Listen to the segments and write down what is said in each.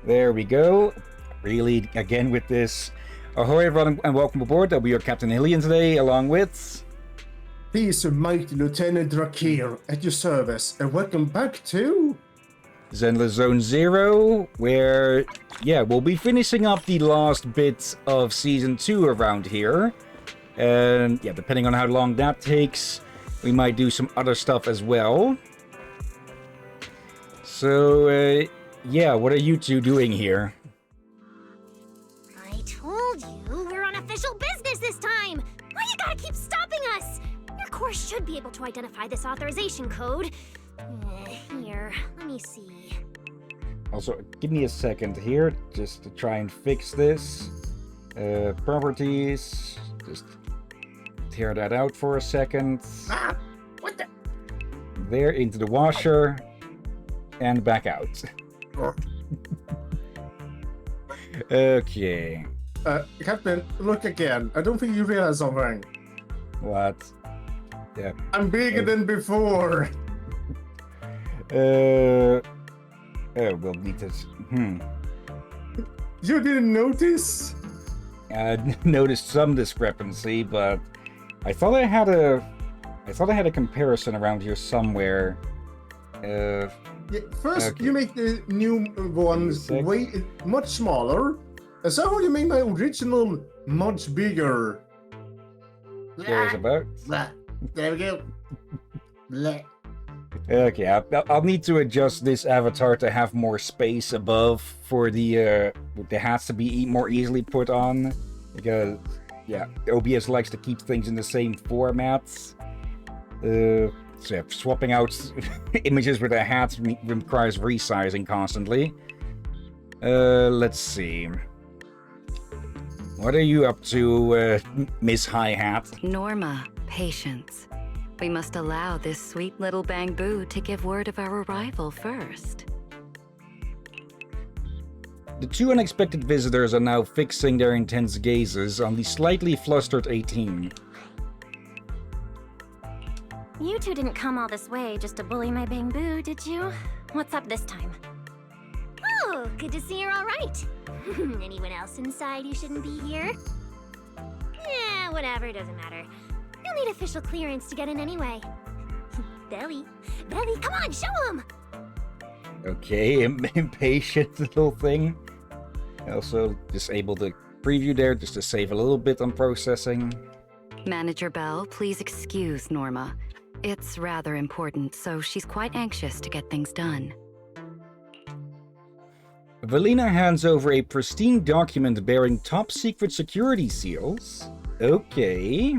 There we go. Really, again with this. Ahoy everyone and welcome aboard. I'll be your Captain Hillyan today, along with... Peace, mighty Lieutenant Drakir, at your service, and welcome back to... Zenless Zone 0, where, we'll be finishing up the last bit of Season 2 around here. And, depending on how long that takes, we might do some other stuff as well. So, what are you two doing here? I told you, we're on official business this time! Why you gotta keep stopping us? Your course should be able to identify this authorization code. Here, let me see. Also, give me a second here, just to try and fix this. Properties, just tear that out for a second. Ah! What the... There, into the washer, and back out. Okay. Captain, look again. I don't think you realize something. What? Yeah. I'm bigger than before. We'll need to... You didn't notice? I noticed some discrepancy, but I thought I had a comparison around here somewhere. First, okay. you make the new ones way much smaller, and somehow you make my original much bigger. There's about. There we go. Okay, I'll need to adjust this avatar to have more space above for the hats to be more easily put on, because OBS likes to keep things in the same formats. So swapping out images with the hats requires resizing constantly. Let's see. What are you up to, Miss High Hat? Norma, patience. We must allow this sweet little bamboo to give word of our arrival first. The two unexpected visitors are now fixing their intense gazes on the slightly flustered 18. You two didn't come all this way just to bully my bamboo, did you? What's up this time? Oh, good to see you're all right. Anyone else inside who shouldn't be here? Yeah, whatever, doesn't matter. You'll need official clearance to get in anyway. Belly, come on, show him! Okay, impatient little thing. Also disable the preview there just to save a little bit on processing. Manager Bell, please excuse Norma. It's rather important, so she's quite anxious to get things done. Valina hands over a pristine document bearing top-secret security seals. Okay.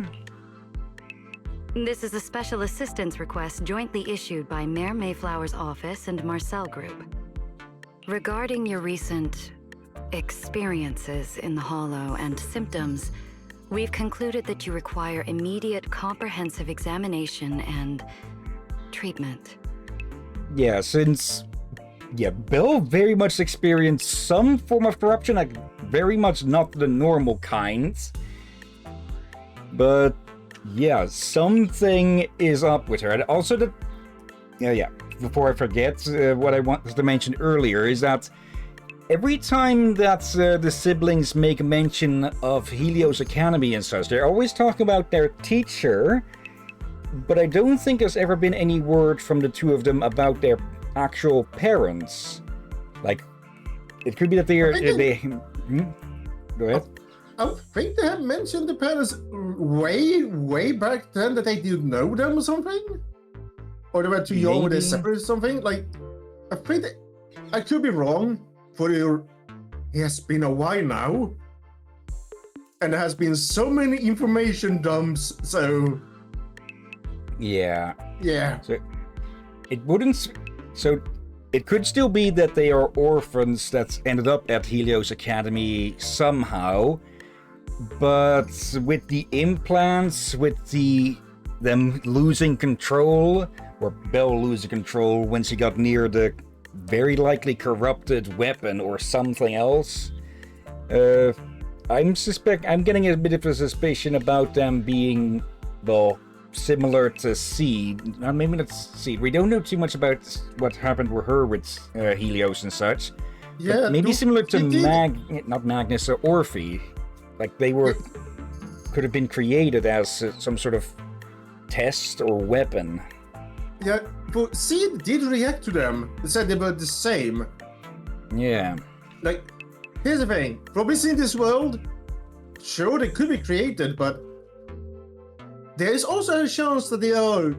This is a special assistance request jointly issued by Mayor Mayflower's office and Marcel Group. Regarding your recent experiences in the Hollow and symptoms, we've concluded that you require immediate comprehensive examination and treatment. Yeah, since... Bill very much experienced some form of corruption, like very much not the normal kind. But, something is up with her. And also before I forget, what I wanted to mention earlier is that every time that the siblings make mention of Helios Academy and such, they're always talking about their teacher, but I don't think there's ever been any word from the two of them about their actual parents. Like, it could be that Go ahead. I think they have mentioned the parents way back then, that they didn't know them or something? Or they were too young when they separated or something? Like, I think that, I could be wrong. It has been a while now, and there has been so many information dumps, so... Yeah. So it could still be that they are orphans that ended up at Helios Academy somehow, but with the implants, with them losing control, or Belle losing control when she got near the very likely corrupted weapon or something else, I'm getting a bit of a suspicion about them being, similar to Seed. Maybe not Seed. We don't know too much about what happened with her with Helios and such. Yeah, maybe similar to he did. not Magnus or Orphe. Like they were, could have been created as some sort of test or weapon. Yeah, but Seed did react to them. They said they were the same. Yeah. Like, here's the thing. Probably in this world, sure, they could be created, but there is also a chance that they are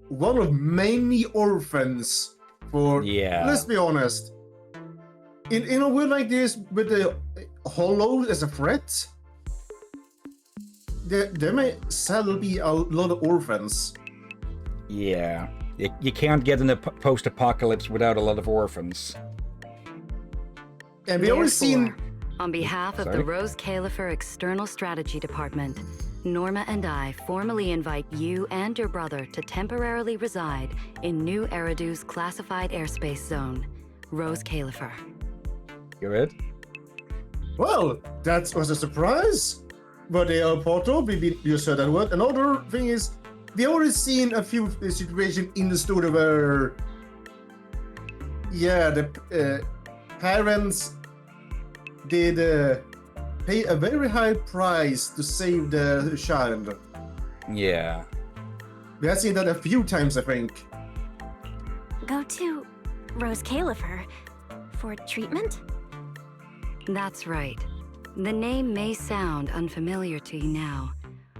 one of many orphans. For let's be honest, in a world like this, with the Hollow as a threat, there may sadly be a lot of orphans. Yeah. You can't get in a post-apocalypse without a lot of orphans. And we always seen... On behalf of the Rose Califer External Strategy Department, Norma and I formally invite you and your brother to temporarily reside in New Eridu's classified airspace zone, Rose Califer. Good. Well, that was a surprise. But they are part of, you said that word. Another thing is, we already seen a few situations in the story where, yeah, the parents did pay a very high price to save the child. Yeah. We have seen that a few times, I think. Go to Rose Califer for treatment? That's right. The name may sound unfamiliar to you now.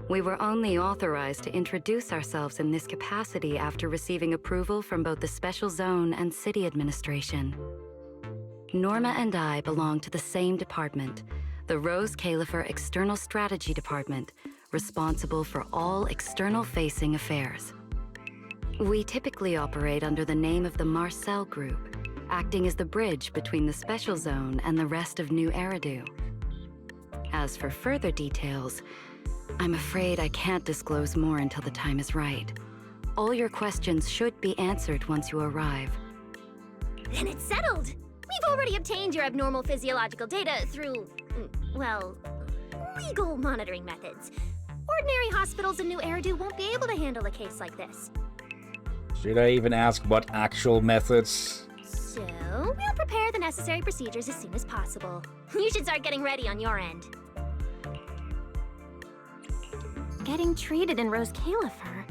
We were only authorized to introduce ourselves in this capacity after receiving approval from both the Special Zone and City Administration. Norma and I belong to the same department, the Rose Califer External Strategy Department, responsible for all external-facing affairs. We typically operate under the name of the Marcel Group, acting as the bridge between the Special Zone and the rest of New Eridu. As for further details, I'm afraid I can't disclose more until the time is right. All your questions should be answered once you arrive. Then it's settled! We've already obtained your abnormal physiological data through, well, legal monitoring methods. Ordinary hospitals in New Eridu won't be able to handle a case like this. Should I even ask what actual methods? So, we'll prepare the necessary procedures as soon as possible. You should start getting ready on your end. Getting treated in Rose Califer?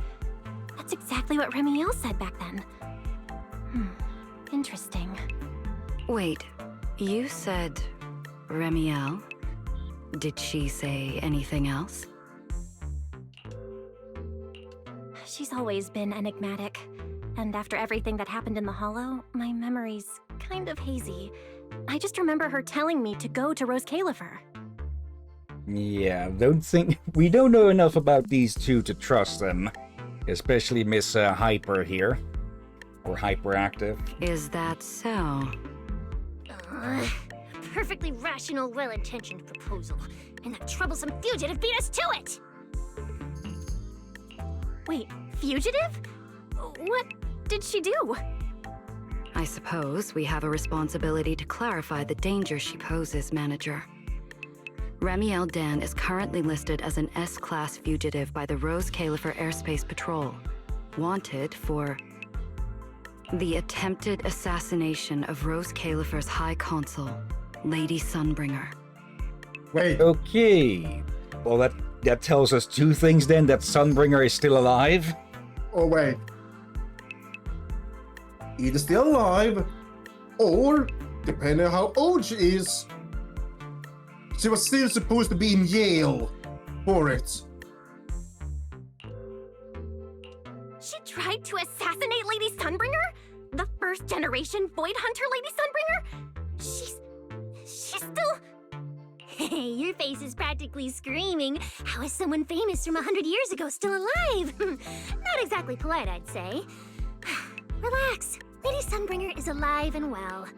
That's exactly what Remiel said back then. Interesting. Wait, you said Remiel? Did she say anything else? She's always been enigmatic. And after everything that happened in the Hollow, my memory's kind of hazy. I just remember her telling me to go to Rose Califer. Yeah, we don't know enough about these two to trust them. Especially Miss Hyper here. Or Hyperactive. Is that so? A perfectly rational, well-intentioned proposal. And that troublesome fugitive beat us to it! Wait, fugitive? What did she do? I suppose we have a responsibility to clarify the danger she poses, Manager. Remiel Dan is currently listed as an S-Class fugitive by the Rose Califer Airspace Patrol, wanted for the attempted assassination of Rose Califer's High Consul, Lady Sunbringer. Wait. Okay. Well, that tells us two things then, that Sunbringer is still alive. Oh, wait. Either still alive, or, depending on how old she is, she was still supposed to be in jail for it. She tried to assassinate Lady Sunbringer? The first generation Void Hunter Lady Sunbringer? She's still... Hey, your face is practically screaming. How is someone famous from 100 years ago still alive? Not exactly polite, I'd say. Relax. Lady Sunbringer is alive and well.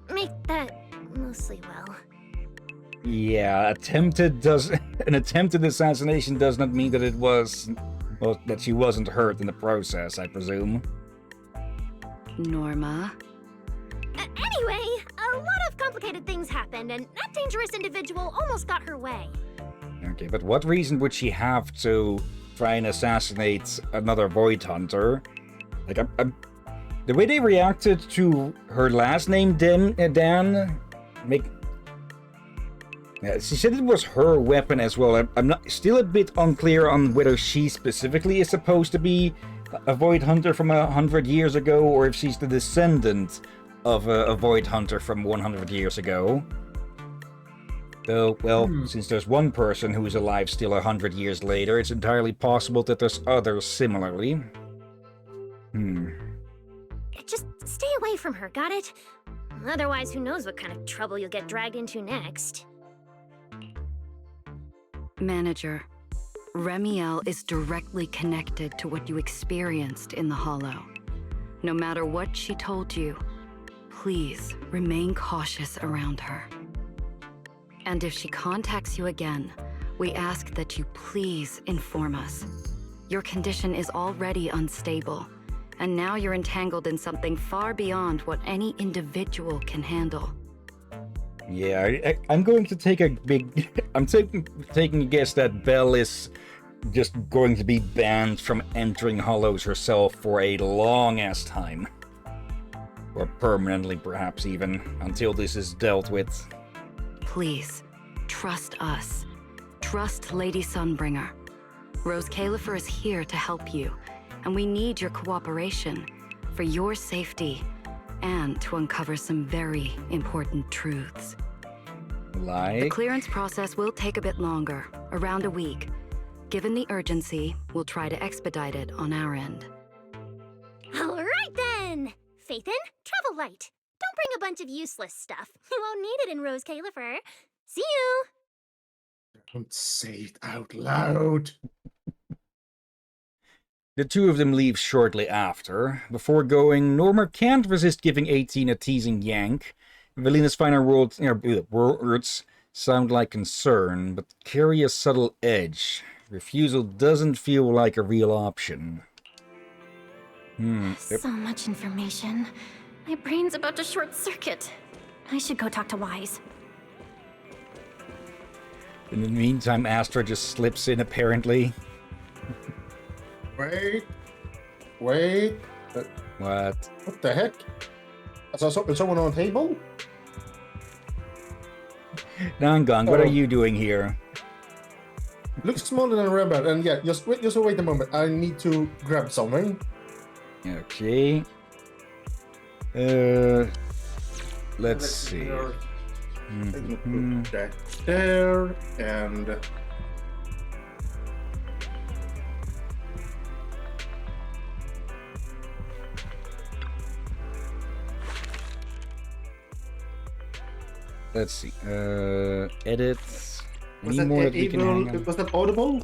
Make that mostly well. Yeah, an attempted assassination does not mean that it was... Well, that she wasn't hurt in the process, I presume. Norma? Anyway, a lot of complicated things happened, and that dangerous individual almost got her way. Okay, but what reason would she have to try and assassinate another Void Hunter? Like, The way they reacted to her last name, Dan, she said it was her weapon as well. I'm not still a bit unclear on whether she specifically is supposed to be a Void Hunter from 100 years ago, or if she's the descendant of a Void Hunter from 100 years ago. Though, well, since there's one person who's alive still 100 years later, it's entirely possible that there's others similarly. Just stay away from her, got it? Otherwise, who knows what kind of trouble you'll get dragged into next. Manager, Remiel is directly connected to what you experienced in the Hollow. No matter what she told you, please remain cautious around her. And if she contacts you again, we ask that you please inform us. Your condition is already unstable, and now you're entangled in something far beyond what any individual can handle. Yeah, I'm going to take a big... I'm taking a guess that Belle is just going to be banned from entering Hollows herself for a long-ass time. Or permanently, perhaps even, until this is dealt with. Please, trust us. Trust Lady Sunbringer. Rose Califer is here to help you, and we need your cooperation for your safety and to uncover some very important truths. Like? The clearance process will take a bit longer, around a week. Given the urgency, we'll try to expedite it on our end. All right then! Phaethon, travel light. Don't bring a bunch of useless stuff. You won't need it in Rose Califer. See you! Don't say it out loud. The two of them leave shortly after. Before going, Norma can't resist giving 18 a teasing yank. Velina's final words sound like concern, but carry a subtle edge. Refusal doesn't feel like a real option. So much information. My brain's about to short circuit. I should go talk to Wise. In the meantime, Astra just slips in, apparently. Wait. What? What the heck? Is someone on the table? Nangang, what are you doing here? Looks smaller than a rabbit, and yeah, just wait a moment. I need to grab something. Okay. Let's see. Put that there, and let's see. Edit. was Any more that we can hang on? was that audible?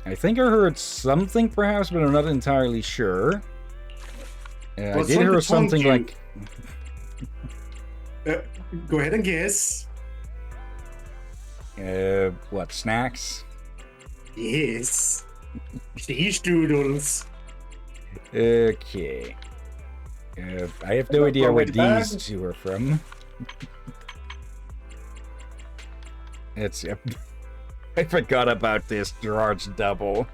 I think I heard something, perhaps, but I'm not entirely sure. I did hear something like... Go ahead and guess. What, snacks? Yes. Cheese doodles. Okay. I have no idea where these two are from. It's... I forgot about this Gerard's double.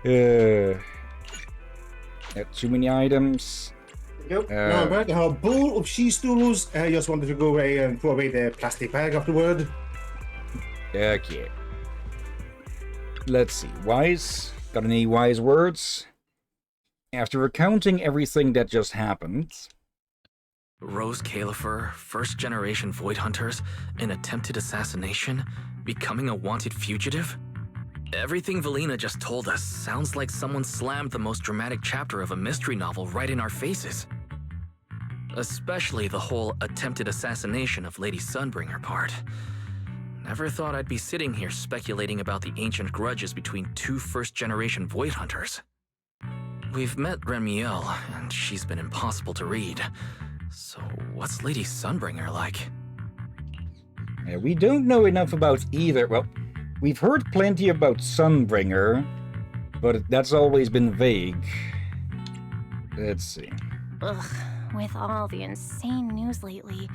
Too many items. Yep. Now I'm going to have a bowl of cheese doodles. I just wanted to go away and throw away the plastic bag afterward. Okay. Let's see. Wise? Got any wise words? After recounting everything that just happened... Rose Califer, first-generation Void Hunters, an attempted assassination, becoming a wanted fugitive? Everything Velina just told us sounds like someone slammed the most dramatic chapter of a mystery novel right in our faces. Especially the whole attempted assassination of Lady Sunbringer part. Never thought I'd be sitting here speculating about the ancient grudges between two first-generation Void Hunters. We've met Remiel, and she's been impossible to read. So what's Lady Sunbringer like? We don't know enough about either. Well, we've heard plenty about Sunbringer, but that's always been vague. Let's see. Ugh, with all the insane news lately,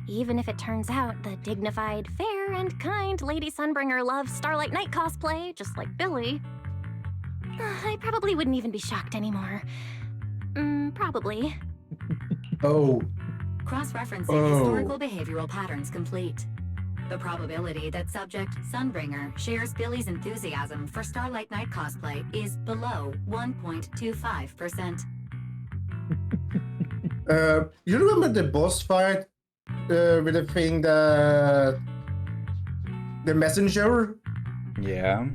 even if it turns out the dignified, fair, and kind Lady Sunbringer loves Starlight Knight cosplay, just like Billy, I probably wouldn't even be shocked anymore. Probably. Oh, Cross-referencing historical behavioral patterns complete. The probability that subject Sunbringer shares Billy's enthusiasm for Starlight Knight cosplay is below 1.25%. You remember the boss fight with the thing that the messenger? Yeah.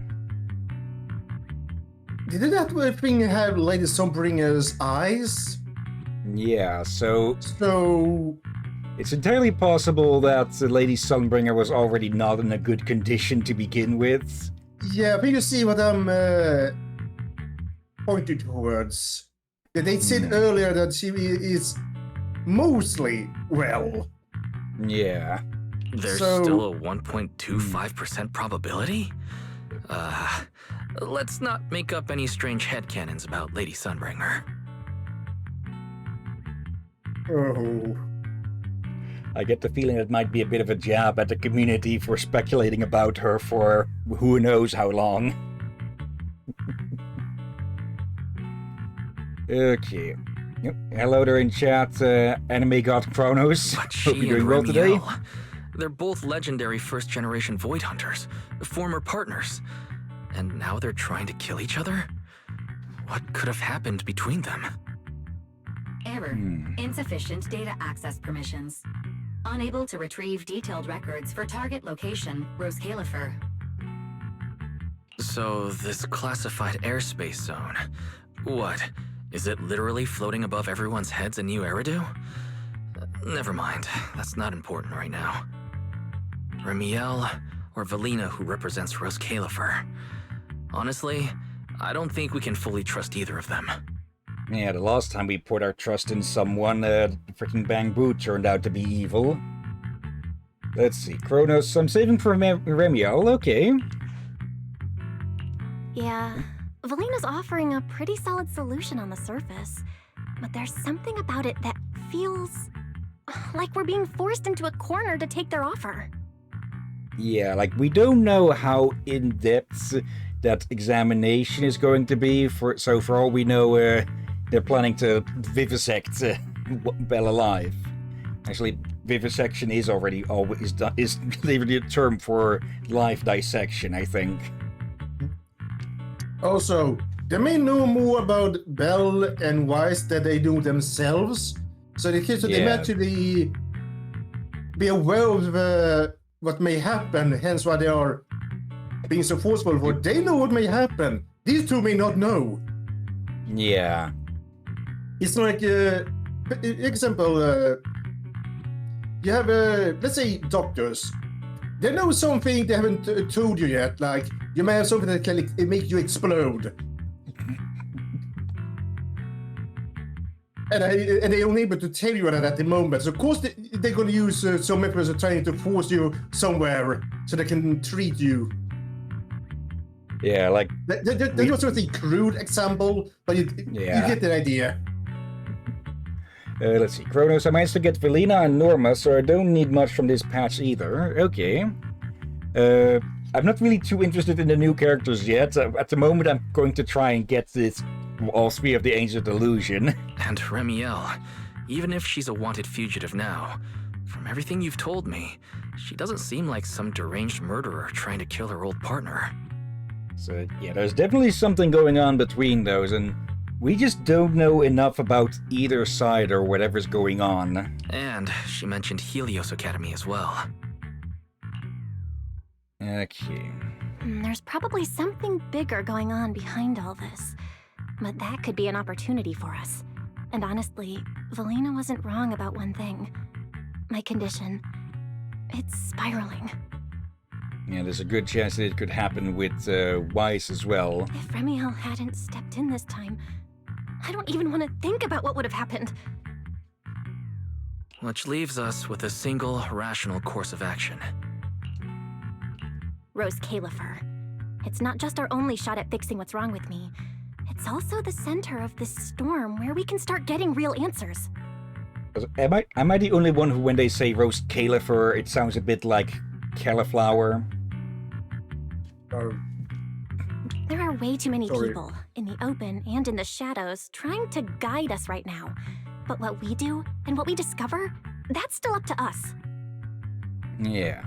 Didn't that thing have Lady Sunbringer's eyes? Yeah, so So it's entirely possible that Lady Sunbringer was already not in a good condition to begin with. yeah, I think you see what I'm pointing towards. They said earlier that she is mostly well. Yeah. There's So- still a 1.25% probability? Let's not make up any strange headcanons about Lady Sunbringer. Oh. I get the feeling it might be a bit of a jab at the community for speculating about her for who knows how long. Okay. Yep. Hello there in chat, Anime God Chronos. But Hope she you're and doing well today. Remiel, they're both legendary first-generation Void Hunters, former partners. And now they're trying to kill each other? What could have happened between them? Error. Insufficient data access permissions. Unable to retrieve detailed records for target location, Rose Califer. So, this classified airspace zone, what? Is it literally floating above everyone's heads in New Eridu? Never mind, that's not important right now. Remiel or Valina, who represents Rose Califer. Honestly, I don't think we can fully trust either of them. Yeah, the last time we put our trust in someone, freaking Bang Boo turned out to be evil. Let's see, Kronos, I'm saving for Remiel, okay. Yeah, Valina's offering a pretty solid solution on the surface, but there's something about it that feels like we're being forced into a corner to take their offer. Yeah, like, we don't know how in-depth that examination is going to be, so for all we know, they're planning to vivisect Belle alive. Actually, vivisection is already always done, is literally a term for life dissection, I think. Also, they may know more about Bell and Weiss than they do themselves. So they may Yeah. actually be aware of what may happen, hence why they are being so forceful for. They know what may happen. These two may not know. Yeah. It's like, example, you have, let's say, doctors. They know something they haven't told you yet, like you may have something that can make you explode. And they're unable to tell you that at the moment. So of course they're going to use some methods of trying to force you somewhere so they can treat you. Yeah, like, That's just a crude example, but you get the idea. let's see, Kronos, I managed to get Valina and Norma, so I don't need much from this patch either. Okay. I'm not really too interested in the new characters yet. At the moment, I'm going to try and get all three of the Angel of Illusion. And Remiel, even if she's a wanted fugitive now, from everything you've told me, she doesn't seem like some deranged murderer trying to kill her old partner. So, yeah, there's definitely something going on between those, and we just don't know enough about either side or whatever's going on. And she mentioned Helios Academy as well. Okay. There's probably something bigger going on behind all this, but that could be an opportunity for us. And honestly, Valina wasn't wrong about one thing. My condition, it's spiraling. Yeah, there's a good chance that it could happen with Weiss as well. If Remiel hadn't stepped in this time, I don't even want to think about what would have happened. Which leaves us with a single rational course of action. Rose Califer. It's not just our only shot at fixing what's wrong with me. It's also the center of this storm where we can start getting real answers. Am I the only one who, when they say Rose Califer, it sounds a bit like cauliflower? Oh, There are way too many Sorry. people, in the open and in the shadows, trying to guide us right now. But what we do and what we discover, that's still up to us. Yeah.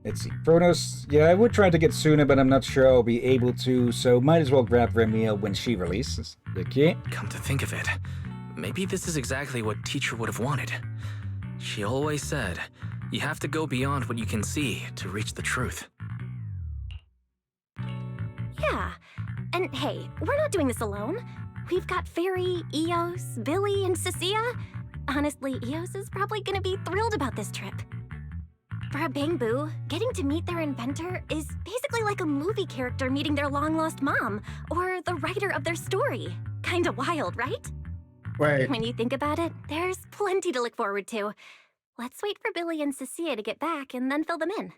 Let's see. Kronos, yeah, I would try to get sooner, but I'm not sure I'll be able to, so might as well grab Remiel when she releases. Okay. Come to think of it, maybe this is exactly what Teacher would have wanted. She always said, you have to go beyond what you can see to reach the truth. Yeah. And hey, we're not doing this alone. We've got Fairy, Eos, Billy, and Cecilia. Honestly, Eos is probably gonna be thrilled about this trip. For a Bangbu, getting to meet their inventor is basically like a movie character meeting their long-lost mom, or the writer of their story. Kinda wild, right? Wait. When you think about it, there's plenty to look forward to. Let's wait for Billy and Cecilia to get back and then fill them in.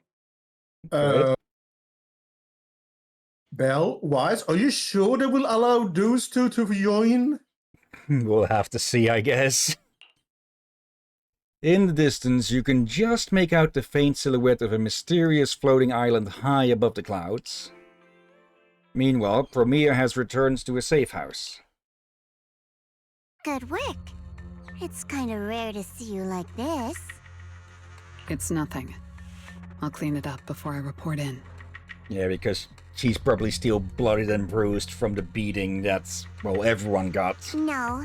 Belle, Wise, are you sure they will allow those two to join? We'll have to see, I guess. In the distance, you can just make out the faint silhouette of a mysterious floating island high above the clouds. Meanwhile, Promia has returned to a safe house. Good work. It's kind of rare to see you like this. It's nothing. I'll clean it up before I report in. Yeah, because she's probably still bloodied and bruised from the beating that, well, everyone got. No,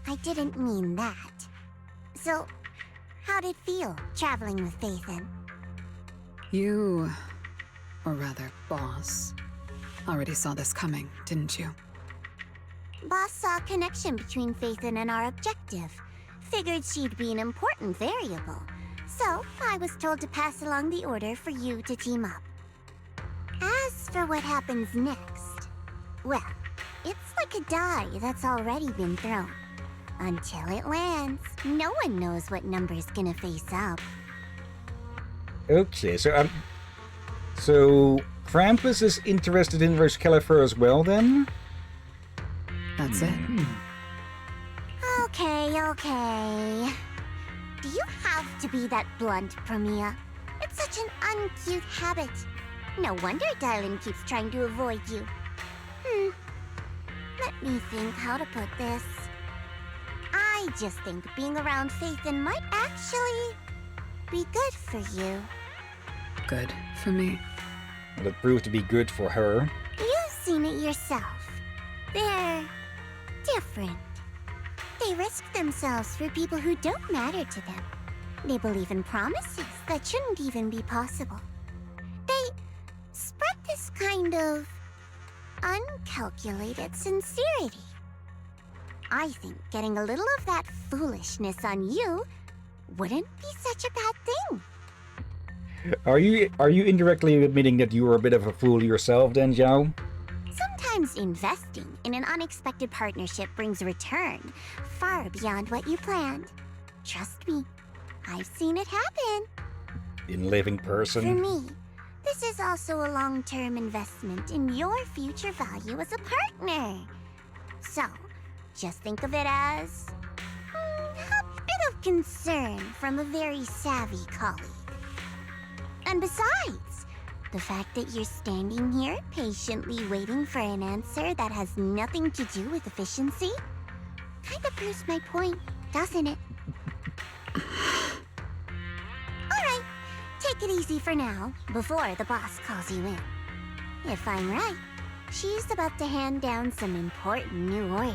I didn't mean that. So, how'd it feel, traveling with Phaethon? You, or rather, Boss, already saw this coming, didn't you? Boss saw a connection between Phaethon and our objective. Figured she'd be an important variable. So, I was told to pass along the order for you to team up. As for what happens next, well, it's like a die that's already been thrown. Until it lands, no one knows what number's gonna face up. Okay, so Krampus is interested in Rose Califer as well, then? That's it. Okay. Do you have to be that blunt, Promia? It's such an uncute habit. No wonder Dylan keeps trying to avoid you. Let me think how to put this. I just think being around Phaethon might actually be good for you. Good for me. Well, it proved to be good for her. You've seen it yourself. They're different. They risk themselves for people who don't matter to them. They believe in promises that shouldn't even be possible. They spread this kind of uncalculated sincerity. I think getting a little of that foolishness on you wouldn't be such a bad thing. Are you indirectly admitting that you were a bit of a fool yourself then, Zhao? Sometimes investing in an unexpected partnership brings a return far beyond what you planned. Trust me, I've seen it happen. In living For person? me, this is also a long-term investment in your future value as a partner. So, just think of it as a bit of concern from a very savvy colleague. And besides, the fact that you're standing here patiently waiting for an answer that has nothing to do with efficiency kind of proves my point, doesn't it? Alright, take it easy for now, before the boss calls you in. If I'm right, she's about to hand down some important new orders.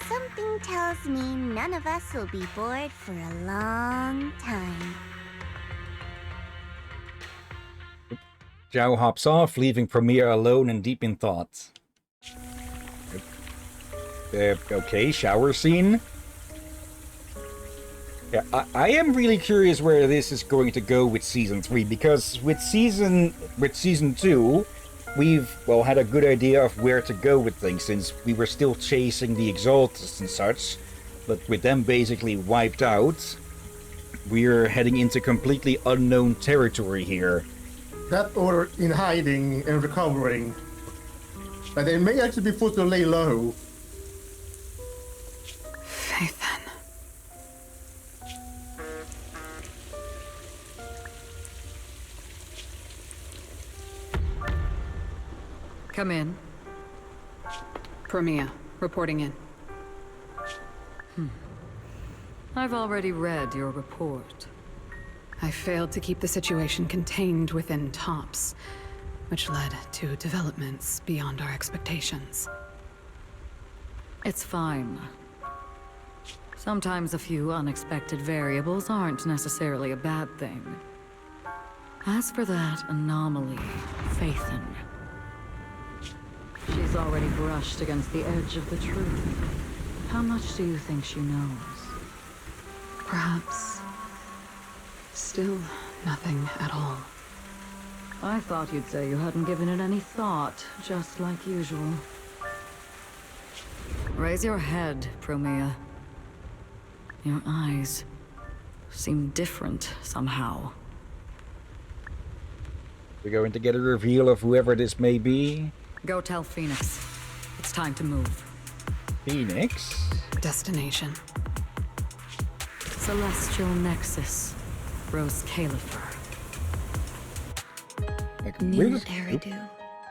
Something tells me none of us will be bored for a long time. Zhao hops off, leaving Premier alone and deep in thought. Okay, shower scene. Yeah, I am really curious where this is going to go with Season 3, because with Season 2, we've, well, had a good idea of where to go with things, since we were still chasing the Exaltus and such, but with them basically wiped out, we're heading into completely unknown territory here. That order in hiding and recovering. But they may actually be forced to lay low. Phaethon. Come in. Promia, reporting in. I've already read your report. I failed to keep the situation contained within TOPS, which led to developments beyond our expectations. It's fine. Sometimes a few unexpected variables aren't necessarily a bad thing. As for that anomaly, Phaethon, she's already brushed against the edge of the truth. How much do you think she knows? Perhaps... still nothing at all. I thought you'd say you hadn't given it any thought, just like usual. Raise your head, Promia. Your eyes seem different somehow. We're going to get a reveal of whoever this may be. Go tell Phoenix. It's time to move. Phoenix? Destination. Celestial Nexus. Rose Califer. Like, New where's- Eridu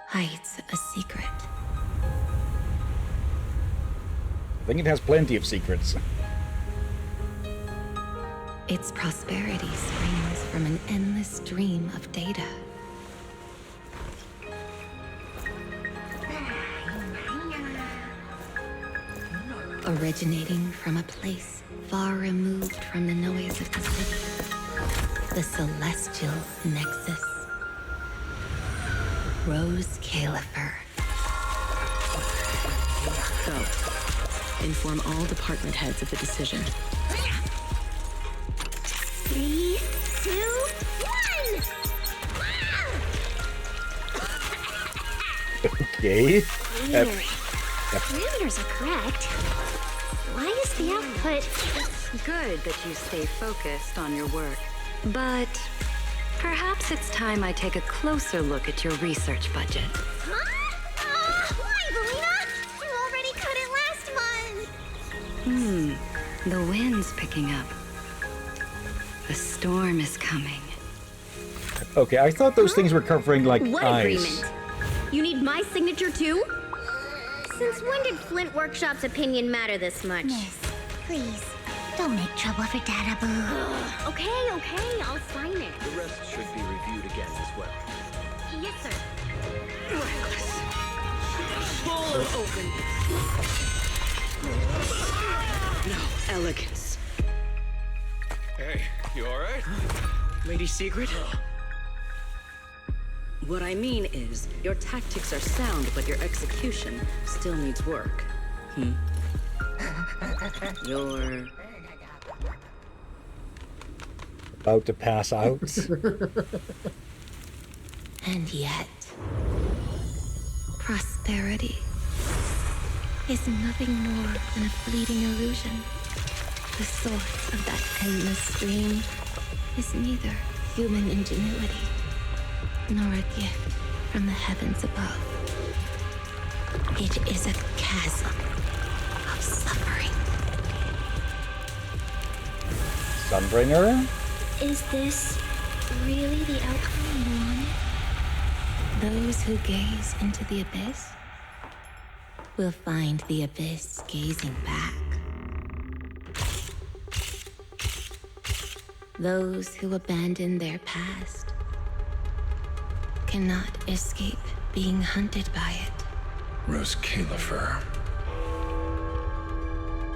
hides a secret. I think it has plenty of secrets. Its prosperity springs from an endless stream of data. Originating from a place far removed from the noise of the city. The Celestial Nexus. Rose Califer. Go. Inform all department heads of the decision. 3, 2, 1! Okay. Weird. Parameters are correct. Why is the output... It's good that you stay focused on your work. But perhaps it's time I take a closer look at your research budget. Huh? Why, Belina? You already cut it last month! The wind's picking up. The storm is coming. Okay, I thought those things were covering, like, What eyes. agreement? You need my signature too? Since when did Flint Workshop's opinion matter this much? Miss, please, don't make trouble for Dada Boo. Okay, I'll sign it. The rest should be reviewed again as well. Yes, sir. Full of openness. No elegance. Hey, you alright? Lady Secret? What I mean is, your tactics are sound, but your execution still needs work. You're... About to pass out. And yet, prosperity is nothing more than a fleeting illusion. The source of that endless stream is neither human ingenuity nor a gift from the heavens above. It is a chasm of suffering. Sunbringer? Is this really the outcome you wanted? Those who gaze into the abyss will find the abyss gazing back. Those who abandon their past cannot escape being hunted by it. Rose Califer.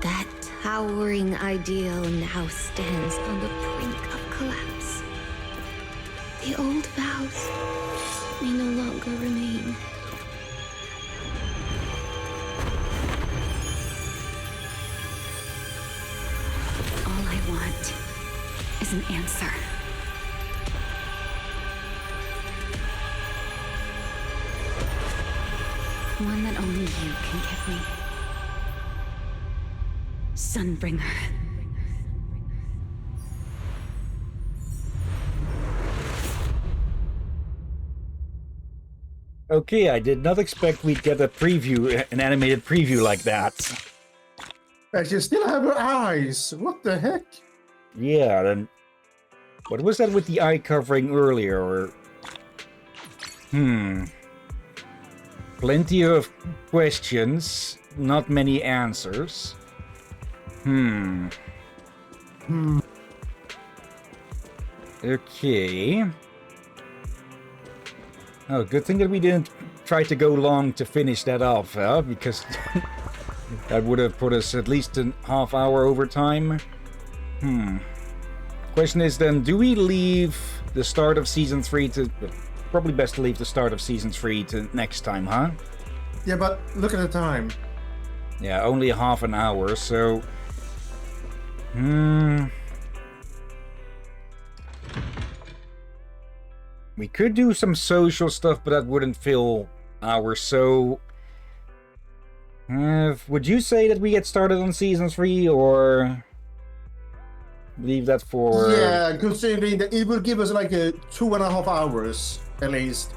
That towering ideal now stands on the brink of collapse. The old vows may no longer remain. All I want is an answer. One that only you can give me. Sunbringer. Okay, I did not expect we'd get a preview, an animated preview like that. And she still have her eyes. What the heck? Yeah, then... What was that with the eye covering earlier, or... Plenty of questions, not many answers. Okay. Oh, good thing that we didn't try to go long to finish that off, huh? Because that would have put us at least a half hour over time. Question is then, do we leave the start of Season 3 to... Probably best to leave the start of Season 3 to next time, huh? Yeah, but look at the time. Yeah, only half an hour, so... We could do some social stuff, but that wouldn't fill hours, so... would you say that we get started on Season 3, or... Leave that for... Yeah, considering that it will give us like 2.5 hours, at least.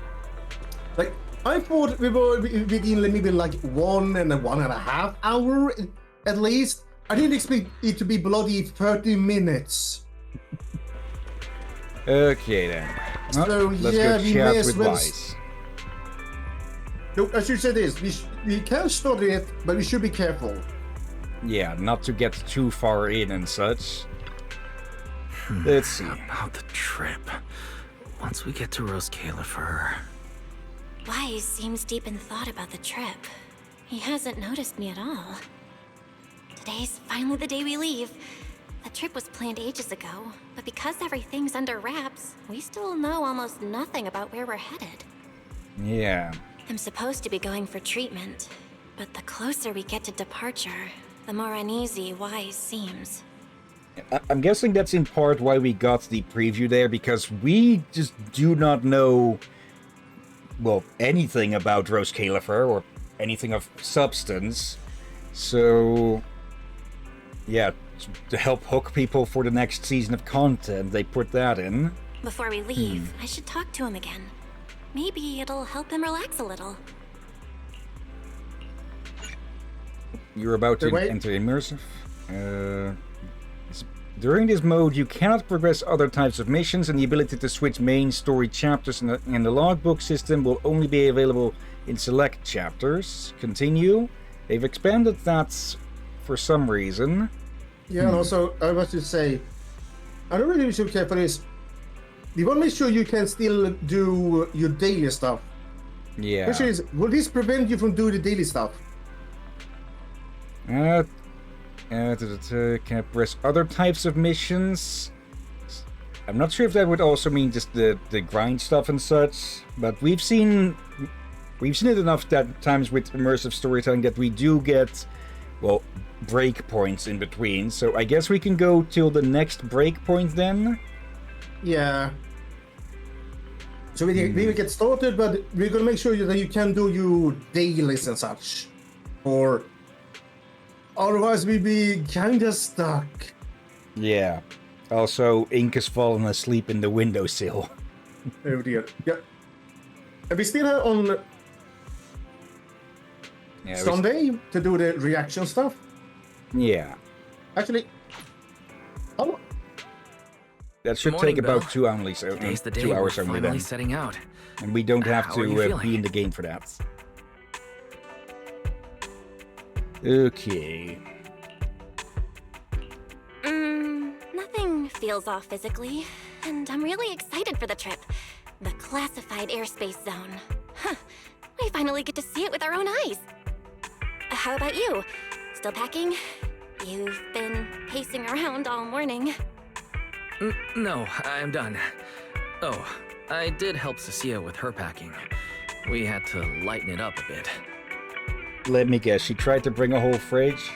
Like, I thought we were within maybe like 1 and 1.5 hour, at least. I didn't expect it to be bloody 30 minutes. Okay, then. So, let's yeah, go we chat may as with well... Wise. Look, I should say this. We can start it, but we should be careful. Yeah, not to get too far in and such. Let's see. About the trip. Once we get to Rose Califer... Wise seems deep in thought about the trip. He hasn't noticed me at all. Today's finally the day we leave. The trip was planned ages ago, but because everything's under wraps, we still know almost nothing about where we're headed. Yeah. I'm supposed to be going for treatment, but the closer we get to departure, the more uneasy Wise seems. I'm guessing that's in part why we got the preview there, because we just do not know, well, anything about Rose Califer or anything of substance. So, yeah, to help hook people for the next season of content, they put that in. Before we leave, I should talk to him again. Maybe it'll help him relax a little. You're about to enter immersive. During this mode, you cannot progress other types of missions, and the ability to switch main story chapters in the logbook system will only be available in select chapters. Continue. They've expanded that for some reason. Yeah, and also, I was to say, I don't really should care for this. You want to make sure you can still do your daily stuff. Yeah. Question is, will this prevent you from doing the daily stuff? Can I press other types of missions? I'm not sure if that would also mean just the grind stuff and such, but we've seen it enough times with immersive storytelling that we do get, well, breakpoints in between. So I guess we can go till the next breakpoint then. Yeah. So we will get started, but we're gonna make sure that you can do your dailies and such, or otherwise we'll be kinda stuck. Yeah. Also, Ink has fallen asleep in the windowsill. Oh dear. Yeah. And we still have on Sunday to do the reaction stuff. Yeah. Actually, that should take about 2 hours. Today's the day 2 hours we're only finally then. setting out. And we don't have How are you to feeling? be in the game for that. Okay. Nothing feels off physically, and I'm really excited for the trip. The classified airspace zone. Huh. We finally get to see it with our own eyes. How about you? Still packing? You've been pacing around all morning. No, I'm done. Oh, I did help Cecilia with her packing. We had to lighten it up a bit. Let me guess, she tried to bring a whole fridge?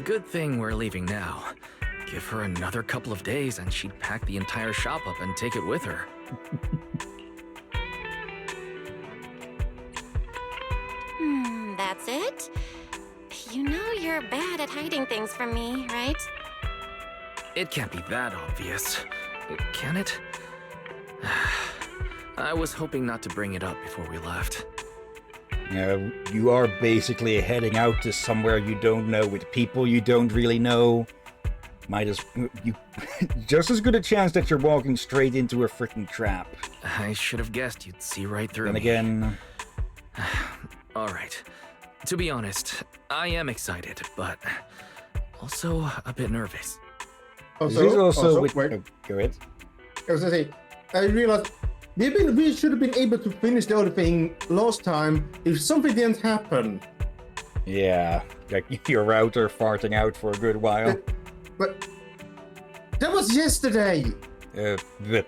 Good thing we're leaving now. Give her another couple of days and she'd pack the entire shop up and take it with her. That's it? You know you're bad at hiding things from me, right? It can't be that obvious, can it? I was hoping not to bring it up before we left. You are basically heading out to somewhere you don't know with people you don't really know. might as you just as good a chance that you're walking straight into a freaking trap. I should have guessed you'd see right through Then me. again, All right. To be honest, I am excited, but also a bit nervous. this is also with. wait. Oh, go ahead. I was gonna say, I realized we should have been able to finish the other thing last time if something didn't happen. Yeah, like your router farting out for a good while. But that was yesterday. But,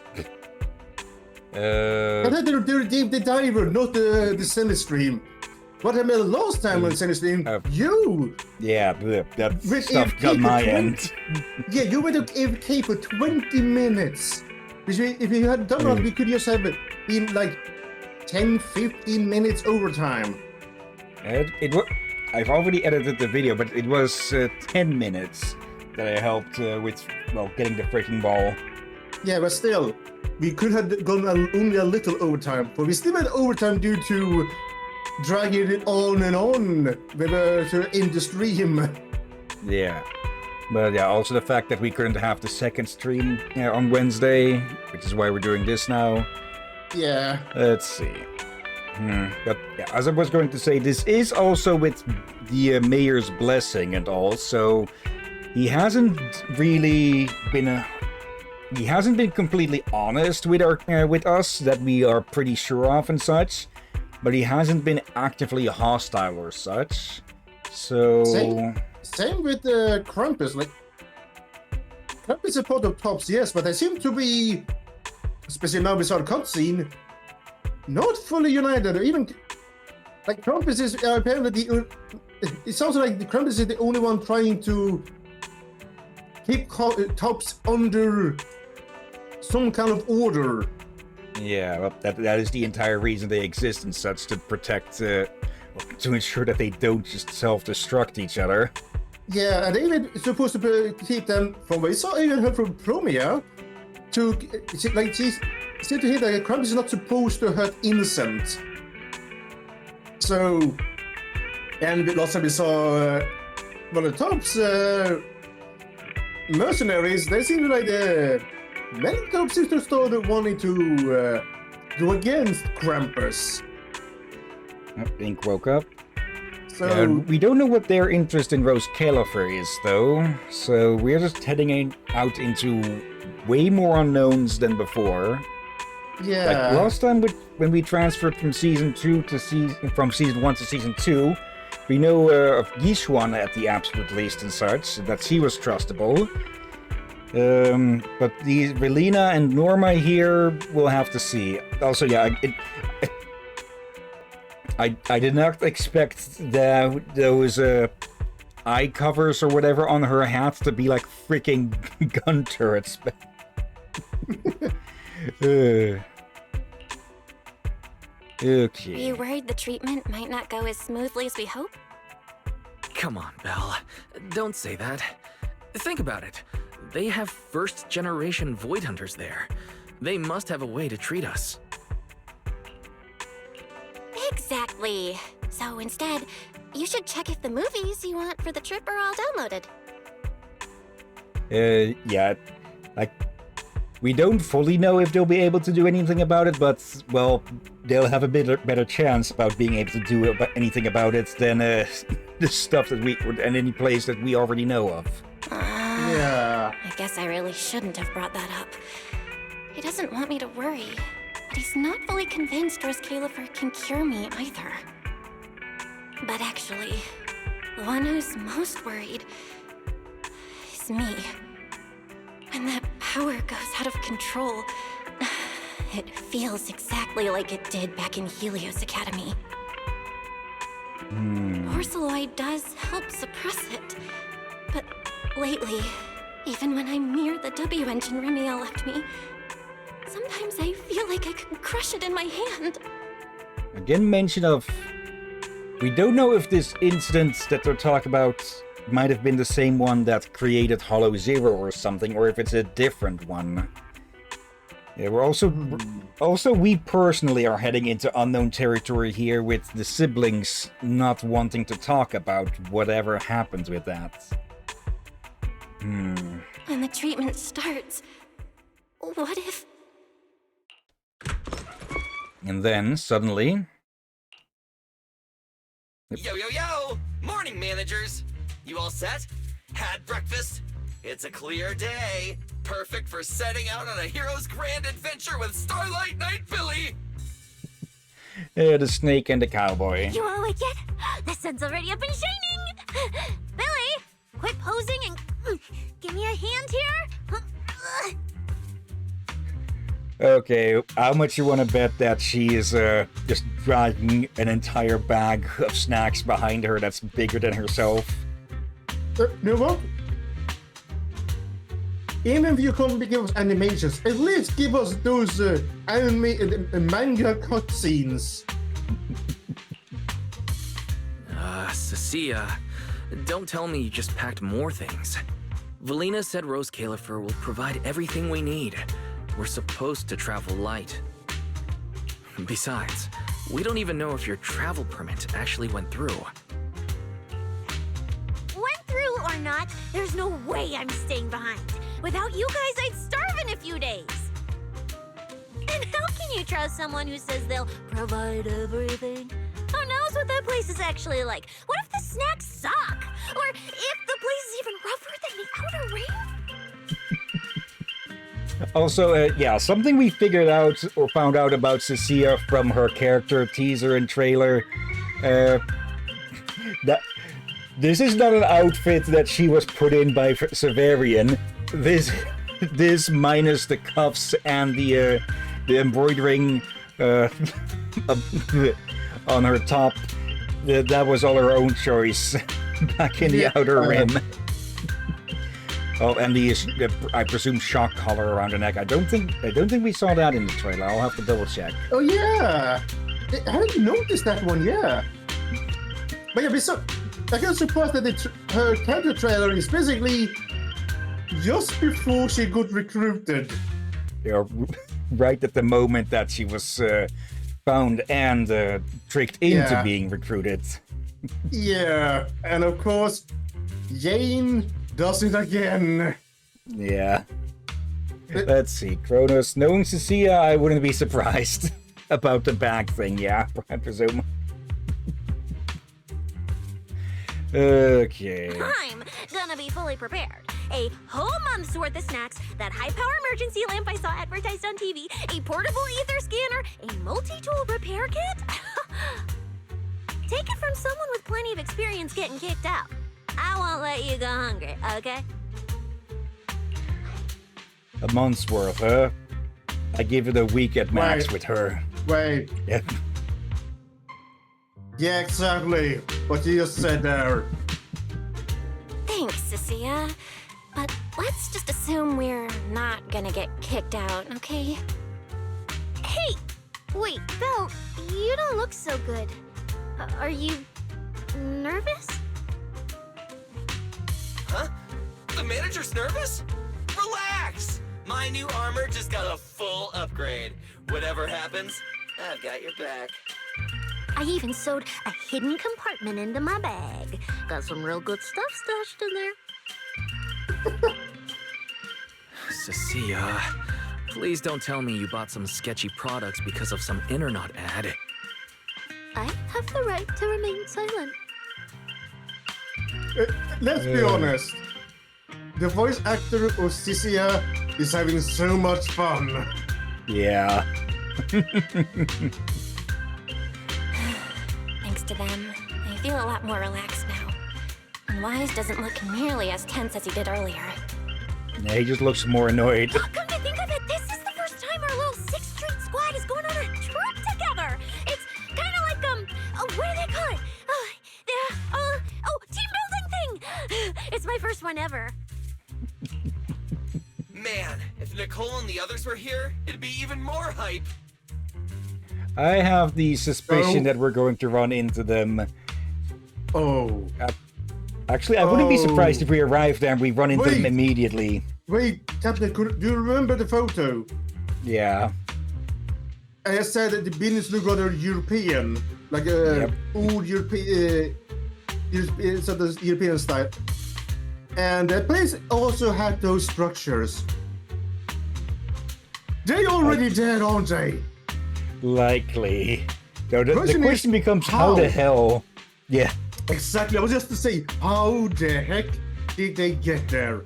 I had the diver, not the Zenless stream. What I meant last time on Zenless stream, you. yeah, that With stuff AFK got my for end. Yeah, you went to AFK for 20 minutes. If you had done that, we could just have been like 10, 15 minutes overtime. I've already edited the video, but it was 10 minutes that I helped with, well, getting the freaking ball. Yeah, but still, we could have gone only a little overtime, but we still had overtime due to dragging it on and on in the stream. Yeah. But yeah, also the fact that we couldn't have the second stream on Wednesday, which is why we're doing this now. Yeah. Let's see. But yeah, as I was going to say, this is also with the mayor's blessing and all, so he hasn't really been he hasn't been completely honest with us that we are pretty sure of and such, but he hasn't been actively hostile or such. So Same with Krampus. Like Krampus is a part of Tops, yes, but they seem to be, especially now we saw the cutscene, not fully united. Or even like Krampus is apparently it sounds like the Krampus is the only one trying to keep Tops under some kind of order. yeah, well, that is the entire reason they exist and such, to protect, to ensure that they don't just self-destruct each other. Yeah, and they even supposed to keep them from what I saw, even heard from Promia, to like she said to him that Krampus is not supposed to hurt innocent. So, and last time we saw one of the Tops mercenaries, they seem like many Tops seem to start wanting to go against Krampus. Ink woke up. So We don't know what their interest in Rose Califer is, though, so we're just heading out into way more unknowns than before. yeah, Like last time when we transferred from season 1 to season 2, we know of Yishuan at the absolute least and such, that she was trustable. But the Relina and Norma here, we'll have to see. Also, yeah, I did not expect those eye covers or whatever on her hat to be like freaking gun turrets. Are Okay. you worried the treatment might not go as smoothly as we hope? Come on, Belle. Don't say that. Think about it. They have first-generation Void Hunters there. They must have a way to treat us. Exactly. So instead, you should check if the movies you want for the trip are all downloaded. Yeah, like, we don't fully know if they'll be able to do anything about it, but, well, they'll have a better chance about being able to do anything about it than the stuff that and any place that we already know of. yeah. I guess I really shouldn't have brought that up. He doesn't want me to worry, but he's not fully convinced Rose Califer can cure me either. But actually, the one who's most worried is me. When that power goes out of control, it feels exactly like it did back in Helios Academy. Porceloid does help suppress it, but lately, even when I'm near the W engine Remiel left me, sometimes I feel like I could crush it in my hand. Again, mention of... We don't know if this incident that they're talking about might have been the same one that created Hollow Zero or something, or if it's a different one. Yeah, we're also we personally are heading into unknown territory here with the siblings not wanting to talk about whatever happened with that. When the treatment starts, what if... And then, suddenly... Yo, yo, yo! Morning, managers! You all set? Had breakfast? It's a clear day. Perfect for setting out on a hero's grand adventure with Starlight Knight Billy! The snake and the cowboy. You all awake yet? The sun's already up and shining! Billy, quit posing and give me a hand here! Okay, how much you want to bet that she is just dragging an entire bag of snacks behind her that's bigger than herself? You know what? Even if you can't give us animations, at least give us those manga cutscenes. Cecilia, don't tell me you just packed more things. Valina said Rose Califer will provide everything we need. We're supposed to travel light. Besides, we don't even know if your travel permit actually went through. Went through or not, there's no way I'm staying behind. Without you guys, I'd starve in a few days. And how can you trust someone who says they'll provide everything? Who knows what that place is actually like? What if the snacks suck? Or if the place is even rougher than the outer ring? Also, yeah, something we figured out or found out about Cecilia from her character teaser and trailer. That this is not an outfit that she was put in by Severian. This minus the cuffs and the embroidering on her top. That was all her own choice back in the outer rim. Oh, and the I presume shock collar around the neck. I don't think we saw that in the trailer. I'll have to double check. Oh yeah, I hadn't noticed that one. Yeah, but yeah, I can suppose that her character trailer is basically just before she got recruited. Yeah, right at the moment that she was found and tricked into being recruited. Yeah, and of course, Jane does it again. Yeah. Let's see, Kronos. Knowing Cecilia, I wouldn't be surprised about the bag thing, yeah, I presume. Okay. I'm gonna be fully prepared. A whole month's worth of snacks, that high-power emergency lamp I saw advertised on TV, a portable ether scanner, a multi-tool repair kit. Take it from someone with plenty of experience getting kicked out. I won't let you go hungry, okay? A month's worth, huh? I give it a week at max with her. Wait. Yep. Yeah, exactly. What you just said there. Thanks, Cecilia. But let's just assume we're not gonna get kicked out, okay? Hey! Wait, Belle, you don't look so good. Are you nervous? Huh? The manager's nervous? Relax! My new armor just got a full upgrade. Whatever happens, I've got your back. I even sewed a hidden compartment into my bag. Got some real good stuff stashed in there. Cecilia, please don't tell me you bought some sketchy products because of some internet ad. I have the right to remain silent. Let's be honest. The voice actor of Cecilia is having so much fun. Yeah. Thanks to them, I feel a lot more relaxed now. And Wise doesn't look nearly as tense as he did earlier. Yeah, he just looks more annoyed. Come to think of it, this is the first time our little 6th Street squad is going on a trip together. It's kind of like, what do they call it? Team building thing. It's my first one ever. Man, if Nicole and the others were here, it'd be even more hype. I have the suspicion that we're going to run into them. Oh. Actually, I wouldn't be surprised if we arrive there and we run into them immediately. Wait, Captain, do you remember the photo? Yeah. I said that the business look rather European, like a old European, so the European style. And that place also had those structures. They already dead, aren't they? Likely. So the Question question is, becomes how the hell? Yeah. Exactly. I was just to say, how the heck did they get there?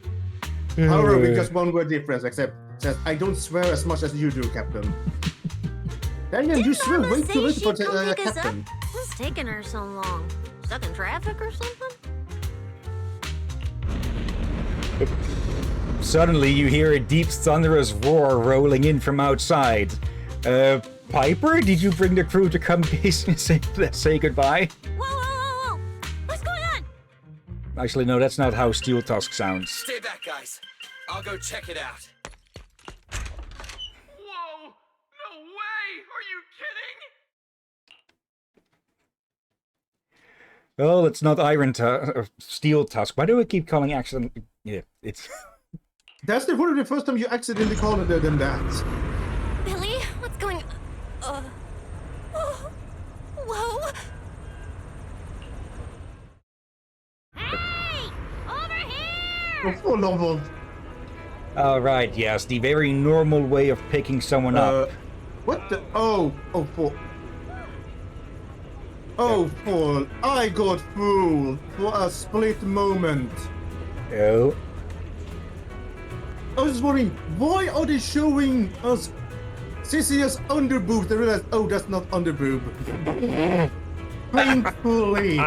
However, with just one word difference, except says, I don't swear as much as you do, Captain. Daniel, you swear way too little for Captain. What's taking her so long? Stuck in traffic or something? Suddenly you hear a deep thunderous roar rolling in from outside. Piper, did you bring the crew to come say goodbye? Whoa! What's going on? Actually, no, that's not how Steel Tusk sounds. Stay back, guys. I'll go check it out. Whoa! No way! Are you kidding? Oh, it's not Steel Tusk. Why do I keep calling accident? Yeah, it's... That's probably the first time you accidentally called it than that. Billy, what's going... Whoa! Hey! Over here! Oh, no. Alright, yes, the very normal way of picking someone up. What the... Oh, fool. I got fooled for a split moment. Oh. I was just wondering, why are they showing us Cecilia's underboob? They realized, oh, that's not underboob. Painfully.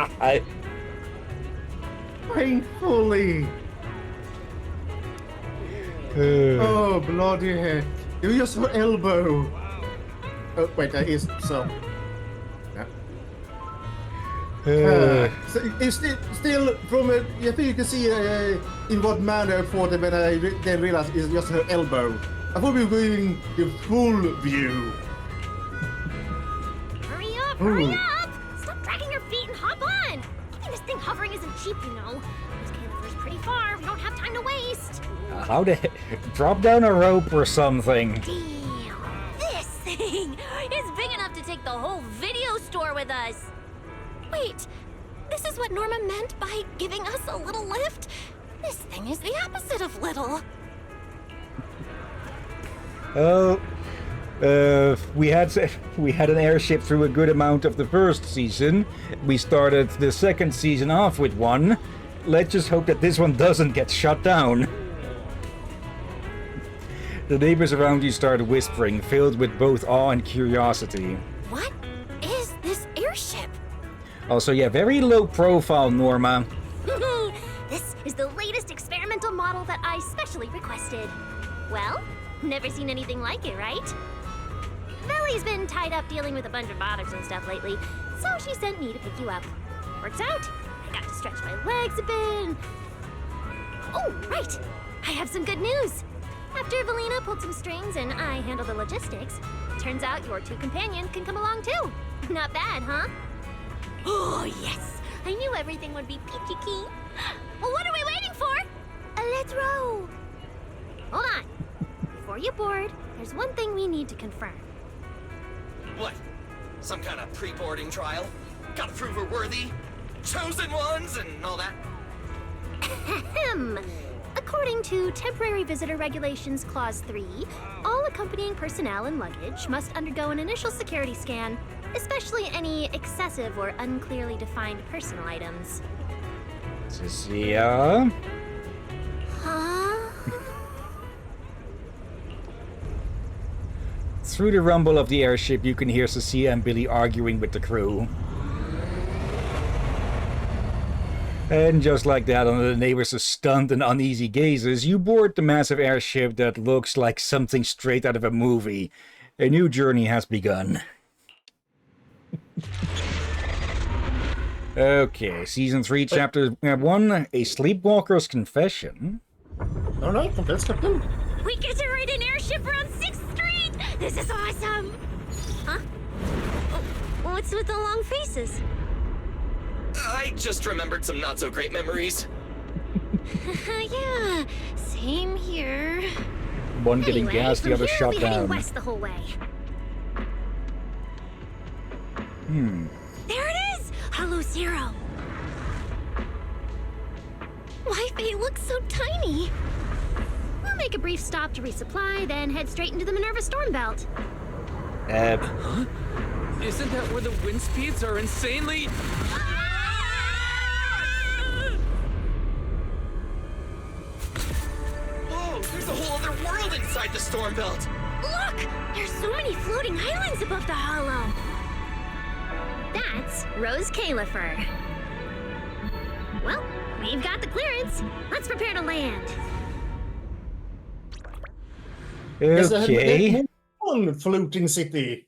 Painfully. Oh, bloody heck. It was just her elbow. Oh, wait, that is so. Yeah. So it's still from a, I think you can see in what manner I thought it when I then realized it's just her elbow. I thought we were going the full view. Hurry up! Stop dragging your feet and hop on! Keeping this thing hovering isn't cheap, you know. This Califer's pretty far. We don't have time to waste. How the drop down a rope or something? Damn! This thing is big enough to take the whole video store with us. Wait, this is what Norma meant by giving us a little lift? This thing is the opposite of little. Oh, we had an airship through a good amount of the first season. We started the second season off with one. Let's just hope that this one doesn't get shut down. The neighbors around you started whispering, filled with both awe and curiosity. What is this airship? Also, yeah, very low profile, Norma. This is the latest experimental model that I specially requested. Well, never seen anything like it, right? Velly's been tied up dealing with a bunch of bothers and stuff lately, so she sent me to pick you up. Works out. I got to stretch my legs a bit. Oh, right. I have some good news. After Valina pulled some strings and I handled the logistics, turns out your two companions can come along too. Not bad, huh? Oh, yes! I knew everything would be peachy keen. Well, what are we waiting for? Let's row! Hold on. Before you board, there's one thing we need to confirm. What? Some kind of pre-boarding trial? Gotta prove we're worthy? Chosen ones and all that? Ahem. According to Temporary Visitor Regulations Clause 3, all accompanying personnel and luggage must undergo an initial security scan, especially any excessive or unclearly defined personal items. Cecilia? Huh? Through the rumble of the airship, you can hear Cecilia and Billy arguing with the crew. And just like that, under the neighbors' stunned and uneasy gazes, you board the massive airship that looks like something straight out of a movie. A new journey has begun. Okay, Season 3, Chapter 1, A Sleepwalker's Confession. Alright, confess, Captain. We get to ride an airship around 6th Street! This is awesome! Huh? Oh, what's with the long faces? I just remembered some not-so-great memories. Yeah, same here. One getting gas, the other shot we're heading down. west the whole way. There it is! Hollow Zero. Why, They look so tiny. We'll make a brief stop to resupply, then head straight into the Minerva storm belt. Huh? Isn't that where the wind speeds are insanely... Whoa, there's a whole other world inside the storm belt. Look! There's so many floating islands above the hollow. That's Rose Califer. Well, we've got the clearance. Let's prepare to land. Okay. One floating city.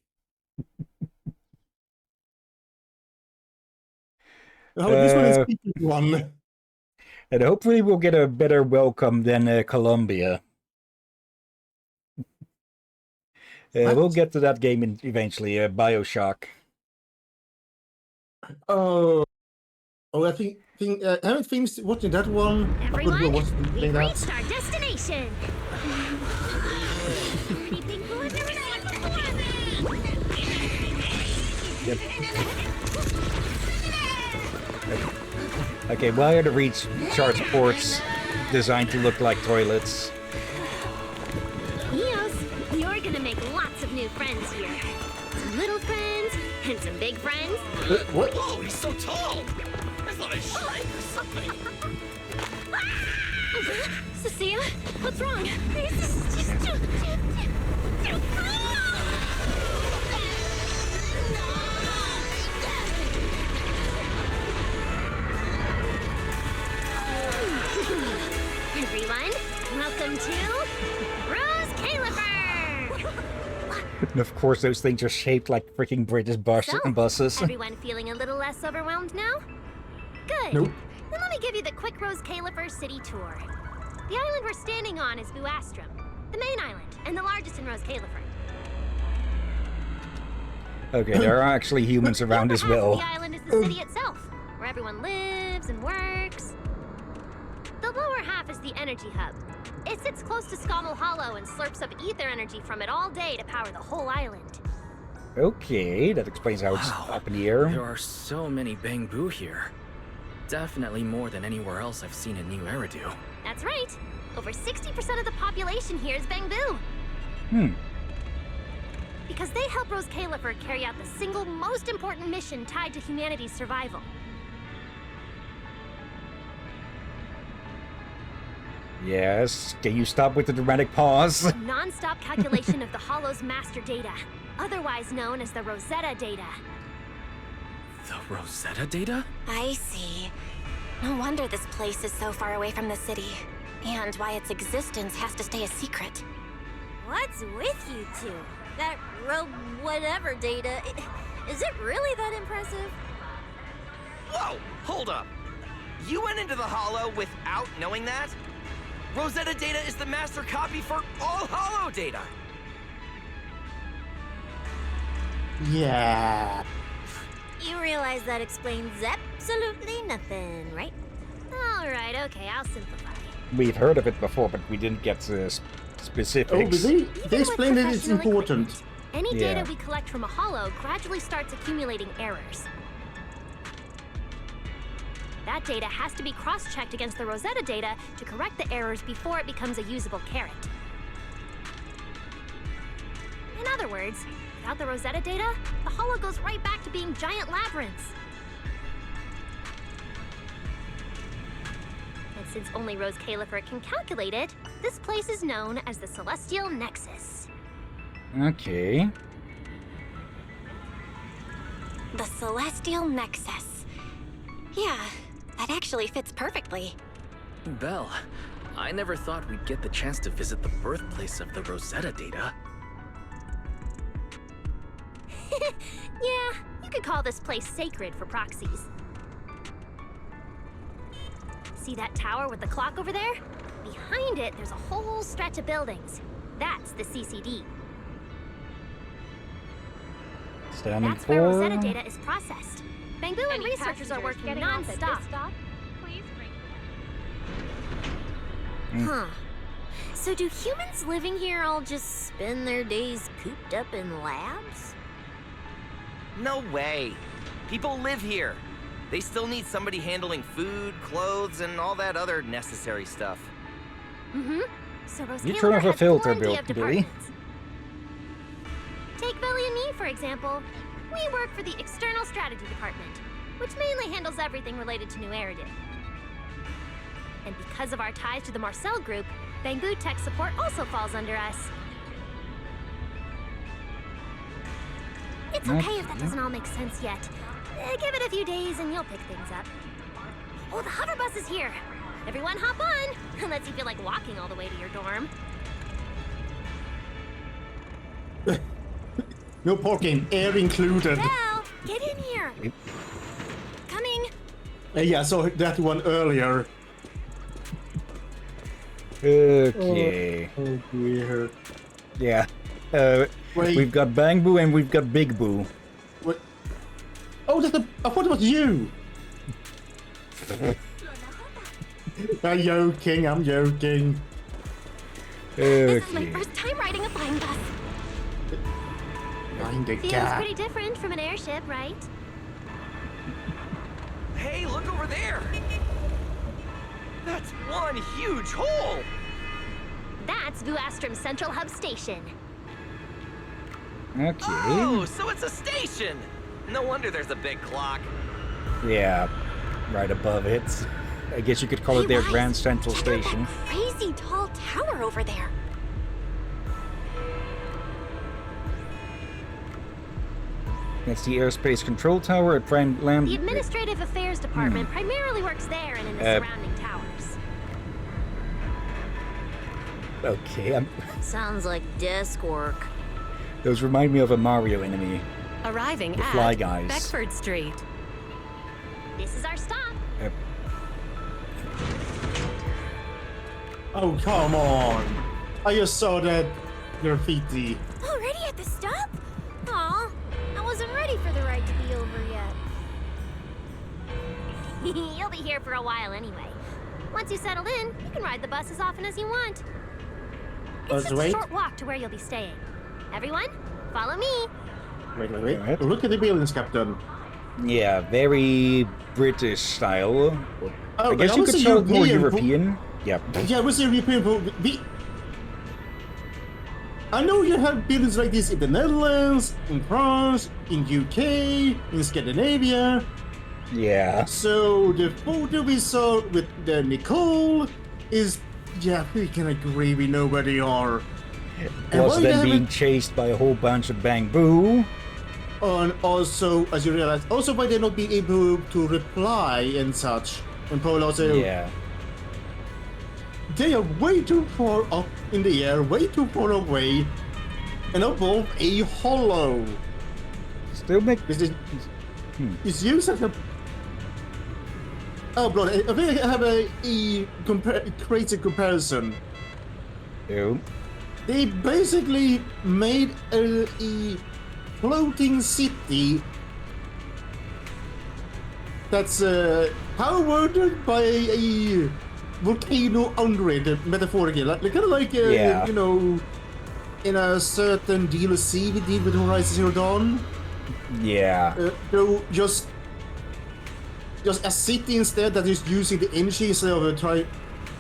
Oh, this one is one. And hopefully we'll get a better welcome than Colombia. We'll get to that game eventually, Bioshock. I think I haven't finished watching that one. Everyone, we've that. reached our destination. Yep. Okay, well, I had to reach charge ports designed to look like toilets. Eos, you're gonna make lots of new friends here. Some little friends and some big friends. What? Whoa, he's so tall. I thought I shrank or something. Cecilia, what's wrong? This is just too Everyone, welcome to Rose Califer! And of course, those things are shaped like freaking British buses. Everyone feeling a little less overwhelmed now? Good. Nope. Then let me give you the quick Rose Califer city tour. The island we're standing on is Buastrum, the main island, and the largest in Rose Califer. Okay, there are actually humans around as well. The island is the city itself, where everyone lives and works. The lower half is the energy hub. It sits close to Scommel Hollow and slurps up ether energy from it all day to power the whole island. Okay, that explains how it's up in the air. There are so many Bangbu here. Definitely more than anywhere else I've seen in New Eridu. That's right. Over 60% of the population here is Bangbu. Because they help Rose Califer carry out the single most important mission tied to humanity's survival. Yes, can you stop with the dramatic pause? Non-stop calculation of the Hollow's master data, otherwise known as the Rosetta data. The Rosetta data? I see. No wonder this place is so far away from the city, and why its existence has to stay a secret. What's with you two? That whatever data, is it really that impressive? Whoa, hold up. You went into the Hollow without knowing that? Rosetta data is the master copy for all Hollow data. Yeah. You realize that explains absolutely nothing, right? All right, okay, I'll simplify. We've heard of it before, but we didn't get specifics. Oh, but they explained that it's important. Any data we collect from a Hollow gradually starts accumulating errors. That data has to be cross-checked against the Rosetta data to correct the errors before it becomes a usable carrot. In other words, without the Rosetta data, the Hollow goes right back to being giant labyrinths. And since only Rose Califer can calculate it, this place is known as the Celestial Nexus. Okay. The Celestial Nexus. Yeah, that actually fits perfectly. Belle, I never thought we'd get the chance to visit the birthplace of the Rosetta data. Yeah, you could call this place sacred for proxies. See that tower with the clock over there? Behind it, there's a whole stretch of buildings. That's the CCD. That's where Rosetta data is processed. Bangbu and researchers are working non-stop. Huh. So do humans living here all just spend their days cooped up in labs? No way. People live here. They still need somebody handling food, clothes, and all that other necessary stuff. Mm-hmm. So You turn off a filter, Billy. Take Billy and me, for example. We work for the External Strategy Department, which mainly handles everything related to New Eridan. And because of our ties to the Marcel Group, Bamboo Tech Support also falls under us. It's okay if that doesn't all make sense yet. Give it a few days and you'll pick things up. Oh, the hover bus is here. Everyone hop on, unless you feel like walking all the way to your dorm. No parking, air included. Belle, get in here. Coming. Yeah, I saw that one earlier. Okay. Oh dear. Yeah. Wait. We've got Bang Boo and we've got Big Boo. What? Oh, I thought it was you. I'm joking, I'm joking. This is my first time riding a flying bus. Feels pretty different from an airship, right? Hey, look over there! That's one huge hole! That's Vuastrum's Central Hub Station. Okay. Oh, so it's a station! No wonder there's a big clock. Yeah, right above it. I guess you could call it their Rise, Grand Central check out Station. that crazy tall tower over there. That's the Airspace Control Tower at Prime Land. The Administrative Affairs Department primarily works there and in the surrounding towers. Okay, Sounds like desk work. those remind me of a Mario enemy. Arriving The at Fly Guys. Beckford Street. This is our stop. Oh, come on. I just saw that graffiti. Already at the stop? Aw, I wasn't ready for the ride to be over yet. You'll be here for a while anyway. Once you settled in, you can ride the bus as often as you want. It's just a short walk to where you'll be staying. Everyone, follow me. Wait. Look at the buildings, Captain. Yeah, very British style. Oh, I guess you could call it more European. Yeah. Yeah, what's the European? I know you have buildings like this in the Netherlands, in France, in UK, in Scandinavia. Yeah. So the photo we saw with the Nicole is, yeah, we can agree we know where they are. Plus then being chased by a whole bunch of Bang Boo. And also, as you realize, also why they're not being able to reply and such. And probably also, yeah, they are way too far up in the air, way too far away, and above a hollow. Still make It's used as a. Oh, bro, I think I have a crazy comparison. Oh. They basically made a floating city that's powered by a volcano under it, metaphorically. Kind of like, you know, in a certain DLC we did with Horizon Zero Dawn. Yeah. So just a city instead that is using the energy instead of trying.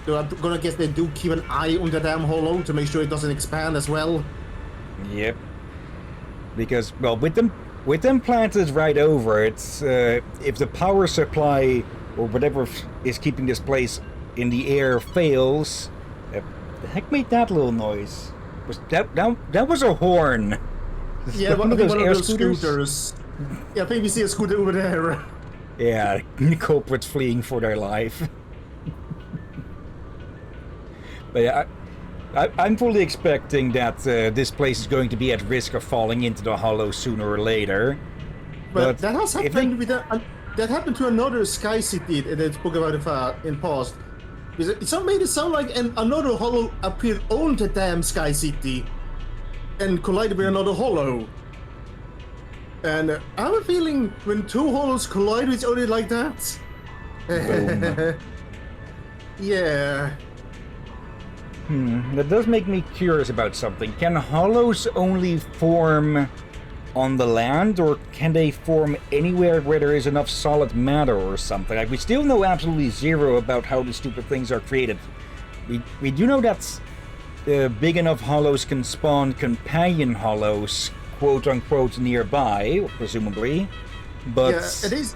So I'm gonna guess they do keep an eye on the damn hollow to make sure it doesn't expand as well. Yep. Because, well, with them planted right over it, if the power supply or whatever is keeping this place in the air fails, the heck made that little noise? Was that was a horn? Yeah, one of those scooters. Yeah, I think we see a scooter over there. Yeah, culprits fleeing for their life. But yeah, I'm fully expecting that this place is going to be at risk of falling into the hollow sooner or later. But that has happened with that happened to another Sky City that spoke about it in past. It made it sound like another hollow appeared on the damn Sky City and collided with another hollow. And I have a feeling when two hollows collide with each other like that. Yeah. That does make me curious about something. Can hollows only form on the land, or can they form anywhere where there is enough solid matter or something? Like, we still know absolutely zero about how the stupid things are created. We do know that big enough hollows can spawn companion hollows, quote-unquote, nearby, presumably. But yeah, it is.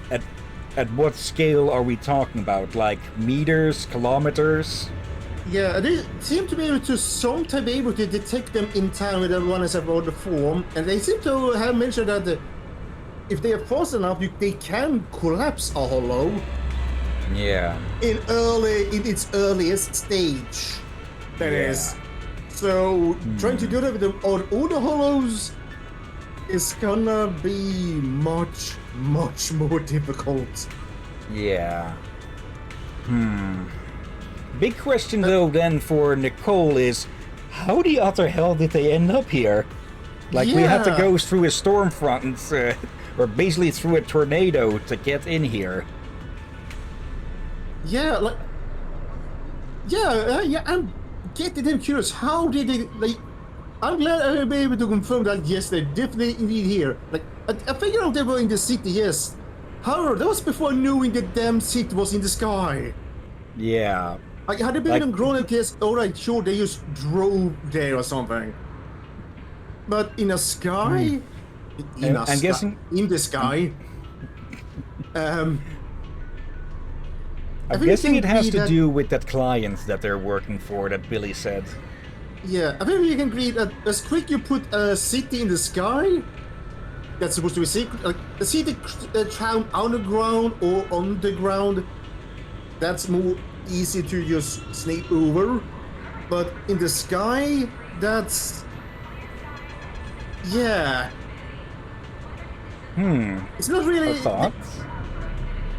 At what scale are we talking about? Like, meters, kilometers? Yeah, they seem to be able to sometimes be able to detect them in time when everyone has about the form, and they seem to have mentioned that if they are fast enough, they can collapse a hollow. Yeah. In its earliest stage, that is. So trying to do that with all the hollows is gonna be much more difficult. Yeah. Big question though then for Nicole is, how the utter hell did they end up here? Like, we had to go through a storm front, or basically through a tornado to get in here. Yeah, like... Yeah, I'm getting curious. How did they... Like, I'm glad I'll be able to confirm that, yes, they're definitely indeed here. Like, I figured out they were in the city, yes. However, that was before knowing the damn city was in the sky. Yeah. Like, had they been grown up, yes, alright, sure, they just drove there or something. But in the sky? I'm guessing... In the sky? I'm guessing it has to do with that client that they're working for, that Billy said. Yeah, I think we can agree that as quick you put a city in the sky, that's supposed to be secret. Like, a city found underground or on the ground, that's more easy to just sneak over. But in the sky, that's... Yeah. It's not really... A thought?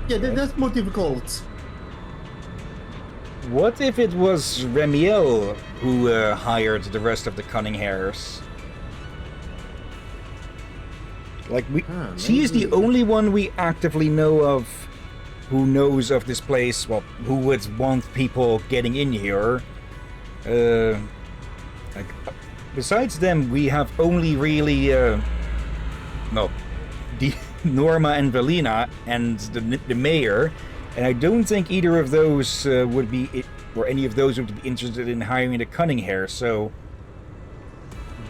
Yeah, that's more difficult. What if it was Remiel who hired the rest of the Cunning Hares? Like, she is the only one we actively know of who knows of this place, well, who would want people getting in here. Like, besides them, we have only really, Norma and Velina and the mayor. And I don't think either of those would be, or any of those would be interested in hiring the Cunning Hare, so...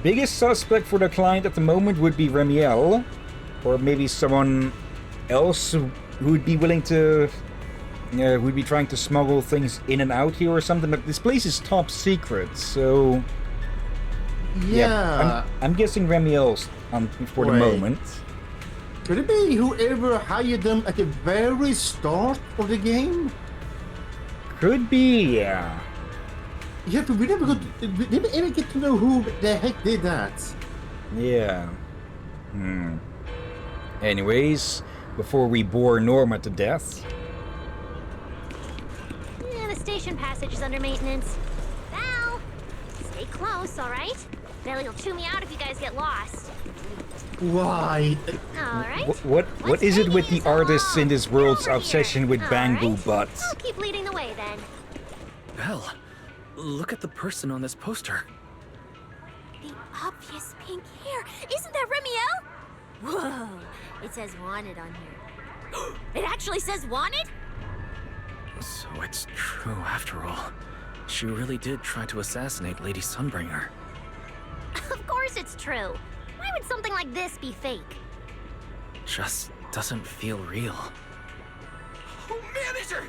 Biggest suspect for the client at the moment would be Remiel, or maybe someone else who would be willing to... who would be trying to smuggle things in and out here or something, but this place is top secret, so... Yeah. I'm guessing Remiel's for the moment. Could it be whoever hired them at the very start of the game? Could be, yeah. Yeah, but we never ever get to know who the heck did that. Yeah. Anyways, before we bore Norma to death... Yeah, the station passage is under maintenance. Val! Stay close, alright? Billy will chew me out if you guys get lost. Why? Alright. What is it with the artists in this world's obsession with bamboo butts? I'll keep leading the way then. Belle, look at the person on this poster. The obvious pink hair. Isn't that Remiel? Whoa. It says wanted on here. It actually says wanted? So it's true after all. She really did try to assassinate Lady Sunbringer. Of course it's true. Why would something like this be fake? Just doesn't feel real. Oh, manager!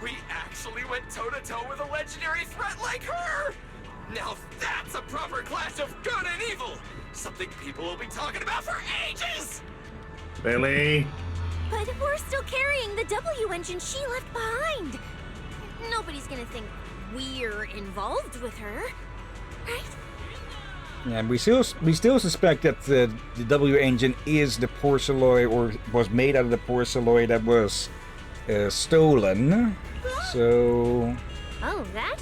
We actually went toe-to-toe with a legendary threat like her! Now that's a proper clash of good and evil! Something people will be talking about for ages! Billy? But we're still carrying the W engine she left behind. Nobody's gonna think we're involved with her, right? And we still suspect that the W engine is the porcelain, or was made out of the porcelain that was stolen. So... Oh, that?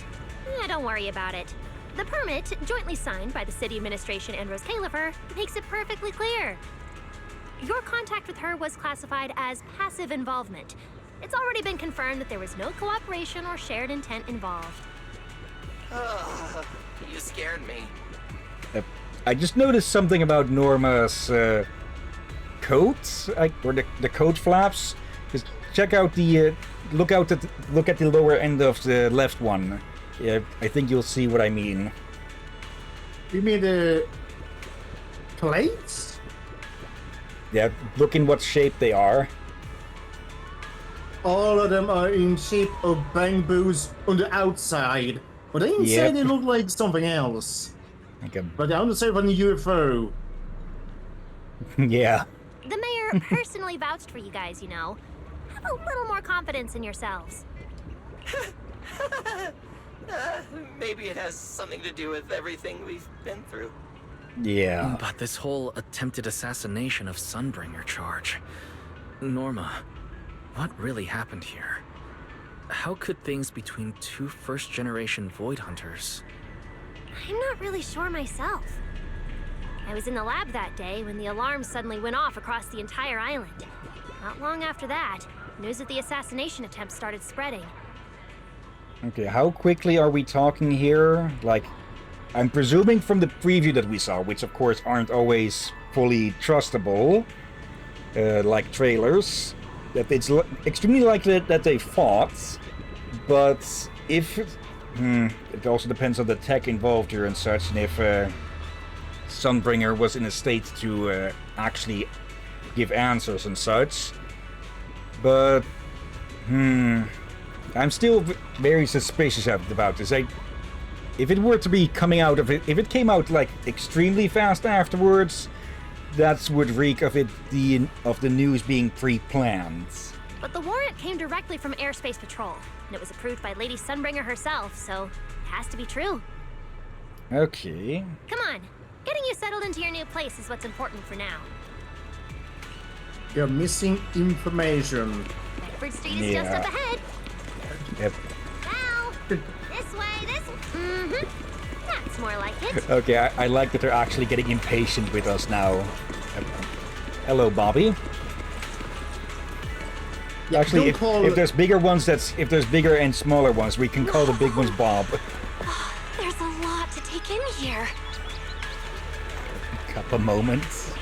Yeah, don't worry about it. The permit, jointly signed by the city administration and Rose Califer, makes it perfectly clear. Your contact with her was classified as passive involvement. It's already been confirmed that there was no cooperation or shared intent involved. You scared me. I just noticed something about Norma's coat, or the coat flaps. Just check out the look at the lower end of the left one. Yeah, I think you'll see what I mean. You mean the plates? Yeah, look in what shape they are. All of them are in shape of bamboos on the outside. But they didn't say they look like something else. But they only say from the UFO. Yeah. The mayor personally vouched for you guys, you know. Have a little more confidence in yourselves. Maybe it has something to do with everything we've been through. Yeah. But this whole attempted assassination of Sunbringer charge... Norma, what really happened here? How could things between two first-generation Void Hunters... I'm not really sure myself. I was in the lab that day when the alarm suddenly went off across the entire island. Not long after that, news of the assassination attempt started spreading. Okay, how quickly are we talking here? Like, I'm presuming from the preview that we saw, which of course aren't always fully trustable, like trailers, that it's extremely likely that they fought, but if... it also depends on the tech involved here and such, and if Sunbringer was in a state to actually give answers and such. But, I'm still very suspicious about this. If it were to be coming out of it, if it came out like extremely fast afterwards, that would reek of the news being pre-planned. But the warrant came directly from Airspace Patrol, and it was approved by Lady Sunbringer herself, so it has to be true. Okay. Come on, getting you settled into your new place is what's important for now. You're missing information. Bedford Street is just up ahead. Yep. Now, this way. That's more like it. Okay, I like that they're actually getting impatient with us now. Hello, Bobby. Yeah, actually, if there's bigger ones, if there's bigger and smaller ones, we can call the big ones Bob. There's a lot to take in here. Couple moments.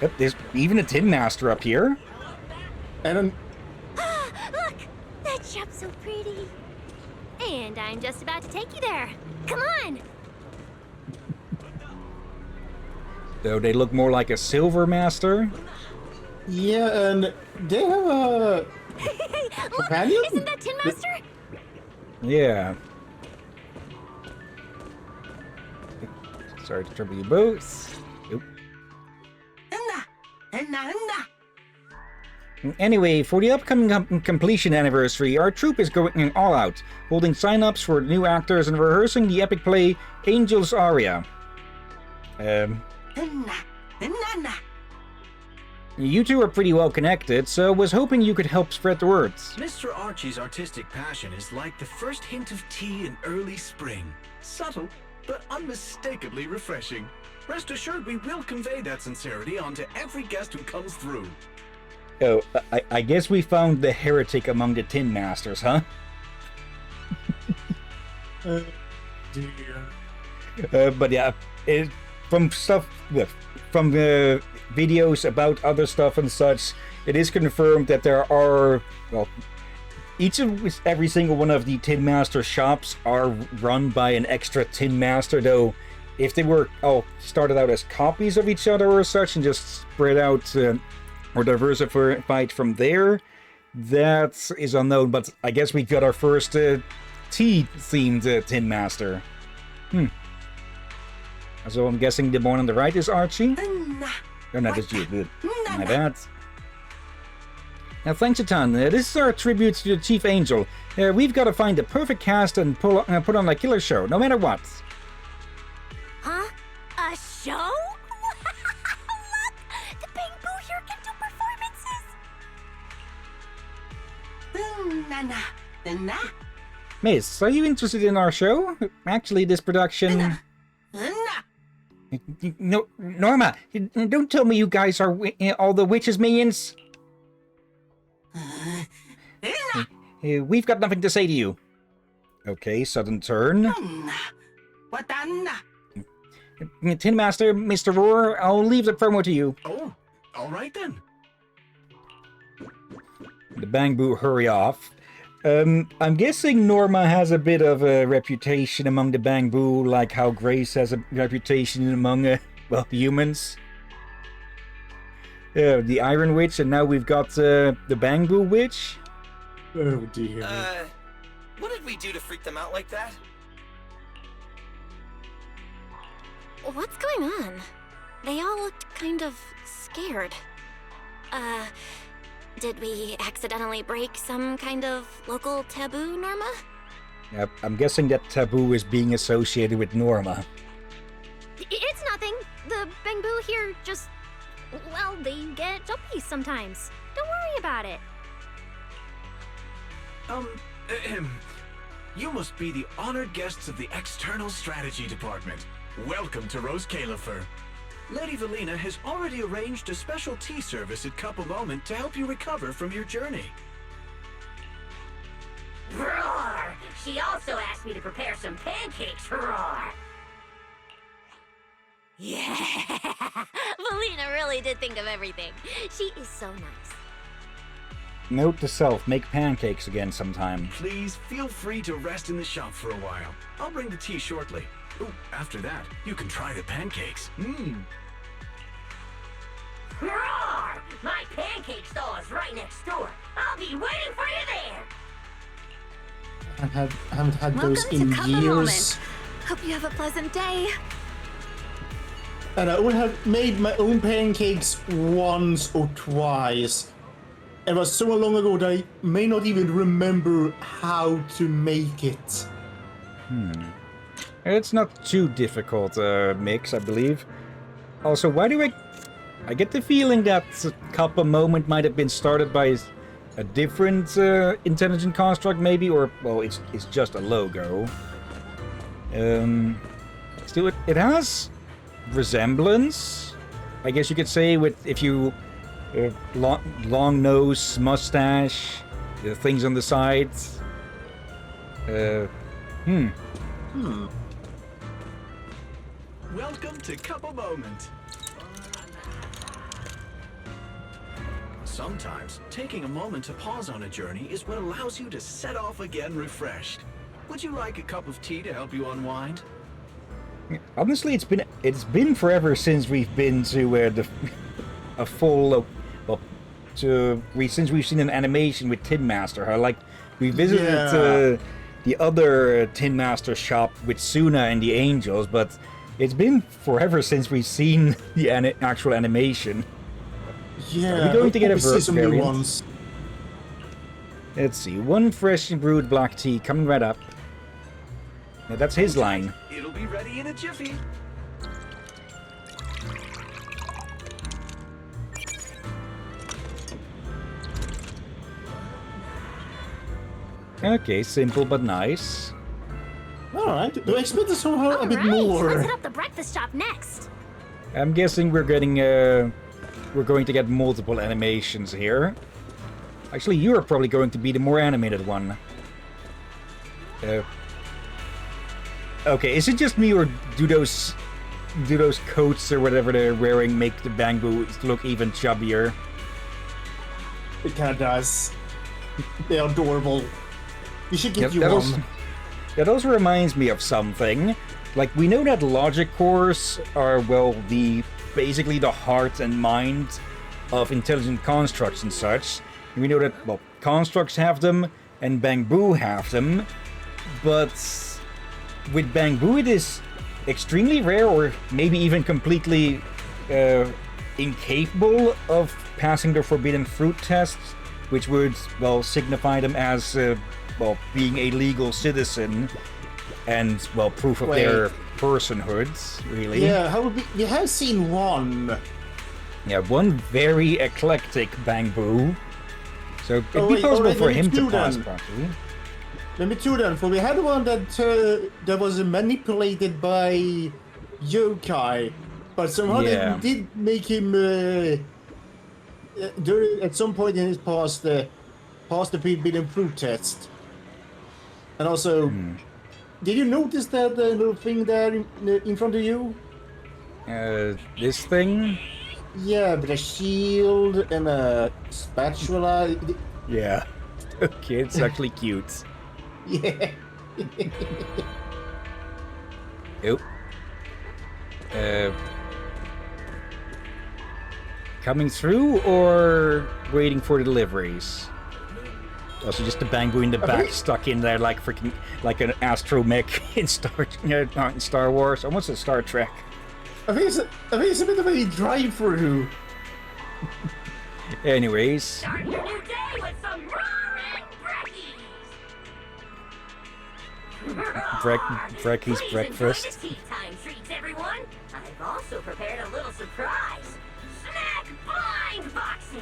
Yep, there's even a Tin Master up here. And look, that shop's so pretty. And I'm just about to take you there. Come on. Though they look more like a Silver Master. Yeah, and they have a companion? Isn't that Tin Master? Yeah. Sorry to trouble you both. Oop. Anyway, for the upcoming completion anniversary, our troupe is going all out, holding sign-ups for new actors and rehearsing the epic play Angel's Aria. You two are pretty well connected, so was hoping you could help spread the word. Mr. Archie's artistic passion is like the first hint of tea in early spring. Subtle, but unmistakably refreshing. Rest assured we will convey that sincerity onto every guest who comes through. Oh, I guess we found the heretic among the Tin Masters, huh? But yeah, from the videos about other stuff and such, it is confirmed that there are, well, every single one of the Tin Master shops are run by an extra Tin Master, though if they were all started out as copies of each other or such and just spread out or diversified from there, that is unknown, but I guess we got our first tea-themed Tin Master. So I'm guessing the one on the right is Archie? Oh, no, that's you. Good. My bad. Now, thanks a ton. This is our tribute to the Chief Angel. We've got to find the perfect cast and put on a killer show, no matter what. Huh? A show? Look! The Bamboo here can do performances! Miss, are you interested in our show? Actually, this production... No, Norma, don't tell me you guys are all the witches' minions. We've got nothing to say to you. Okay, sudden turn. Tin Master, Mr. Roar, I'll leave the promo to you. Oh, all right then. The Bangbu hurry off. I'm guessing Norma has a bit of a reputation among the Bangbu, like how Grace has a reputation among, well, humans. The Iron Witch, and now we've got the Bangbu Witch. Oh dear. What did we do to freak them out like that? What's going on? They all looked kind of scared. Did we accidentally break some kind of local taboo, Norma? I'm guessing that taboo is being associated with Norma. It's nothing. The Bangbu here just... well, they get jumpy sometimes. Don't worry about it. You must be the honored guests of the External Strategy Department. Welcome to Rose Califer. Lady Valina has already arranged a special tea service at Cup a Moment to help you recover from your journey. Roar! She also asked me to prepare some pancakes for Roar. Yeah! Valina really did think of everything. She is so nice. Note to self, make pancakes again sometime. Please feel free to rest in the shop for a while. I'll bring the tea shortly. Oh, after that, you can try the pancakes. Roar! My pancake stall is right next door. I'll be waiting for you there. I haven't had those in years. Hope you have a pleasant day. And I would have made my own pancakes once or twice. It was so long ago that I may not even remember how to make it. It's not too difficult mix, I believe. Also, why do I get the feeling that Cup a Moment might have been started by a different intelligent construct, maybe, or well, it's just a logo. Still, it has resemblance, I guess you could say, with if you long nose, mustache, things on the sides. Welcome to Cup a Moment. Sometimes, taking a moment to pause on a journey is what allows you to set off again refreshed. Would you like a cup of tea to help you unwind? Honestly, it's been forever since we've been to a full since we've seen an animation with Tin Master. How like we visited the other Tin Master shop with Suna and the Angels, but it's been forever since we've seen the actual animation. Yeah, are we going to get a some variant? new ones. Let's see, one fresh brewed black tea coming right up. Now, that's his line. It'll be ready in a jiffy. Okay, simple but nice. Alright, do I expect somehow a bit Let's more? hit up the breakfast shop next. I'm guessing we're getting we're going to get multiple animations here. Actually, you're probably going to be the more animated one. Okay, is it just me, or do those coats or whatever they're wearing make the Bangbu look even chubbier? It kind of does. They're adorable. You should get you one. That also reminds me of something. Like, we know that logic cores are, well, basically the heart and mind of intelligent constructs and such. And we know that, well, constructs have them and Bangbu have them, but with Bangbu it is extremely rare, or maybe even completely incapable of passing the forbidden fruit test, which would, well, signify them as, well, being a legal citizen and, well, proof of their personhood, really. Yeah, you have seen one. Yeah, one very eclectic Bangbu. So it'd be possible for him to pass properly. Let me do that. For we had one that was manipulated by yokai, but somehow they did make him at some point in his past pass the forbidden fruit test. And also, did you notice that little thing there in front of you? This thing? Yeah, with a shield and a spatula. Yeah. Okay, it's actually cute. Yeah. Oh. Coming through or waiting for the deliveries? Also, just the bamboo in the back stuck in there like freaking like an astromech in not in Star Wars, almost a Star Trek. I think it's a bit of a drive-through. Anyways. Start your new day with some roaring brekkies. Brekkies breakfast. Enjoy the tea time treats, everyone. I've also prepared a little surprise. Snack blind boxes.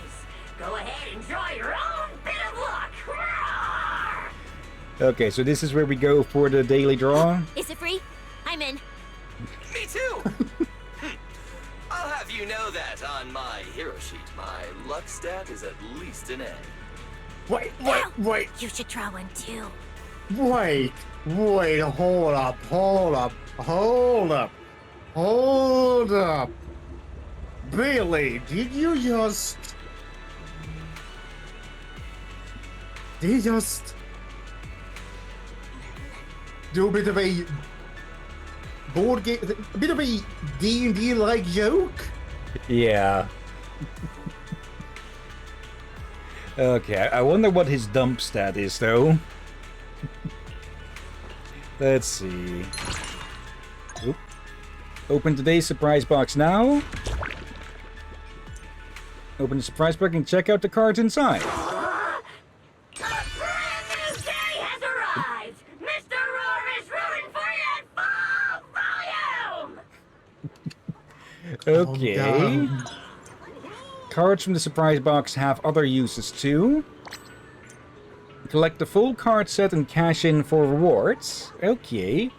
Go ahead, enjoy your own bit of luck. Roar! Okay, so this is where we go for the daily draw. Is it free? I'm in. Me too! I'll have you know that on my hero sheet, my luck stat is at least an A. Wait. You should draw one too. Wait, hold up. Billy, did you just do a bit of a board game, a bit of a D&D like joke? Yeah. Okay, I wonder what his dump stat is though. Let's see. Oop. Open today's surprise box now. Open the surprise box and check out the cards inside. A brand new day has arrived! Mr. Roar is rooting for you at full volume! Okay. Cards from the surprise box have other uses too. Collect the full card set and cash in for rewards. Okay.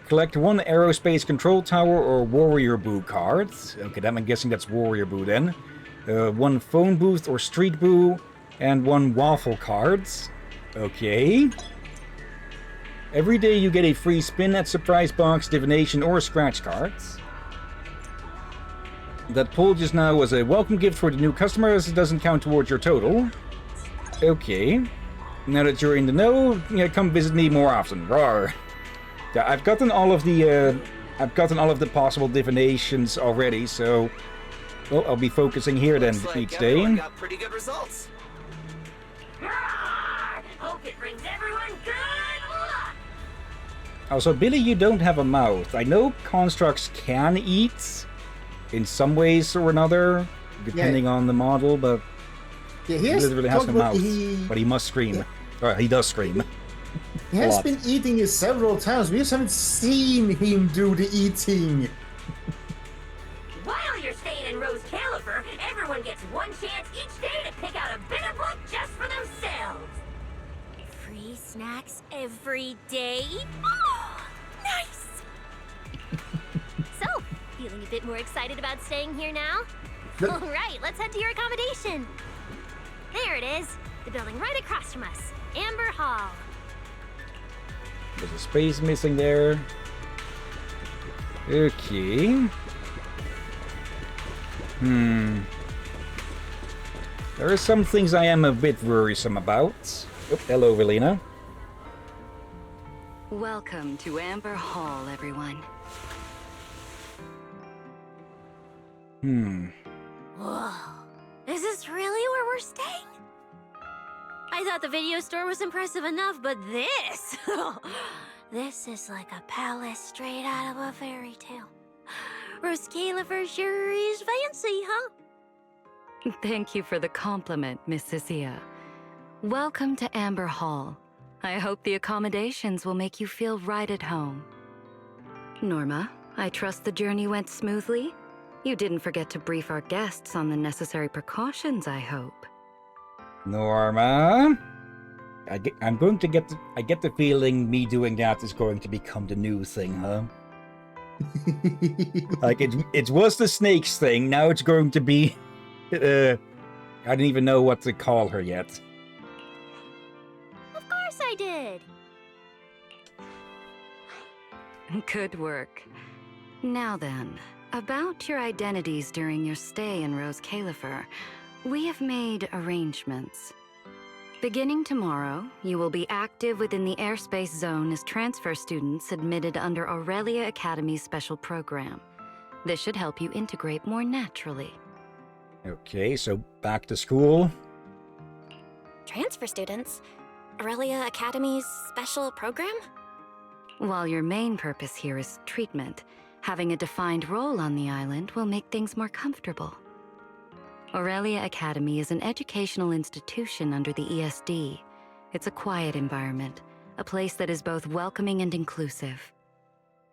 Collect one aerospace control tower or warrior boo card. Okay, I'm guessing that's warrior boo then. One phone booth or street boo. And one waffle cards. Okay. Every day you get a free spin at surprise box, divination, or scratch cards. That pull just now was a welcome gift for the new customers. It doesn't count towards your total. Okay. Now that you're in the know, come visit me more often. Rawr. Yeah, I've gotten all of the possible divinations already, so well, I'll be focusing here then each day. Got pretty good results. Hope it brings everyone good luck. Also, Billy, you don't have a mouth. I know constructs can eat in some ways or another, depending on the model, but yeah, he literally has a mouth. But he must scream. He does scream. He has been eating it several times. We just haven't seen him do the eating. While you're staying in Rose Califer, everyone gets one chance each day to pick out a bit of luck just for themselves. Free snacks every day? Oh, nice! So, feeling a bit more excited about staying here now? All right, let's head to your accommodation. There it is, the building right across from us, Amber Hall. There's a space missing there. Okay. There are some things I am a bit worrisome about. Oh, hello, Velina. Welcome to Amber Hall, everyone. Whoa. Is this really where we're staying? I thought the video store was impressive enough, but this... this is like a palace straight out of a fairy tale. Rose Califer sure is fancy, huh? Thank you for the compliment, Miss Cecilia. Welcome to Amber Hall. I hope the accommodations will make you feel right at home. Norma, I trust the journey went smoothly? You didn't forget to brief our guests on the necessary precautions, I hope. Norma? I get the feeling me doing that is going to become the new thing, huh? Like, it was the snakes thing, now it's going to be... I don't even know what to call her yet. Of course I did! Good work. Now then, About your identities during your stay in Rose Califer, we have made arrangements. Beginning tomorrow, you will be active within the airspace zone as transfer students admitted under Aurelia Academy's special program. This should help you integrate more naturally. Okay, so back to school. Transfer students? Aurelia Academy's special program? While your main purpose here is treatment, having a defined role on the island will make things more comfortable. Aurelia Academy is an educational institution under the ESD. It's a quiet environment, a place that is both welcoming and inclusive.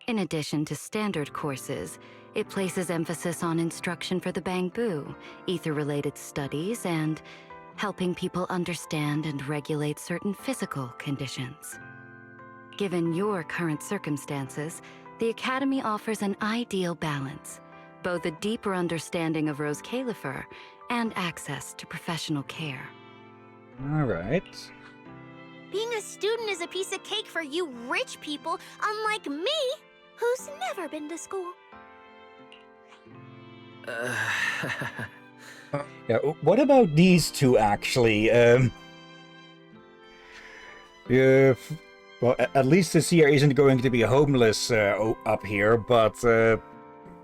In addition to standard courses, it places emphasis on instruction for the Bangbu, ether-related studies, and helping people understand and regulate certain physical conditions. Given your current circumstances, the Academy offers an ideal balance, both a deeper understanding of Rose Califer and access to professional care. All right. Being a student is a piece of cake for you rich people, unlike me, who's never been to school. Yeah, what about these two, actually? Well, at least this year isn't going to be homeless up here, but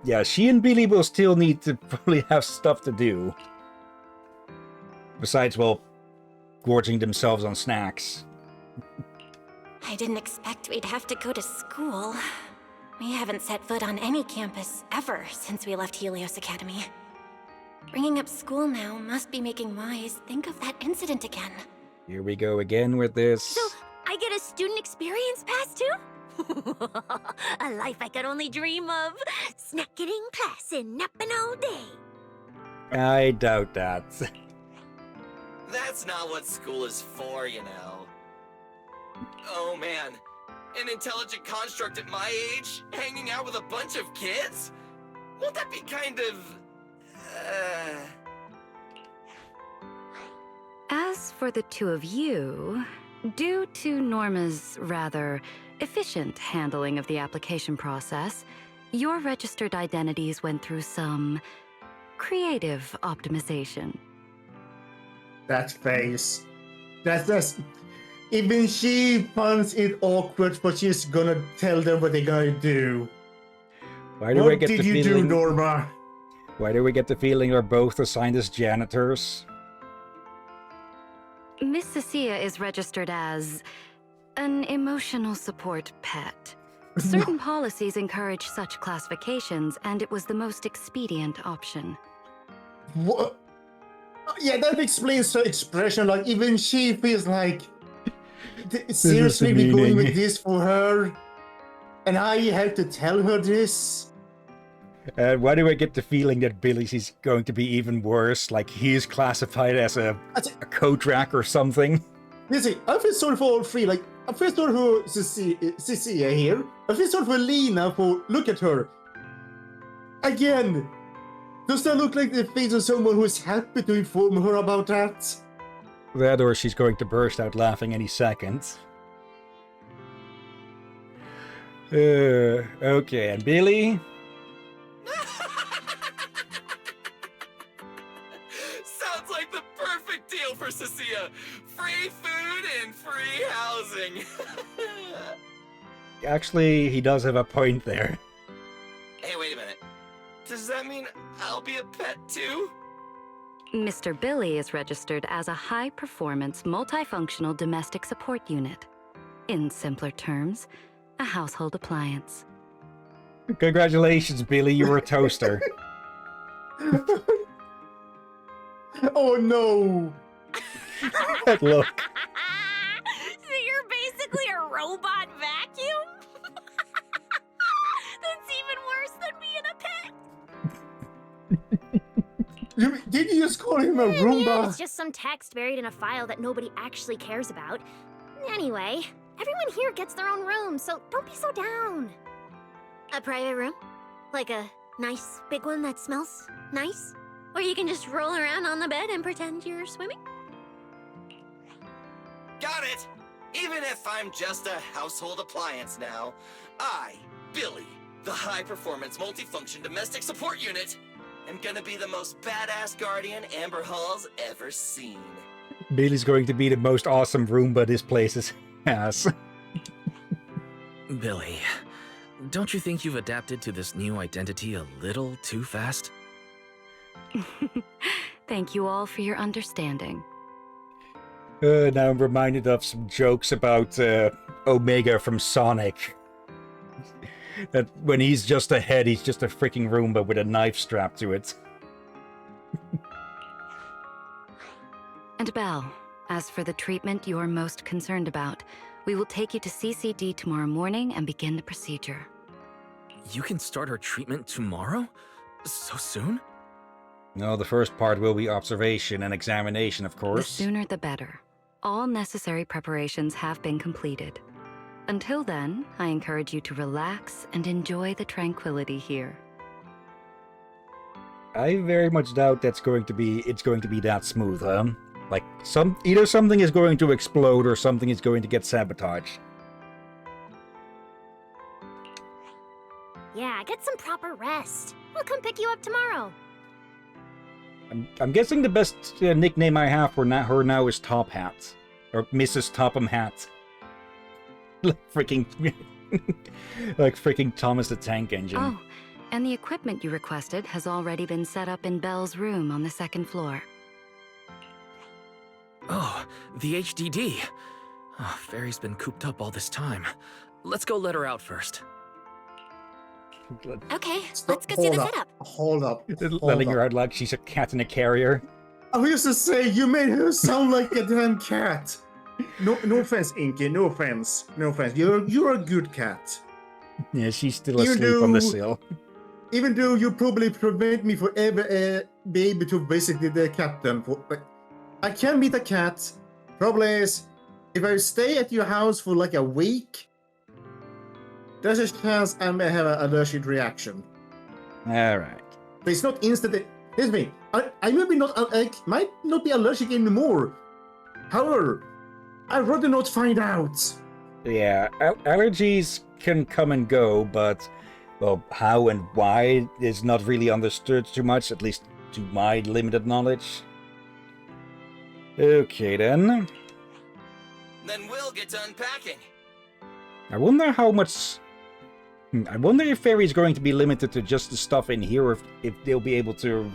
yeah, she and Billy will still need to probably have stuff to do. Besides, well, gorging themselves on snacks. I didn't expect we'd have to go to school. We haven't set foot on any campus ever since we left Helios Academy. Bringing up school now must be making Wise think of that incident again. Here we go again with this. So, I get a student experience pass too? A life I could only dream of. Snacking in class and napping all day. I doubt that. That's not what school is for, you know. Oh man, an intelligent construct at my age, hanging out with a bunch of kids? Won't that be kind of... As for the two of you, due to Norma's rather efficient handling of the application process, your registered identities went through some creative optimization. That face. That's... Even she finds it awkward, but she's gonna tell them what they're gonna do. Why do I What get did the you feeling... do, Norma? Why do we get the feeling they're both assigned as janitors? Miss Cecilia is registered as an emotional support pet. Certain policies encourage such classifications, and it was the most expedient option. What? Yeah, that explains her expression. Like, even she feels like, seriously, we're going with this for her? And I have to tell her this? Why do I get the feeling that Billy's is going to be even worse? Like he's classified as a Kotrak or something? Listen, I feel sorry for all three. Like, I feel sorry for Cecilia here. I feel sorry for Lena for... Look at her. Again. Does that look like the face of someone who is happy to inform her about that? That or she's going to burst out laughing any second. Okay, and Billy? Sounds like the perfect deal for Cecilia. Free food and free housing. Actually, he does have a point there. Hey, wait a minute. Does that mean I'll be a pet too? Mr. Billy is registered as a high-performance, multifunctional domestic support unit. In simpler terms, a household appliance. Congratulations, Billy, you were a toaster. Oh no! That look. So you're basically a robot vacuum? That's even worse than being a pet. Did you just call him a Roomba? Yeah, it's just some text buried in a file that nobody actually cares about. Anyway, everyone here gets their own room, so don't be so down. A private room? Like a nice big one that smells nice? Or you can just roll around on the bed and pretend you're swimming? Got it! Even if I'm just a household appliance now, I, Billy, the high-performance multifunction domestic support unit. I'm gonna be the most badass guardian Amber Hall's ever seen. Billy's going to be the most awesome Roomba this place has. Billy, don't you think you've adapted to this new identity a little too fast? Thank you all for your understanding. Now I'm reminded of some jokes about Omega from Sonic. That when he's just a head, he's just a freaking Roomba with a knife strapped to it. And Belle, as for the treatment you're most concerned about, we will take you to CCD tomorrow morning and begin the procedure. You can start her treatment tomorrow? So soon? No, the first part will be observation and examination, of course. The sooner the better. All necessary preparations have been completed. Until then, I encourage you to relax and enjoy the tranquility here. I very much doubt it's going to be that smooth, huh? Like, either something is going to explode or something is going to get sabotaged. Yeah, get some proper rest. We'll come pick you up tomorrow. I'm guessing the best nickname I have for her now is Top Hat. Or Mrs. Topham Hat. Like freaking Thomas the Tank Engine. Oh, and the equipment you requested has already been set up in Belle's room on the second floor. Oh, the HDD. Oh, Fairy's been cooped up all this time. Let's go let her out first. Okay, let's go see the setup. Hold up. Letting her out like she's a cat in a carrier. I was just to say, you made her sound like a damn cat. No offense, Inky. No offense. You're a good cat. Yeah, she's still asleep on the sill. Even though you probably prevent me from ever be able to visit the cat then. I can meet a cat. Problem is, if I stay at your house for like a week, there's a chance I may have an allergic reaction. Alright. But it's not instant. Here's me. I might not be allergic anymore. However, I'd rather not find out. Yeah, allergies can come and go, but, well, how and why is not really understood too much, at least to my limited knowledge. Okay, then. Then we'll get to unpacking. I wonder how much... I wonder if Fairy's going to be limited to just the stuff in here, or if they'll be able to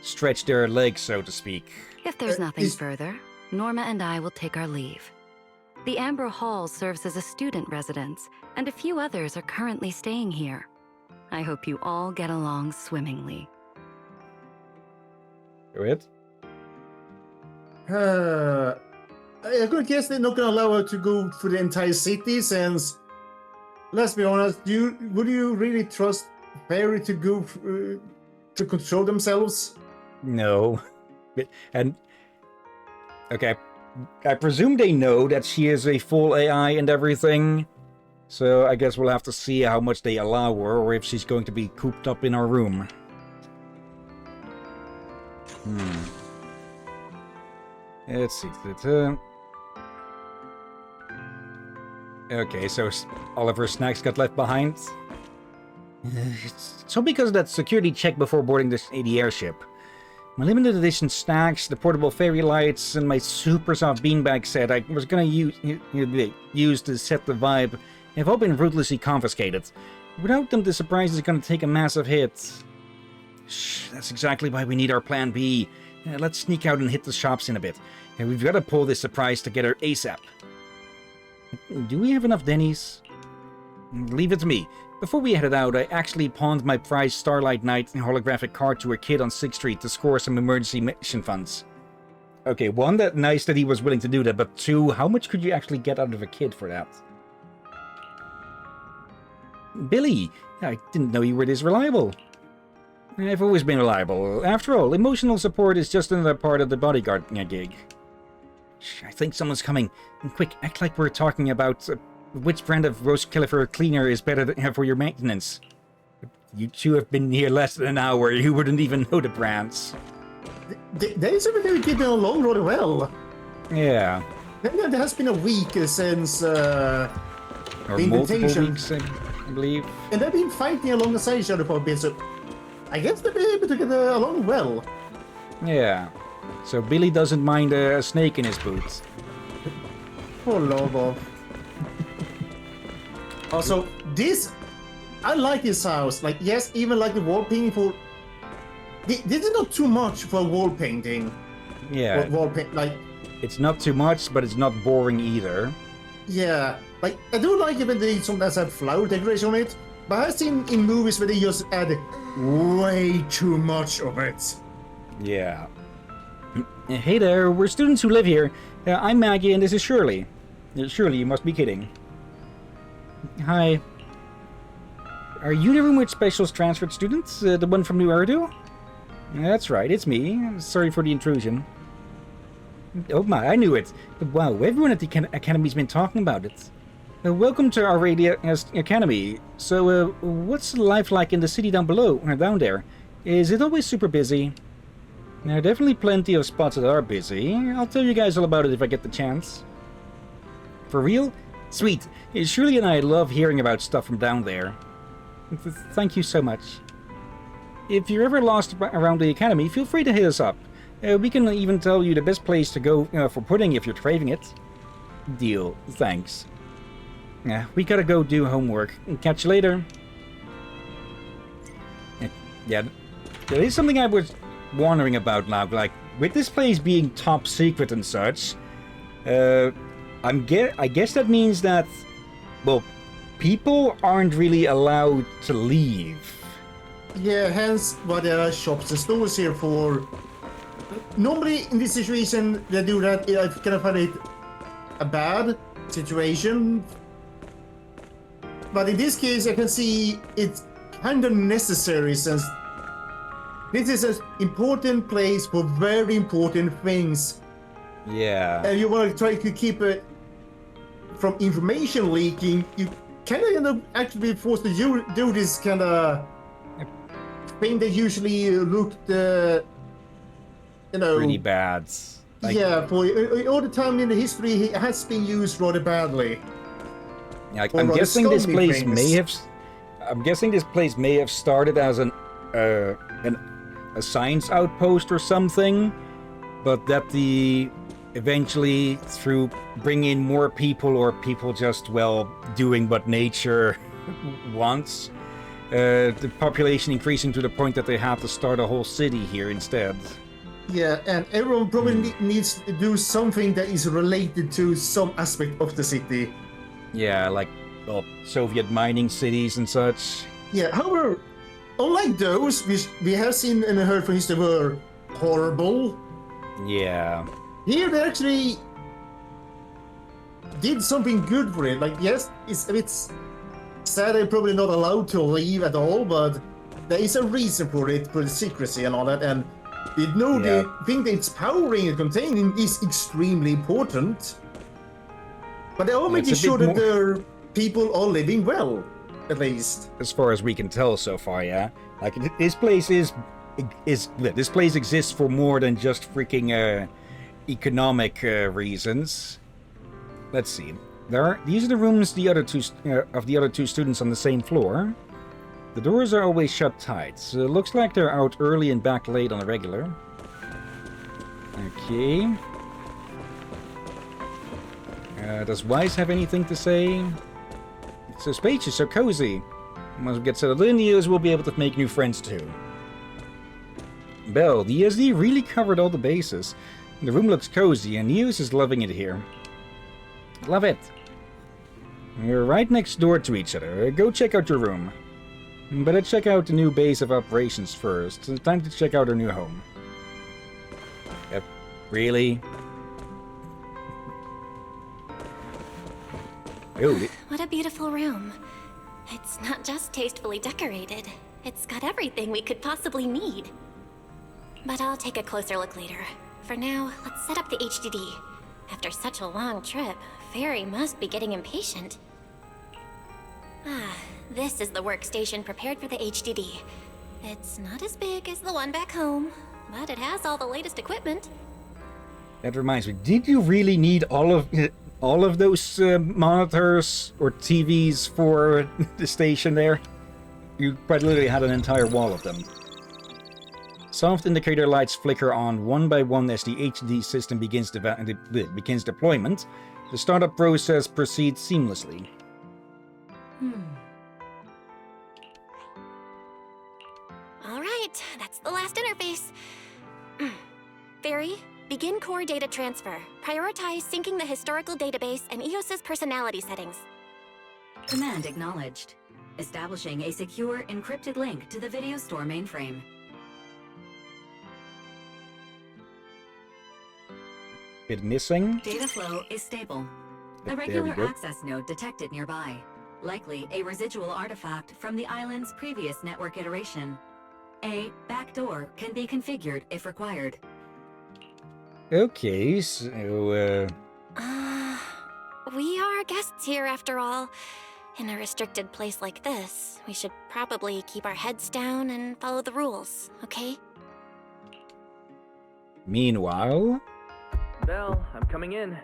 stretch their legs, so to speak. If there's nothing further, Norma and I will take our leave. The Amber Hall serves as a student residence, and a few others are currently staying here. I hope you all get along swimmingly. Go ahead. I could guess they're not gonna allow her to go through the entire city, since, let's be honest, would you really trust Fairy to go to control themselves? No. And okay, I presume they know that she is a full AI and everything, so I guess we'll have to see how much they allow her, or if she's going to be cooped up in our room. Let's see. Okay, so all of her snacks got left behind. So because of that security check before boarding the airship. My limited edition snacks, the portable fairy lights, and my super soft beanbag set I was gonna use to set the vibe have all been ruthlessly confiscated. Without them, the surprise is gonna take a massive hit. Shh, that's exactly why we need our plan B. Let's sneak out and hit the shops in a bit. And we've got to pull this surprise together ASAP. Do we have enough Denny's? Leave it to me. Before we headed out, I actually pawned my prized Starlight Knight holographic card to a kid on 6th Street to score some emergency mission funds. Okay, one, that nice that he was willing to do that, but two, how much could you actually get out of a kid for that? Billy, I didn't know you were this reliable. I've always been reliable. After all, emotional support is just another part of the bodyguard gig. I think someone's coming. Quick, act like we're talking about which brand of Rose Killefer cleaner is better for your maintenance. You two have been here less than an hour. You wouldn't even know the brands. They seem to be getting along really well. Yeah. There has been a week since the invitation. I believe. And they've been fighting alongside each other for a bit, so I guess they'll be able to get along well. Yeah. So Billy doesn't mind a snake in his boots. Oh, Lord. Also, I like this house. Like, yes, even like the wall painting for... This is not too much for wall painting. Yeah. Like... It's not too much, but it's not boring either. Yeah. Like, I do like it when they sometimes have flower decoration on it, but I've seen in movies where they just add way too much of it. Yeah. Hey there, we're students who live here. I'm Maggie and this is Shirley. Shirley, you must be kidding. Hi. Are you the room with specials transferred students? The one from New Erdo? That's right, it's me. Sorry for the intrusion. Oh my, I knew it. Wow, everyone at the Academy's been talking about it. Welcome to our radio Academy. So, what's life like in the city down below, or down there? Is it always super busy? There are definitely plenty of spots that are busy. I'll tell you guys all about it if I get the chance. For real? Sweet. Shirley and I love hearing about stuff from down there. Thank you so much. If you're ever lost around the Academy, feel free to hit us up. We can even tell you the best place to go for pudding if you're craving it. Deal. Thanks. We gotta go do homework. Catch you later. Yeah, there is something I was wondering about now. Like, with this place being top secret and such, I guess that means that, well, people aren't really allowed to leave. Yeah, hence why there are shops and stores here for... Normally, in this situation, they do that. I kind of find it a bad situation. But in this case, I can see it's kind of necessary since this is an important place for very important things. Yeah. And you want to try to keep it from information leaking. You kind of end up actually be forced to do this kind of thing that usually looked, really bad. Like, yeah, for all the time in the history, it has been used rather badly. Like, I'm guessing this place may have. I'm guessing this place may have started as a science outpost or something, but that eventually through bringing in more people or people just doing what nature wants, the population increasing to the point that they have to start a whole city here instead. Yeah, and everyone probably needs to do something that is related to some aspect of the city. Yeah, like, Soviet mining cities and such. Yeah, however, unlike those, which we have seen and heard from history were horrible. Yeah. Here they actually did something good for it. Like, yes, it's a bit sad they're probably not allowed to leave at all, but there is a reason for it, for the secrecy and all that, and they know the thing that it's powering and containing is extremely important. But they're all making sure that their people are living well, at least. As far as we can tell so far, yeah. Like, this place this place exists for more than just freaking economic reasons. Let's see. These are the rooms of the other two students on the same floor. The doors are always shut tight, so it looks like they're out early and back late on a regular. Okay. Does Wise have anything to say? It's so spacious, so cozy. Once we get settled in, the EOS will be able to make new friends too. Belle, the ESD really covered all the bases. The room looks cozy, and EOS is loving it here. Love it. We're right next door to each other. Go check out your room. Better check out the new base of operations first. It's time to check out our new home. Really? What a beautiful room. It's not just tastefully decorated. It's got everything we could possibly need. But I'll take a closer look later. For now, let's set up the HDD. After such a long trip, Fairy must be getting impatient. This is the workstation prepared for the HDD. It's not as big as the one back home, but it has all the latest equipment. That reminds me, did you really need all all of those monitors or TVs for the station there. You quite literally had an entire wall of them. Soft indicator lights flicker on one by one as the HD system begins deployment. The startup process proceeds seamlessly. All right, that's the last interface. Fairy, begin core data transfer. Prioritize syncing the historical database and EOS's personality settings. Command acknowledged. Establishing a secure encrypted link to the video store mainframe. Bit missing. Data flow is stable. A regular access node detected nearby. Likely a residual artifact from the island's previous network iteration. A backdoor can be configured if required. Okay, so, We are guests here after all. In a restricted place like this, we should probably keep our heads down and follow the rules, okay? Meanwhile... Belle, I'm coming in.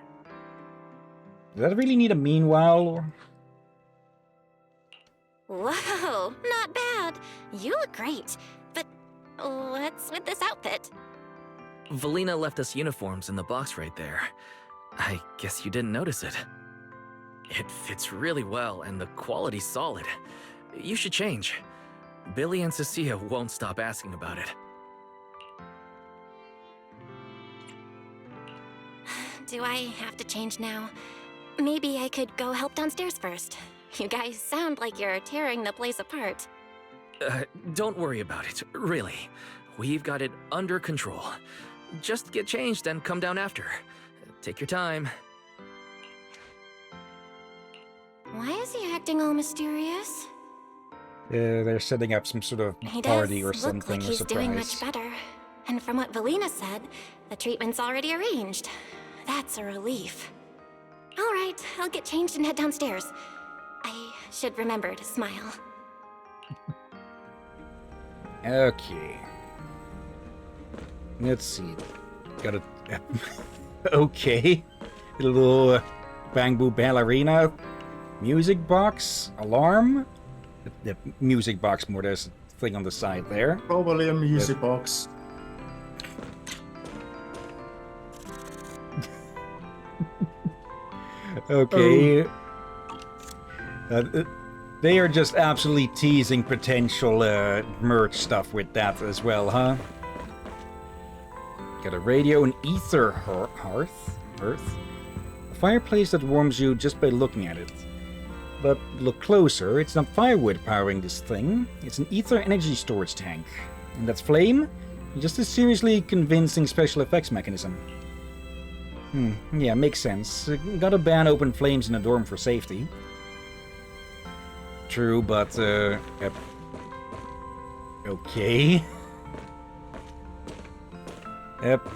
Does that really need a meanwhile? Whoa, not bad. You look great. But what's with this outfit? Valina left us uniforms in the box right there. I guess you didn't notice it. It fits really well, and the quality's solid. You should change. Billy and Cecilia won't stop asking about it. Do I have to change now? Maybe I could go help downstairs first. You guys sound like you're tearing the place apart. Don't worry about it, really. We've got it under control. Just get changed and come down after. Take your time. Why is he acting all mysterious? They're setting up some sort of party or something, He does look like he's doing much better. And from what Valina said, the treatment's already arranged. That's a relief. All right, I'll get changed and head downstairs. I should remember to smile. Okay. Let's see. Got a... okay. A little Bang Boo Ballerina music box alarm. The music box more, there's a thing on the side there. Probably a music box. Okay. They are just absolutely teasing potential merch stuff with that as well, huh? Got a radio and ether hearth. A fireplace that warms you just by looking at it. But look closer, it's not firewood powering this thing. It's an ether energy storage tank. And that's flame? Just a seriously convincing special effects mechanism. Yeah, makes sense. Gotta ban open flames in a dorm for safety. True, but, okay. Yep.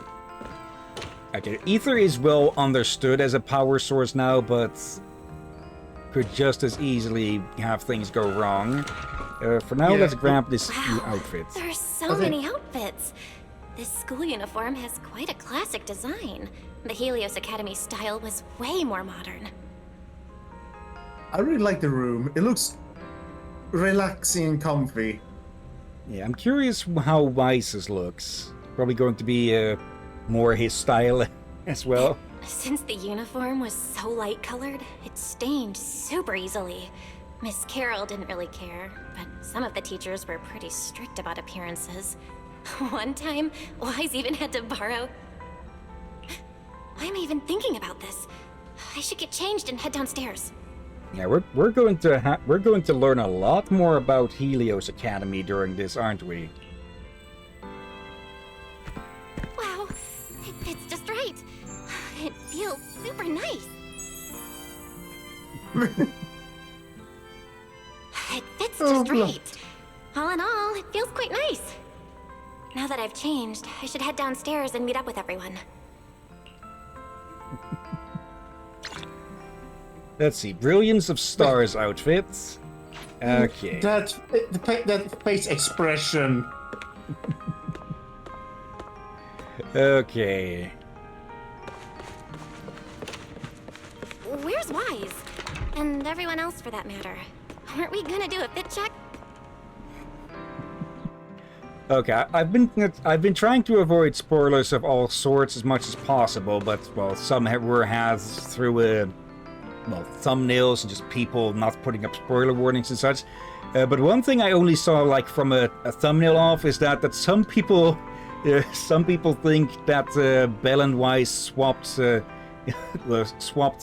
Okay, ether is well understood as a power source now, but could just as easily have things go wrong. For now, let's grab this new outfit. There's so many outfits. This school uniform has quite a classic design. The Helios Academy style was way more modern. I really like the room. It looks relaxing and comfy. Yeah, I'm curious how Weiss's looks. Probably going to be more his style as well. Since the uniform was so light-colored, it stained super easily. Miss Carroll didn't really care, but some of the teachers were pretty strict about appearances. One time, Wise even had to borrow... Why am I even thinking about this? I should get changed and head downstairs. Yeah, we're going to learn a lot more about Helios Academy during this, aren't we? Wow, it fits just right. It feels super nice. It fits just right. All in all, it feels quite nice. Now that I've changed, I should head downstairs and meet up with everyone. Let's see, Brilliance of Stars outfits. Okay. That face expression. Okay. And everyone else for that matter. Aren't we gonna do a fit check? Okay, I've been trying to avoid spoilers of all sorts as much as possible, but well, some were had through thumbnails and just people not putting up spoiler warnings and such. But one thing I only saw like from a thumbnail off is that some people think that Belle and Weiss swapped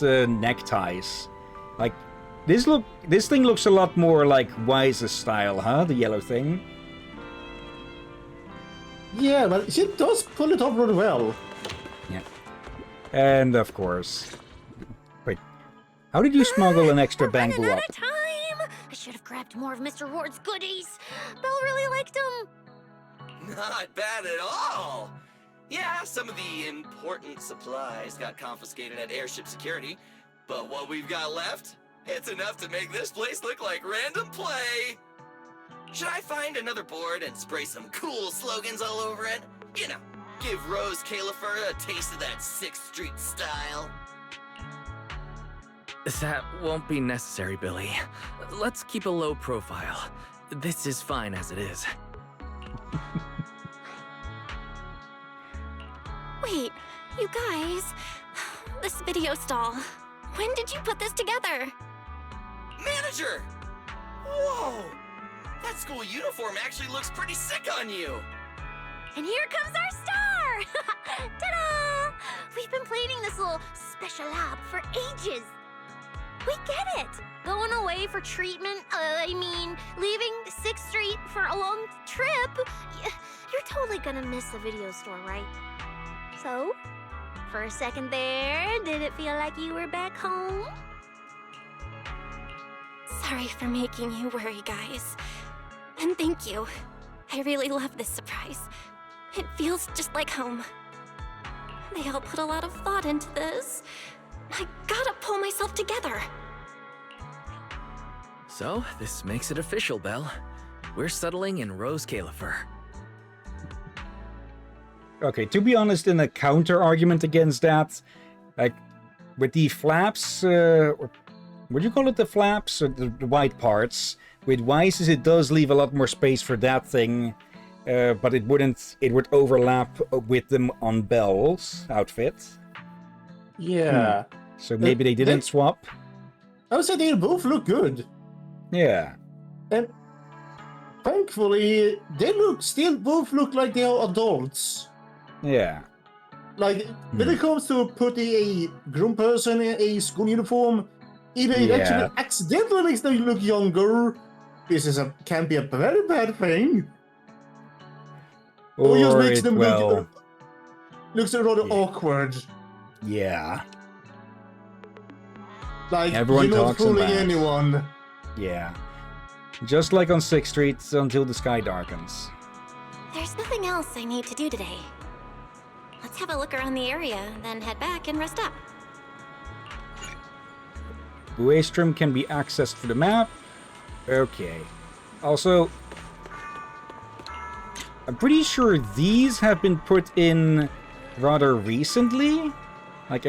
neckties. Like this thing looks a lot more like Weiss's style, huh? The yellow thing. Yeah, but she does pull it off really well. Yeah. And of course. Wait. How did you smuggle an extra bamboo up? Time! I should have grabbed more of Mr. Ward's goodies. Belle really liked them. Not bad at all. Yeah, some of the important supplies got confiscated at airship security, but what we've got left, it's enough to make this place look like random play. Should I find another board and spray some cool slogans all over it? You know, give Rose Califer a taste of that 6th Street style. That won't be necessary, Billy. Let's keep a low profile. This is fine as it is. Wait, you guys. This video stall. When did you put this together? Manager! Whoa! That school uniform actually looks pretty sick on you! And here comes our star! Ta-da! We've been planning this little special lab for ages. We get it! Going away for treatment, leaving 6th Street for a long trip. You're totally gonna miss the video store, right? So, for a second there, did it feel like you were back home? Sorry for making you worry, guys. And thank you. I really love this surprise. It feels just like home. They all put a lot of thought into this. I gotta pull myself together. So, this makes it official, Belle. We're settling in Rose Califer. Okay, to be honest, in a counter-argument against that, like, with the flaps, would you call it the flaps, or the white parts? With Weiss's, it does leave a lot more space for that thing, but it would overlap with them on Belle's outfit. Yeah. So maybe they didn't swap? I would say they both look good. Yeah. And thankfully, they both look like they are adults. Yeah. Like, when it comes to putting a grown person in a school uniform, either it actually accidentally makes them look younger, can be a very bad thing, or just makes them looks rather awkward. Yeah. Like, everyone you're not talks fooling about anyone. Yeah. Just like on 6th Street until the sky darkens. There's nothing else I need to do today. Let's have a look around the area, then head back and rest up. Buestrom can be accessed through the map. Okay. Also, I'm pretty sure these have been put in rather recently. Like,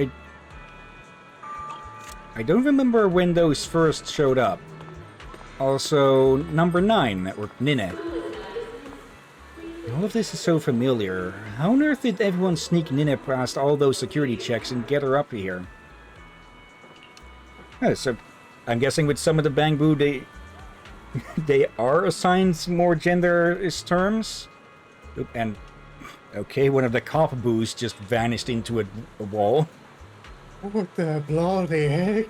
I don't remember when those first showed up. Also, number 9, or Nine. All of this is so familiar. How on earth did everyone sneak Nina past all those security checks and get her up here? So, I'm guessing with some of the Bangbu, they are assigned some more genderist terms. And, okay, one of the cop boos just vanished into a wall. What the bloody heck?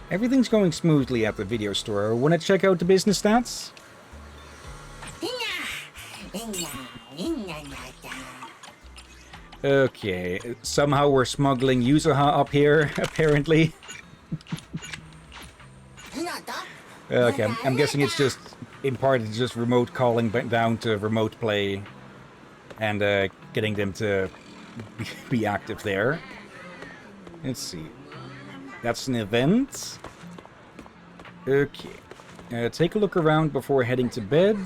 Everything's going smoothly at the video store. Want to check out the business stats? Okay, somehow we're smuggling Yuzuha up here, apparently. Okay, I'm guessing it's just, in part, it's just remote calling down to remote play and getting them to be active there. Let's see. That's an event. Okay. Take a look around before heading to bed.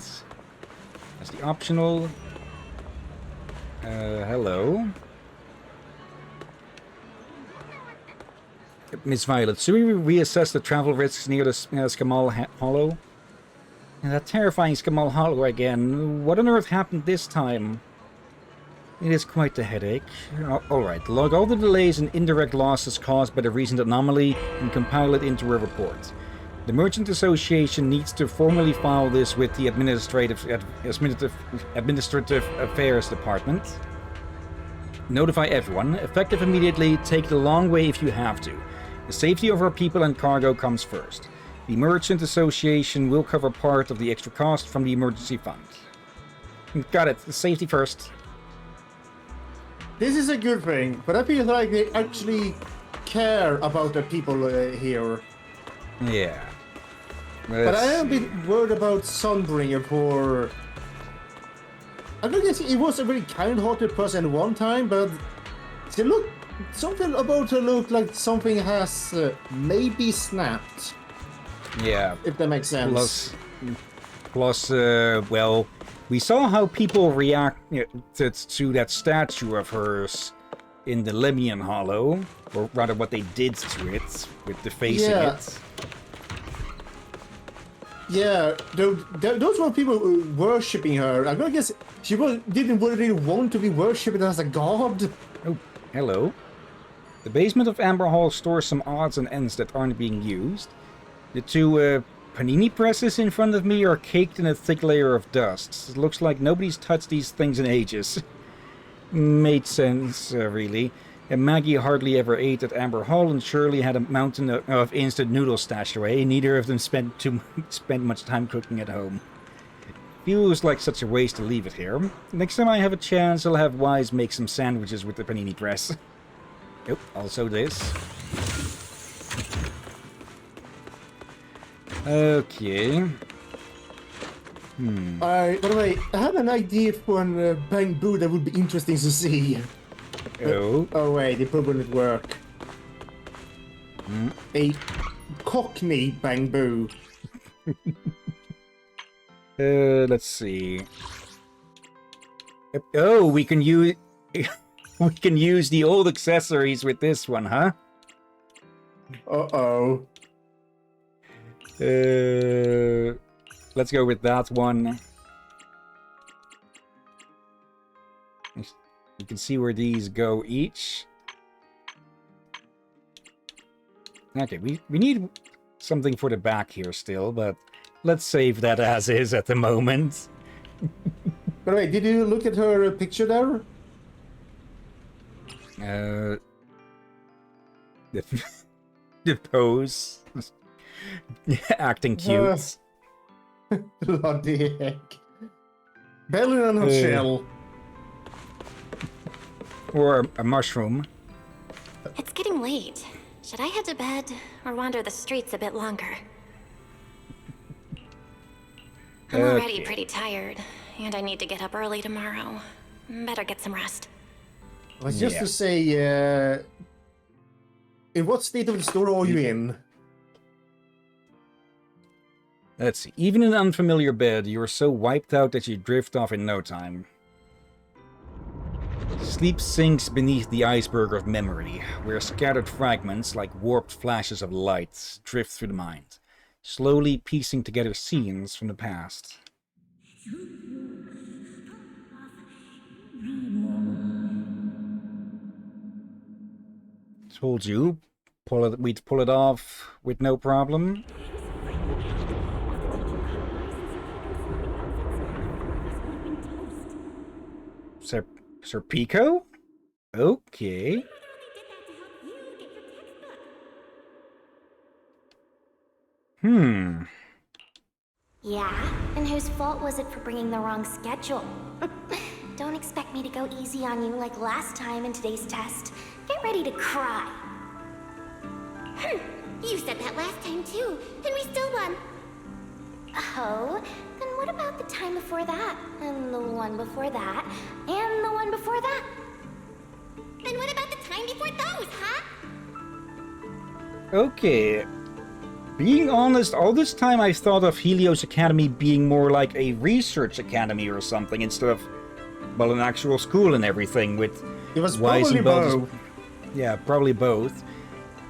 That's the optional. Hello. Miss Violet, should we reassess the travel risks near the Skamal Hollow? And that terrifying Skamal Hollow again. What on earth happened this time? It is quite the headache. Alright, log all the delays and indirect losses caused by the recent anomaly and compile it into a report. The Merchant Association needs to formally file this with the Administrative Affairs Department. Notify everyone. Effective immediately. Take the long way if you have to. The safety of our people and cargo comes first. The Merchant Association will cover part of the extra cost from the emergency fund. Got it. Safety first. This is a good thing, but I feel like they actually care about the people here. Yeah. But I am a bit worried about Sunbringer for... I don't guess he was a very kind-hearted person one time, but something about her look like something has maybe snapped. Yeah. If that makes sense. Plus, well, we saw how people reacted to that statue of hers in the Lemmian Hollow, or rather what they did to it, with defacing it. Yeah, those were people worshipping her. I guess she didn't really want to be worshipped as a god. Oh, hello. The basement of Amber Hall stores some odds and ends that aren't being used. The two panini presses in front of me are caked in a thick layer of dust. It looks like nobody's touched these things in ages. Made sense, really. And Maggie hardly ever ate at Amber Hall, and Shirley had a mountain of instant noodles stashed away. Neither of them spent much time cooking at home. Feels like such a waste to leave it here. Next time I have a chance, I'll have Wise make some sandwiches with the panini press. Oh, also this. Okay. By the way, I have an idea for a bamboo that would be interesting to see. Oh wait, it probably wouldn't work. A Cockney bamboo. Let's see. Oh, we can use the old accessories with this one, huh? Uh-oh. Let's go with that one. You can see where these go each. Okay, we need something for the back here still, but let's save that as is at the moment. By the way, did you look at her picture there? The pose. Acting cute. Bloody heck. Belly on her shell. Or a mushroom. It's getting late. Should I head to bed or wander the streets a bit longer? I'm already pretty tired, and I need to get up early tomorrow. Better get some rest. Well, just to say, in what state of the store are you in? Let's see. Even in an unfamiliar bed, you are so wiped out that you drift off in no time. Sleep sinks beneath the iceberg of memory, where scattered fragments, like warped flashes of light, drift through the mind, slowly piecing together scenes from the past. Told you, we'd pull it off with no problem. Sir Pico? Okay. Yeah? And whose fault was it for bringing the wrong schedule? Don't expect me to go easy on you like last time in today's test. Get ready to cry. You said that last time too, and we still won. Oh, then what about the time before that? And the one before that? And the one before that? Then what about the time before those, huh? Okay. Being honest, all this time I thought of Helios Academy being more like a research academy or something instead of, well, an actual school and everything with it was Wise probably and Bell. both. Yeah, probably both.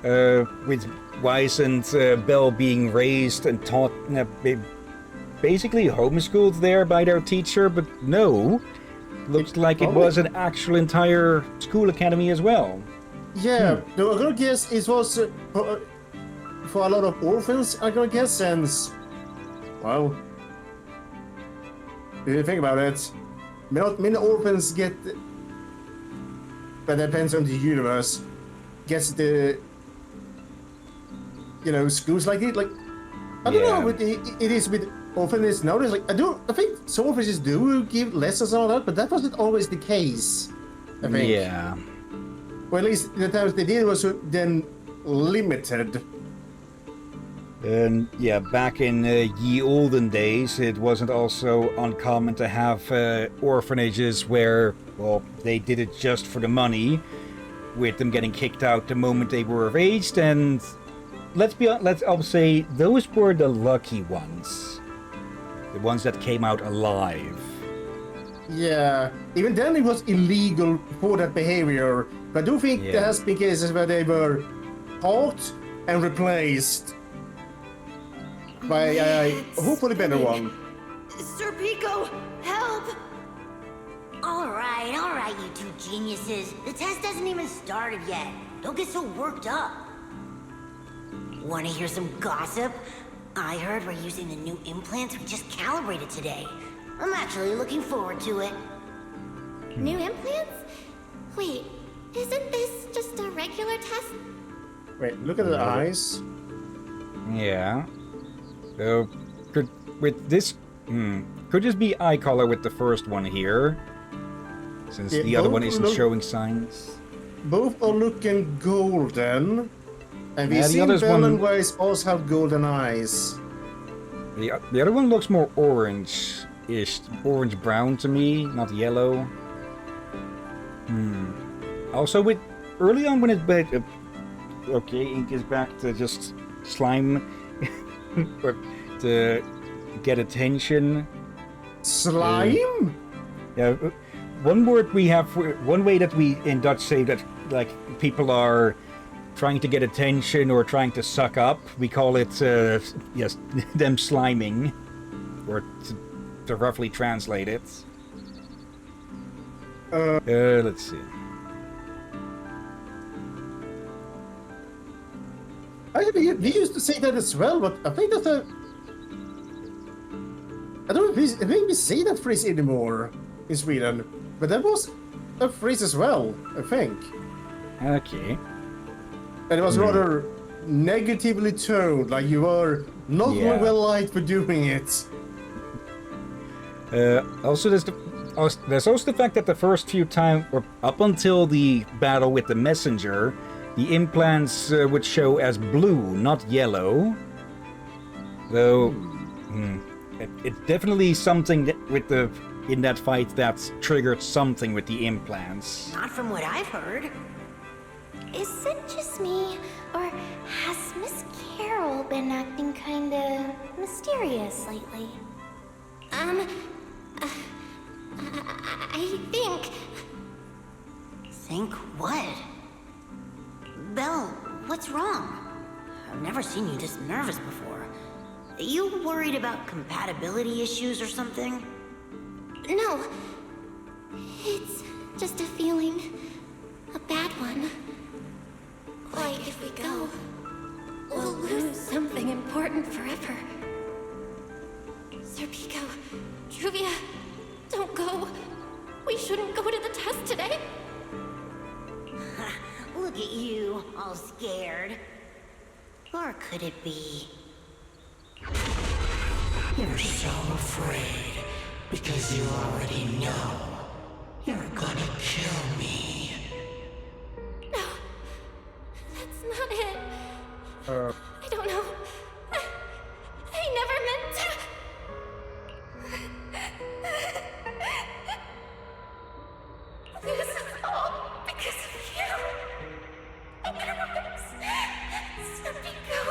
with Weiss and Belle being raised and taught, basically homeschooled there by their teacher, but no. Looks like it was an actual entire school academy as well. Yeah, no, I'm gonna guess it was for a lot of orphans, I'm gonna guess, since, well, if you think about it, many orphans get, but that depends on the universe, gets the, schools like it, like, I don't know, but it is with orphanages nowadays, like, I think some orphanages do give lessons and all that, but that wasn't always the case, I think. Yeah. Or at least the times they did was then limited. And yeah, back in ye olden days, it wasn't also uncommon to have orphanages where, well, they did it just for the money, with them getting kicked out the moment they were of age. And I'll say those were the lucky ones, the ones that came out alive. Yeah, even then it was illegal for that behavior. But I do think there has been cases where they were caught and replaced by a hopefully better one. Sir Pico, help! All right, you two geniuses. The test hasn't even started yet. Don't get so worked up. Want to hear some gossip? I heard we're using the new implants we just calibrated today. I'm actually looking forward to it. New implants? Wait, isn't this just a regular test? Wait, look at the eyes. Yeah. Could just be eye color with the first one here, since the other one isn't showing signs. Both are looking golden, and we see Belle and Weiss also have golden eyes. The other one looks more orange-ish, orange-brown to me, not yellow. Also, with early on when it's back, okay, ink is back to just slime, but to get attention. Slime? Yeah, one word we have, one way that we in Dutch say that, like, people are trying to get attention or trying to suck up, we call it, yes, them sliming, or to roughly translate it. Let's see. We used to say that as well, but I think that's I don't think we say that phrase anymore in Sweden, but that was a phrase as well, I think. Okay. And it was rather negatively toned, like you were not very well liked for doing it. Also, there's also the fact that the first few times, or up until the battle with the messenger, the implants would show as blue, not yellow. Though, it's definitely something that in that fight that's triggered something with the implants. Not from what I've heard. Is it just me, or has Miss Carol been acting kinda mysterious lately? I think... Think what? Belle, what's wrong? I've never seen you this nervous before. Are you worried about compatibility issues or something? No. It's just a feeling. A bad one. Like if we go, we'll lose something important forever. Sir Pico, Truvia, don't go. We shouldn't go to the test today. Look at you, all scared. Or could it be? You're so afraid because you already know you're gonna kill me. No, that's not it. I don't know. I never meant to. This is all because of you. Otherwise, Sir Pico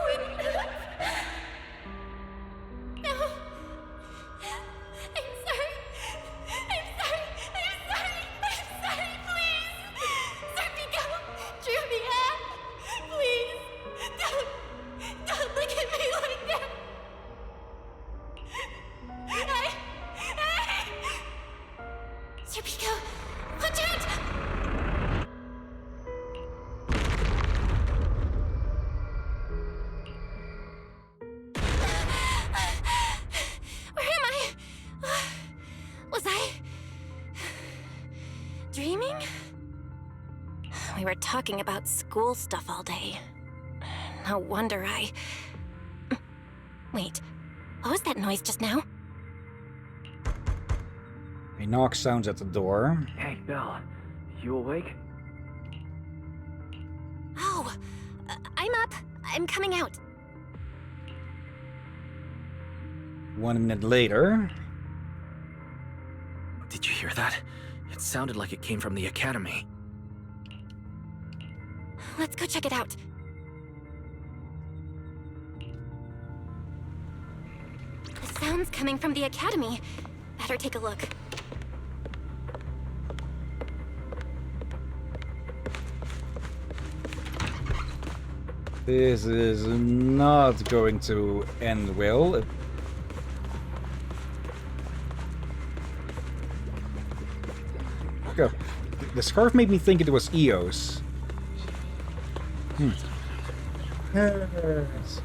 wouldn't have. No. I'm sorry. I'm sorry, please. Sir Pico, Truvia, We were talking about school stuff all day. No wonder I... Wait, what was that noise just now? A knock sounds at the door. Hey, Belle. You awake? Oh, I'm up. I'm coming out. 1 minute later. Did you hear that? It sounded like it came from the academy. Let's go check it out. The sound's coming from the academy. Better take a look. This is not going to end well. Okay. The scarf made me think it was Eos. Yes.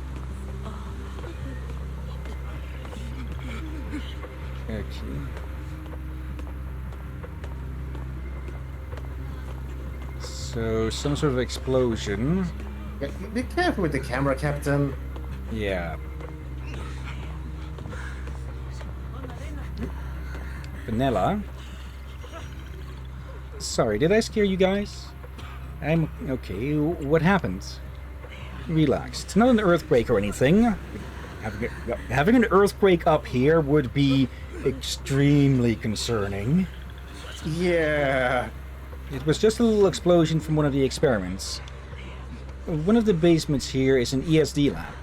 Okay. So, some sort of explosion. Yeah, be careful with the camera, Captain. Yeah. Vanilla. Sorry, did I scare you guys? I'm okay. What happened? Relax. It's not an earthquake or anything. Having an earthquake up here would be extremely concerning. Yeah. It was just a little explosion from one of the experiments. One of the basements here is an ESD lab.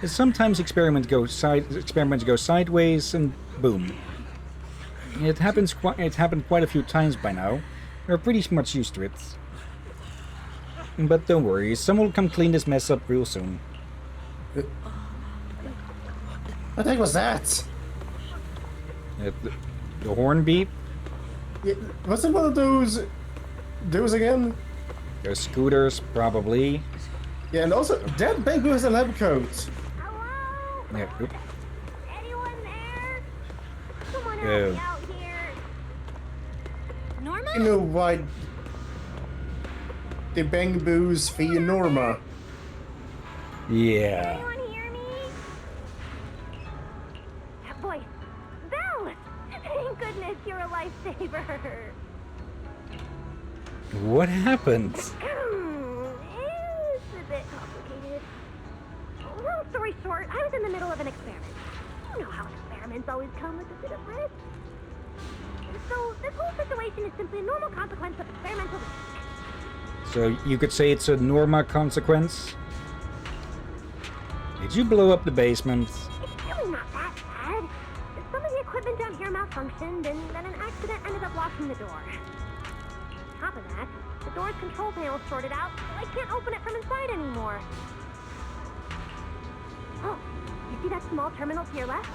Sometimes experiments go sideways and boom. It happened quite a few times by now. We're pretty much used to it. But don't worry, someone will come clean this mess up real soon. What the heck was that? The horn beep? Yeah, was it one of those again? Those scooters, probably. Yeah, and also, that Bamboo has a lab coat. Yeah, oop. Anyone there? Someone help Oh. me out here. Norma? You know why the Bangaboos fear Norma? Yeah. Anyone hear me? That voice. Belle! Thank goodness you're a lifesaver. What happened? It's a bit complicated. Long story short, I was in the middle of an experiment. You know how experiments always come with a bit of risk. So this whole situation is simply a normal consequence of experimental risk. So you could say it's a Norma consequence? Did you blow up the basement? It's really not that bad. Some of the equipment down here malfunctioned, and then an accident ended up locking the door. On top of that, the door's control panel shorted out, so I can't open it from inside anymore. Oh, you see that small terminal to your left?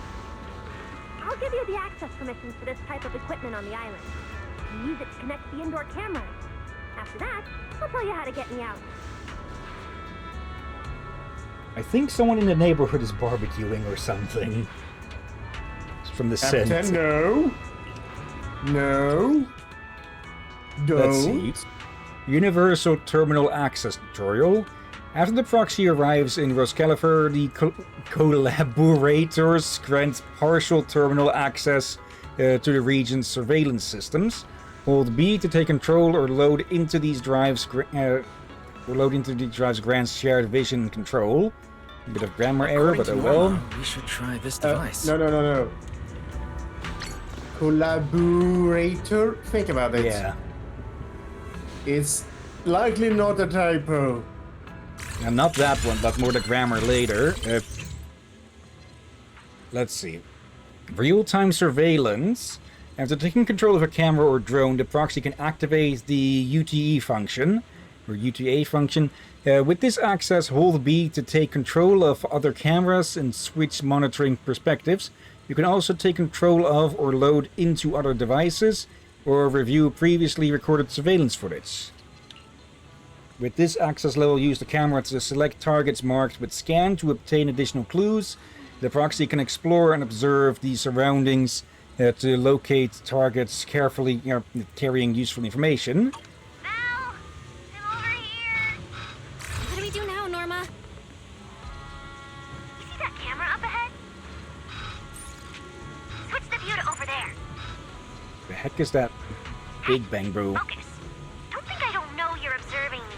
I'll give you the access permissions for this type of equipment on the island. You can use it to connect the indoor cameras. After that, I'll tell you how to get me out. I think someone in the neighborhood is barbecuing or something. It's from the scent. Captain, no. No. Don't. Let's see. Universal Terminal Access tutorial. After the proxy arrives in Roscalifer, the collaborators grant partial terminal access to the region's surveillance systems. Hold B to take control or load into these drives. Grants shared vision and control. A bit of grammar error, but oh well. We should try this device. No. Collaborator. Think about it. Yeah. It's likely not a typo. And not that one, but more the grammar later. Let's see. Real-time surveillance. After taking control of a camera or drone, the proxy can activate the UTA function. With this access, hold B to take control of other cameras and switch monitoring perspectives. You can also take control of or load into other devices or review previously recorded surveillance footage. With this access level, use the camera to select targets marked with scan to obtain additional clues. The proxy can explore and observe the surroundings to locate targets carefully, carrying useful information. Val! I'm over heck is that Big Bang Brew? Focus. Don't think I don't know you're observing me.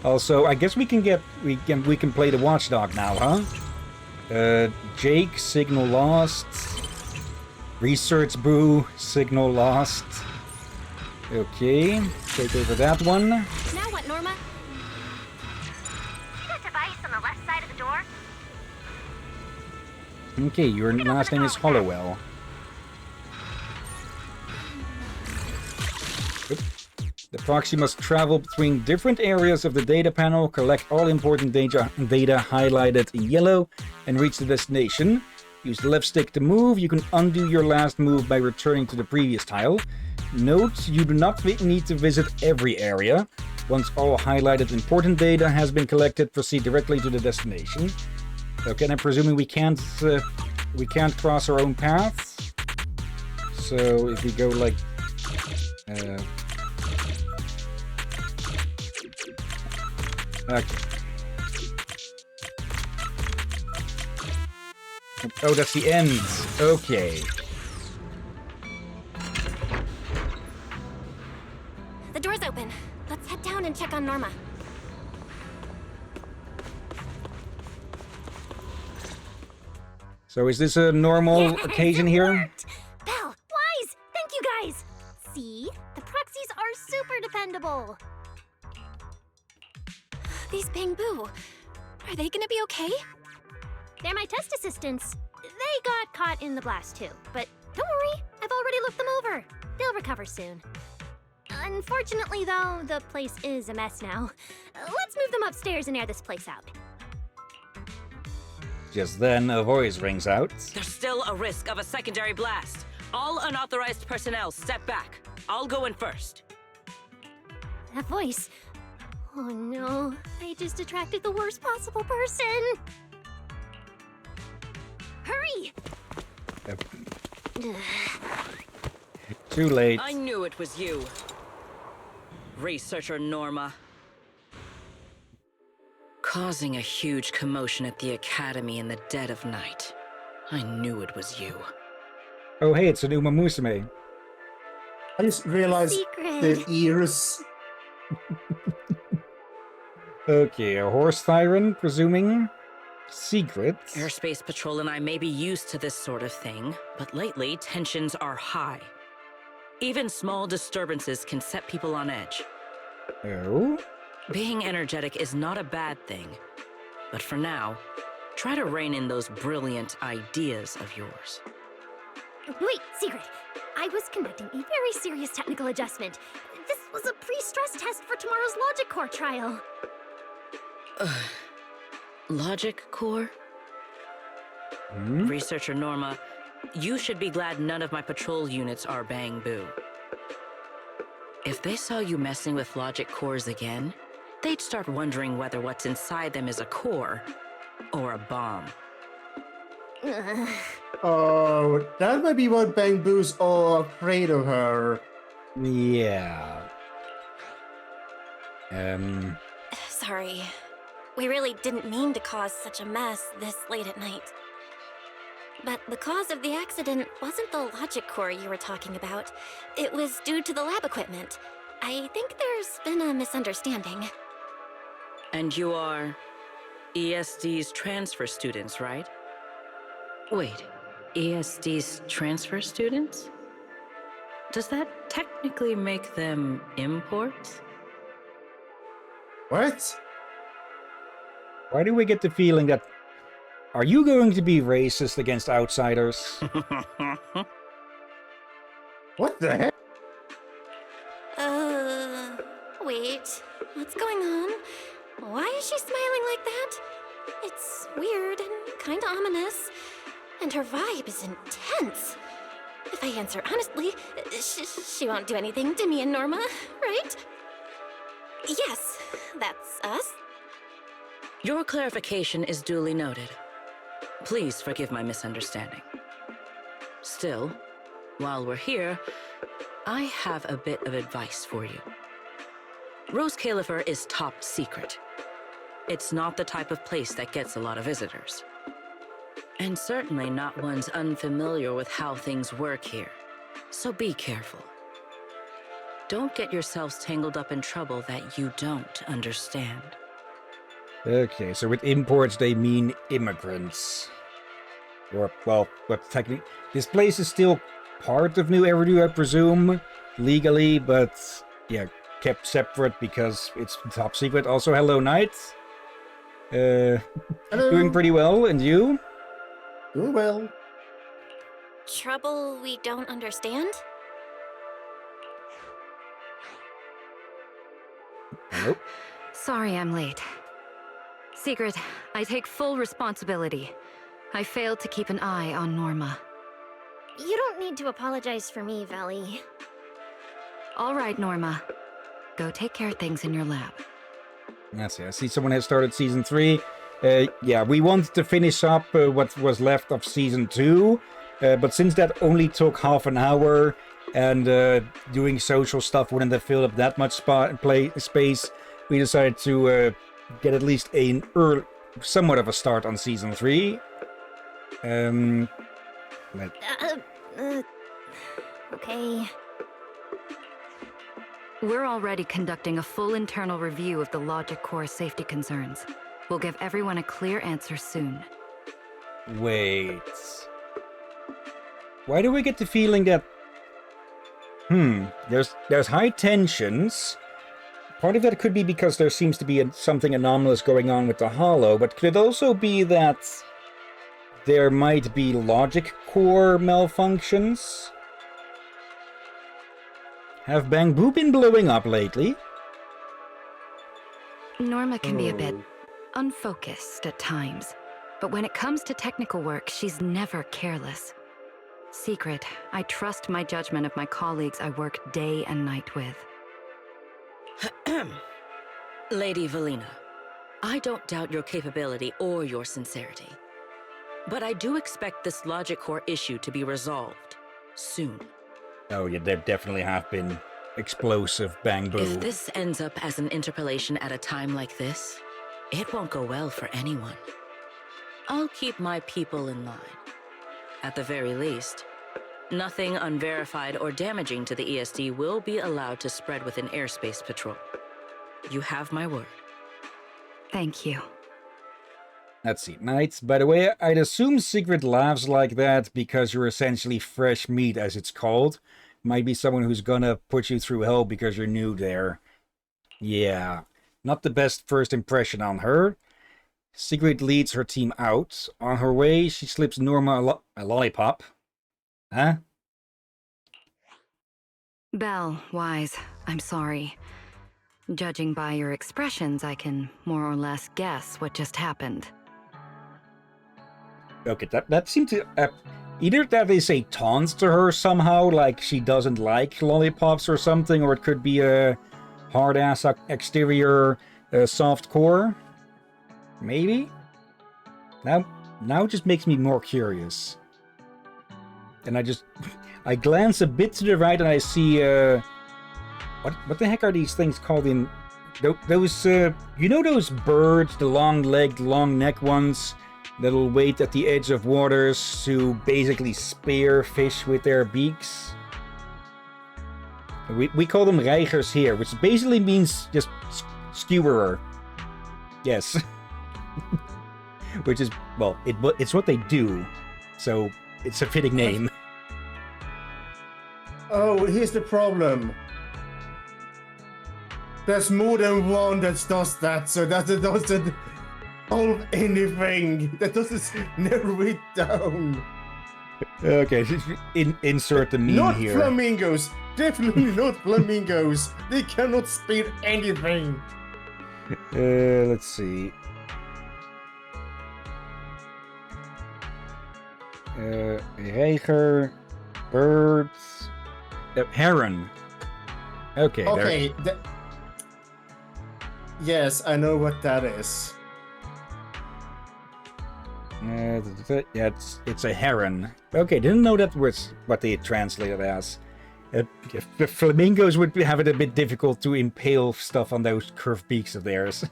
Also, I guess we can play the watchdog now, huh? Jake, signal lost. Research Brew, signal lost. Okay, take over that one. Now what, Norma? See that device on the left side of the door? Okay, your last name is Hollowell. Oop. The proxy must travel between different areas of the data panel, collect all important data highlighted in yellow, and reach the destination. Use the left stick to move. You can undo your last move by returning to the previous tile. Note, you do not need to visit every area. Once all highlighted important data has been collected, proceed directly to the destination. Okay, and I'm presuming we can't cross our own paths. So if we go like okay. Oh, that's the end. Okay. The door's open. Let's head down and check on Norma. So is this a normal occasion here? Belle, Wise, thank you guys. See, the proxies are super dependable. These Bangbu, are they gonna be okay? They're my test assistants. They got caught in the blast too, but don't worry, I've already looked them over. They'll recover soon. Unfortunately, though, the place is a mess now. Let's move them upstairs and air this place out. Just then, a voice rings out. There's still a risk of a secondary blast. All unauthorized personnel, step back. I'll go in first. That voice. Oh no, I just attracted the worst possible person. Hurry! Too late. I knew it was you. Researcher Norma. Causing a huge commotion at the Academy in the dead of night. I knew it was you. Oh hey, it's an Uma Musume. I just realized the ears. Okay, a horse siren, presuming. Secret. Airspace Patrol and I may be used to this sort of thing, but lately tensions are high. Even small disturbances can set people on edge. Oh? Being energetic is not a bad thing, but for now, try to rein in those brilliant ideas of yours. Wait, Secret. I was conducting a very serious technical adjustment. This was a pre-stress test for tomorrow's Logic Core trial. Logic Core? Researcher Norma, you should be glad none of my patrol units are Bangbu. If they saw you messing with Logic Cores again, they'd start wondering whether what's inside them is a core or a bomb. Oh, that might be what Bangbu's all afraid of her. Yeah. Sorry. We really didn't mean to cause such a mess this late at night. But the cause of the accident wasn't the logic core you were talking about. It was due to the lab equipment. I think there's been a misunderstanding. And you are ESD's transfer students, right? Wait, ESD's transfer students? Does that technically make them imports? What? Why do we get the feeling that... Are you going to be racist against outsiders? What the heck? Wait. What's going on? Why is she smiling like that? It's weird and kinda ominous. And her vibe is intense. If I answer honestly, she won't do anything to me and Norma, right? Yes, that's us. Your clarification is duly noted. Please forgive my misunderstanding. Still, while we're here, I have a bit of advice for you. Rose Califer is top secret. It's not the type of place that gets a lot of visitors. And certainly not ones unfamiliar with how things work here. So be careful. Don't get yourselves tangled up in trouble that you don't understand. Okay, so with imports they mean immigrants. Or, well, but technically... This place is still part of New Eridu, I presume, legally, but yeah, kept separate because it's top secret. Also, hello, Knight. Hello. Doing pretty well, and you? Doing well. Trouble we don't understand? Hello? Sorry I'm late. Secret, I take full responsibility. I failed to keep an eye on Norma. You don't need to apologize for me, Valley. All right, Norma. Go take care of things in your lab. That's it. I see someone has started Season 3. Yeah, we wanted to finish up what was left of Season 2, but since that only took half an hour, and doing social stuff wouldn't have filled up that much space, we decided to get at least somewhat of a start on Season 3. Okay. We're already conducting a full internal review of the Logic Core safety concerns. We'll give everyone a clear answer soon. Wait. Why do we get the feeling that... There's high tensions. Part of that could be because there seems to be something anomalous going on with the Hollow, but could it also be that there might be Logic Core malfunctions? Have Bang Boo been blowing up lately? Norma can be a bit unfocused at times, but when it comes to technical work, she's never careless. Secret, I trust my judgment of my colleagues I work day and night with. Lady Valina, I don't doubt your capability or your sincerity. But I do expect this Logic Core issue to be resolved soon. Oh yeah, there definitely have been explosive Bang Boo. If this ends up as an interpolation at a time like this, it won't go well for anyone. I'll keep my people in line. At the very least, nothing unverified or damaging to the ESD will be allowed to spread within airspace patrol. You have my word. Thank you. Let's see, Knights. By the way, I'd assume Secret laughs like that because you're essentially fresh meat, as it's called. Might be someone who's gonna put you through hell because you're new there. Yeah, not the best first impression on her. Secret leads her team out. On her way, she slips Norma a lollipop. Huh? Belle, Wise, I'm sorry. Judging by your expressions, I can more or less guess what just happened. Okay, that seemed to... either that is a taunt to her somehow, like she doesn't like lollipops or something, or it could be a hard-ass exterior soft core. Maybe? Now it just makes me more curious. And I glance a bit to the right and I see... What the heck are these things called in... Those, you know those birds, the long-legged, long-neck ones? That'll wait at the edge of waters to basically spear fish with their beaks. We call them reigers here, which basically means just skewerer. Yes. Which is, well, it's what they do. So, it's a fitting name. Oh, here's the problem. There's more than one that does that, so that doesn't solve anything. That doesn't narrow it down. Okay, insert the meme here. Not flamingos. Definitely not flamingos. They cannot speed anything. Let's see. Reiger, birds, heron. Okay. Yes, I know what that is. Yeah, it's a heron. Okay, didn't know that was what they translated as. The flamingos would have it a bit difficult to impale stuff on those curved beaks of theirs.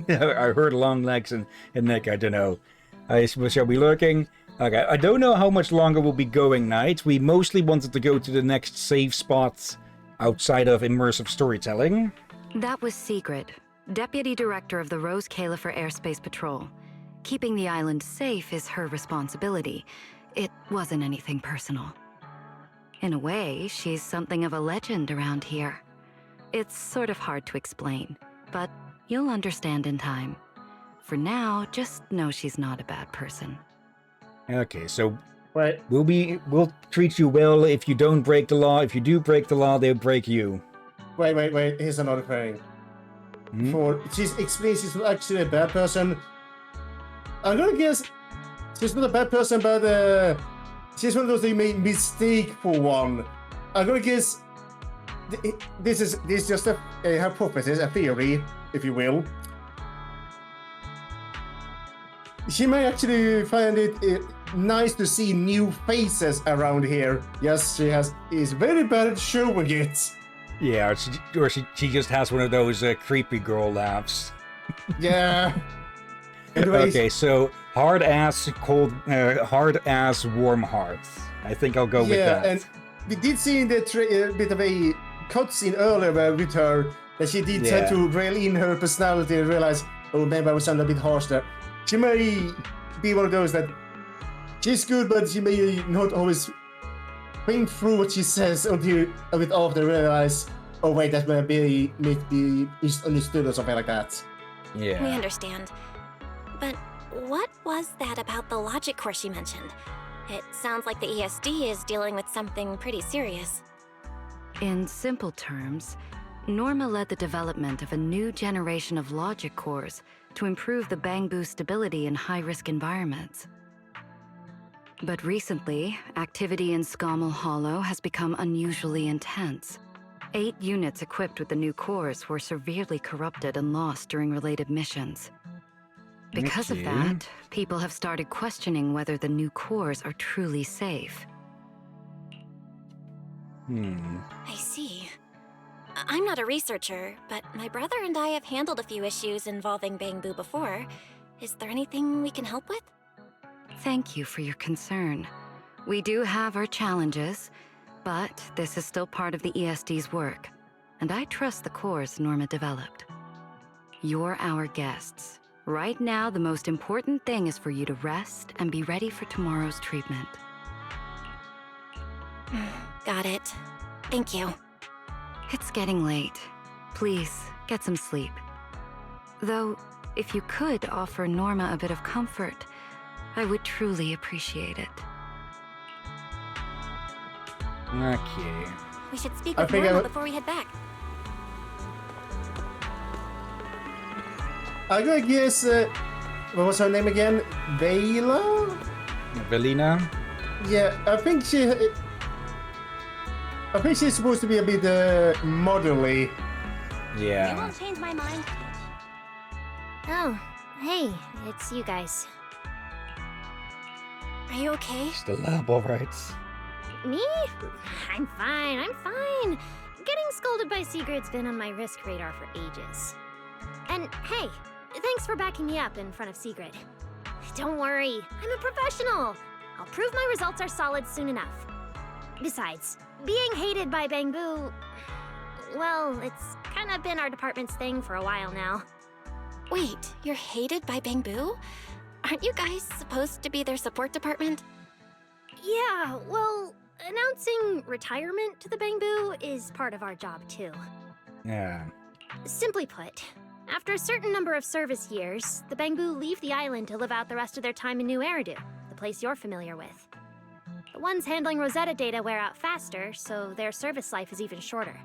I heard long legs and neck, I don't know. Shall we lurking? Okay, I don't know how much longer we'll be going, Knight. We mostly wanted to go to the next safe spot outside of immersive storytelling. That was Sigrid, Deputy Director of the Rose Califer Airspace Patrol. Keeping the island safe is her responsibility. It wasn't anything personal. In a way, she's something of a legend around here. It's sort of hard to explain, but you'll understand in time. For now, just know she's not a bad person. Okay, so Wait. we'll treat you well if you don't break the law. If you do break the law, they'll break you. Wait. Here's another thing. She explains she's not actually a bad person. I'm gonna guess she's not a bad person, but she's one of those that made mistake for one. I'm gonna guess this is just a hypothesis, a theory, if you will. She may actually find it nice to see new faces around here. Yes, she is very bad at showing it. Yeah, or she just has one of those creepy girl laughs. Yeah. Anyways. Okay, so hard ass, warm heart. I think I'll go with that. Yeah, and we did see in the bit of a cutscene earlier with her that she did tend to rail in her personality and realize, oh, maybe I was sounding a bit harsh there. She may be one of those that she's good, but she may not always think through what she says until a bit after realize, oh wait, that may be misunderstood or something like that. Yeah. We understand. But what was that about the logic course you mentioned? It sounds like the ESD is dealing with something pretty serious. In simple terms, Norma led the development of a new generation of logic cores to improve the Bangbu stability in high-risk environments. But recently, activity in Scommel Hollow has become unusually intense. 8 units equipped with the new cores were severely corrupted and lost during related missions. Because of that, people have started questioning whether the new cores are truly safe. I see. I'm not a researcher, but my brother and I have handled a few issues involving Bangbu before. Is there anything we can help with? Thank you for your concern. We do have our challenges, but this is still part of the ESD's work, and I trust the cores Norma developed. You're our guests. Right now, the most important thing is for you to rest and be ready for tomorrow's treatment. Got it. Thank you. It's getting late. Please, get some sleep. Though, if you could offer Norma a bit of comfort, I would truly appreciate it. Okay. We should speak with Norma before we head back. I'm gonna guess, what was her name again? Vela? Velina? Yeah, I think she's supposed to be a bit motherly. Yeah. You won't change my mind. Oh, hey, it's you guys. Are you okay? It's the lab, alright. Me? I'm fine. Getting scolded by Sigurd's been on my risk radar for ages. And hey, thanks for backing me up in front of Sigrid. Don't worry, I'm a professional. I'll prove my results are solid soon enough. Besides, being hated by Bangbu, well, it's kind of been our department's thing for a while now. Wait, you're hated by Bangbu? Aren't you guys supposed to be their support department? Yeah, well, announcing retirement to the Bangbu is part of our job too. Yeah. Simply put, after a certain number of service years, the Bangbu leave the island to live out the rest of their time in New Eridu, the place you're familiar with. The ones handling Rosetta data wear out faster, so their service life is even shorter.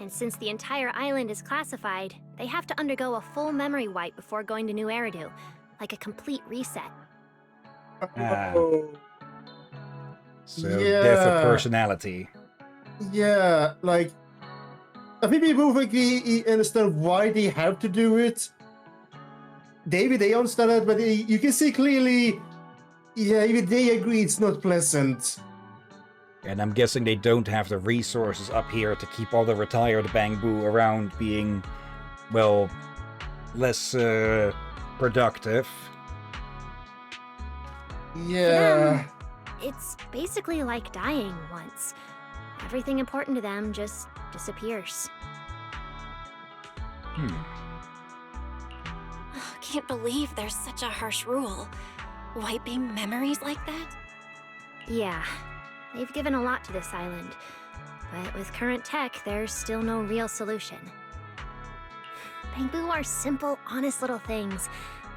And since the entire island is classified, they have to undergo a full memory wipe before going to New Eridu, like a complete reset. So, death of personality. Yeah, like, I think people really understand why they have to do it. David, they understand it, but you can see clearly, yeah, even they agree it's not pleasant. And I'm guessing they don't have the resources up here to keep all the retired Bangbu around being, well, less productive. Yeah. It's basically like dying once. Everything important to them just disappears. Can't believe there's such a harsh rule. Wiping memories like that? Yeah, they've given a lot to this island. But with current tech, there's still no real solution. Bamboo are simple, honest little things.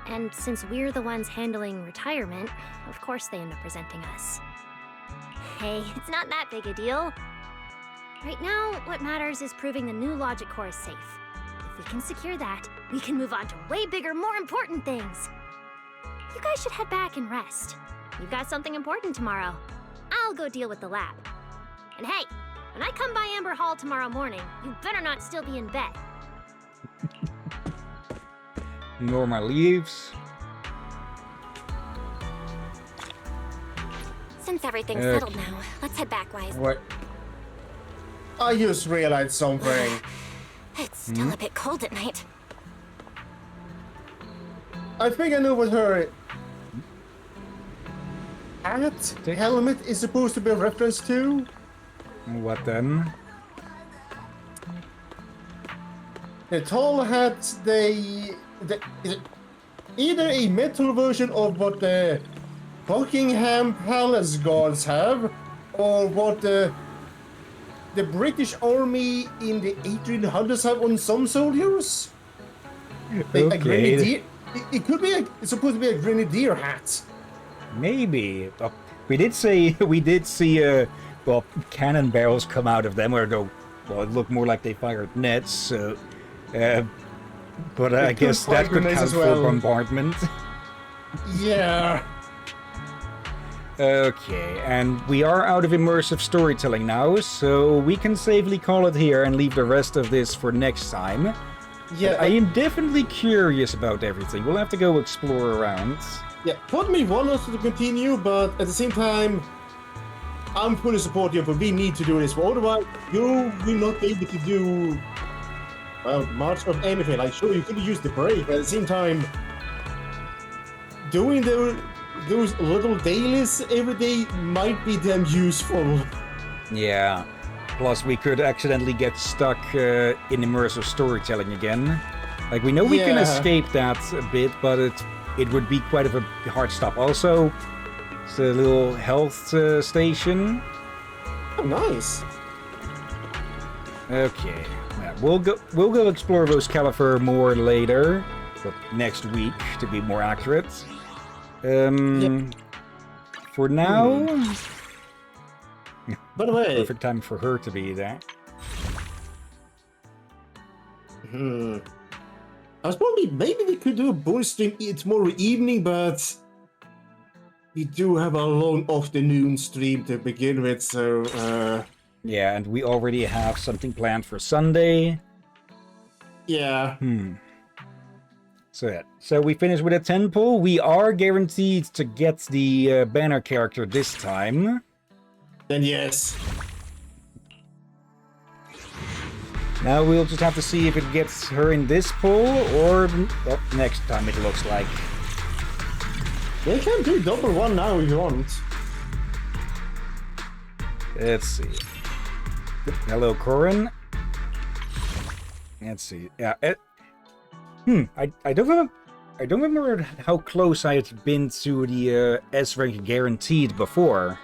And since we're the ones handling retirement, of course they end up resenting us. Hey, it's not that big a deal. Right now, what matters is proving the new logic core is safe. If we can secure that, we can move on to way bigger, more important things. You guys should head back and rest. You've got something important tomorrow. I'll go deal with the lab. And hey, when I come by Amber Hall tomorrow morning, you better not still be in bed. Norma leaves. Since everything's settled now, let's head back, Wise. What? I just realized something. It's still a bit cold at night. I think I know what her hat helmet is supposed to be a reference to. What then? The tall hats, is it either a metal version of what the Buckingham Palace guards have, or what the British Army in the 1800s have on some soldiers? A grenadier. It could be it's supposed to be a grenadier hat. Maybe. We did see well, cannon barrels come out of them, or though, well, it looked more like they fired nets. So, but I guess that could count for bombardment. Yeah. Okay, and we are out of immersive storytelling now, so we can safely call it here and leave the rest of this for next time. Yeah, I am definitely curious about everything. We'll have to go explore around. Yeah, part of me wants us to continue, but at the same time, I'm fully supportive of we need to do this. Otherwise, you will not be able to do much of anything. Like, sure, you could use the break, but at the same time, doing those little dailies every day might be damn useful. Yeah. Plus, we could accidentally get stuck in immersive storytelling again. Like, we know we can escape that a bit, but it would be quite of a hard stop. Also, it's a little health station. Oh, nice. Okay, yeah, we'll go explore Rose Califer more later, but next week to be more accurate. For now. By the way, perfect time for her to be there. I was probably maybe we could do a bonus stream tomorrow evening, but we do have a long afternoon stream to begin with, so yeah, and we already have something planned for Sunday. Yeah. So we finished with a 10 pull. We are guaranteed to get the banner character this time. Then yes. Now we'll just have to see if it gets her in this pull or next time, it looks like. They can do double one now if you want. Let's see. Hello, Corin. Let's see. Yeah. I don't remember how close I had been to the S rank guaranteed before.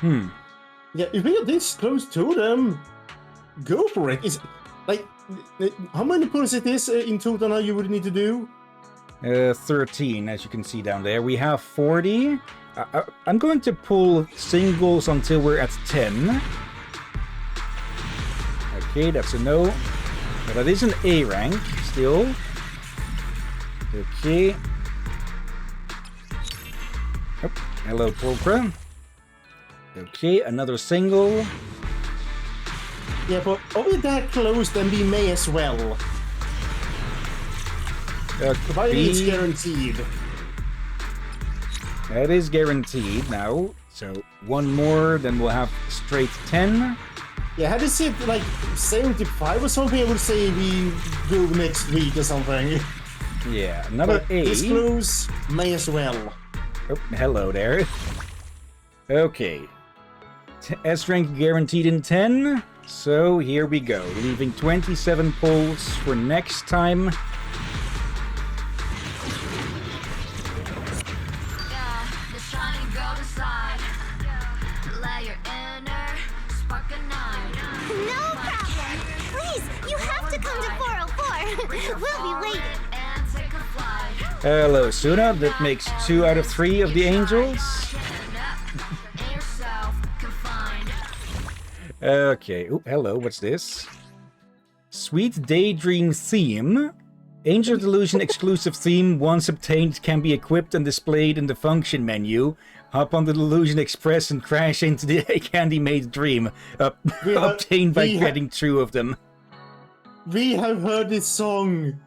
Yeah, if you're this close to them, go for it. It's like, how many pulls it is in total now you would need to do? 13, as you can see down there. We have 40. I'm going to pull singles until we're at 10. Okay, that's a no. But that is an A rank still. Okay. Oh, hello, Pulcra. Okay, another single. Yeah, but are we that close, then we may as well. Provided it's guaranteed. That is guaranteed now. So one more, then we'll have straight 10. Yeah, had it said like 75 or something, I would say we go next week or something. Yeah, another but 8. This close, may as well. Oh, hello there. Okay. S rank guaranteed in 10. So here we go. Leaving 27 pulls for next time. No problem. Please, you have to come to 404. We'll be waiting. Hello, Suna. That makes 2 out of 3 of the angels. Okay. Oh, hello. What's this? Sweet Daydream theme. Angel Delusion exclusive theme, once obtained, can be equipped and displayed in the function menu. Hop on the Delusion Express and crash into the Candy Made Dream, obtained by getting 2 of them. We have heard this song.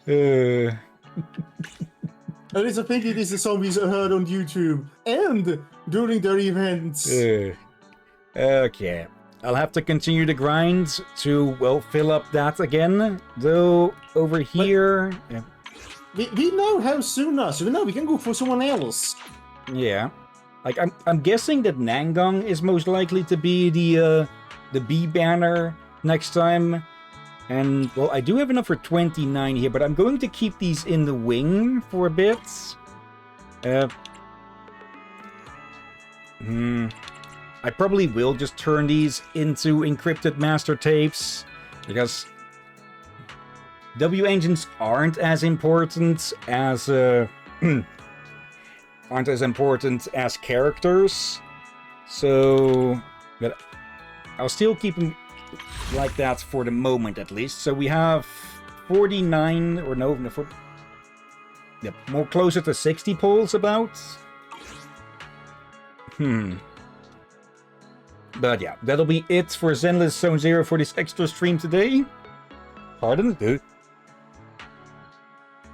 Uh, At least I think it is a song we heard on YouTube and during their events. Okay. I'll have to continue the grind to, well, fill up that again. Though, over here... We know how Suna, so we know we can go for someone else. Yeah. Like, I'm guessing that Nangong is most likely to be the B banner next time. And, well, I do have enough for 29 here, but I'm going to keep these in the wing for a bit. I probably will just turn these into encrypted master tapes, because W engines aren't as important as characters. So, but I'll still keep them like that for the moment, at least. So we have 49, or no, more closer to 60 polls about. But yeah, that'll be it for Zenless Zone Zero for this extra stream today. Pardon, dude.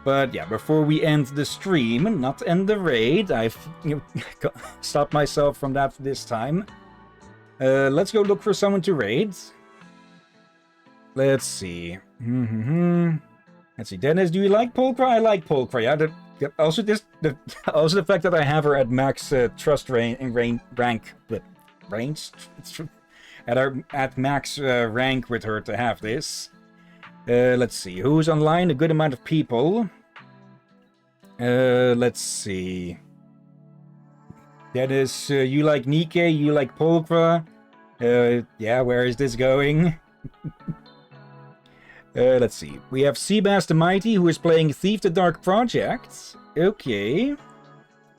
But yeah, before we end the stream, not end the raid, I've stopped myself from that this time. Let's go look for someone to raid. Let's see. Let's see. Dennis, do you like Polkra? I like Polkra. Yeah. Also, also the fact that I have her at max trust rank, at max rank with her to have this. Let's see. Who's online? A good amount of people. Let's see. Dennis, you like Nikkei, you like Polkra. Yeah, where is this going? Let's see. We have Seabass the Mighty, who is playing Thief the Dark Project. Okay.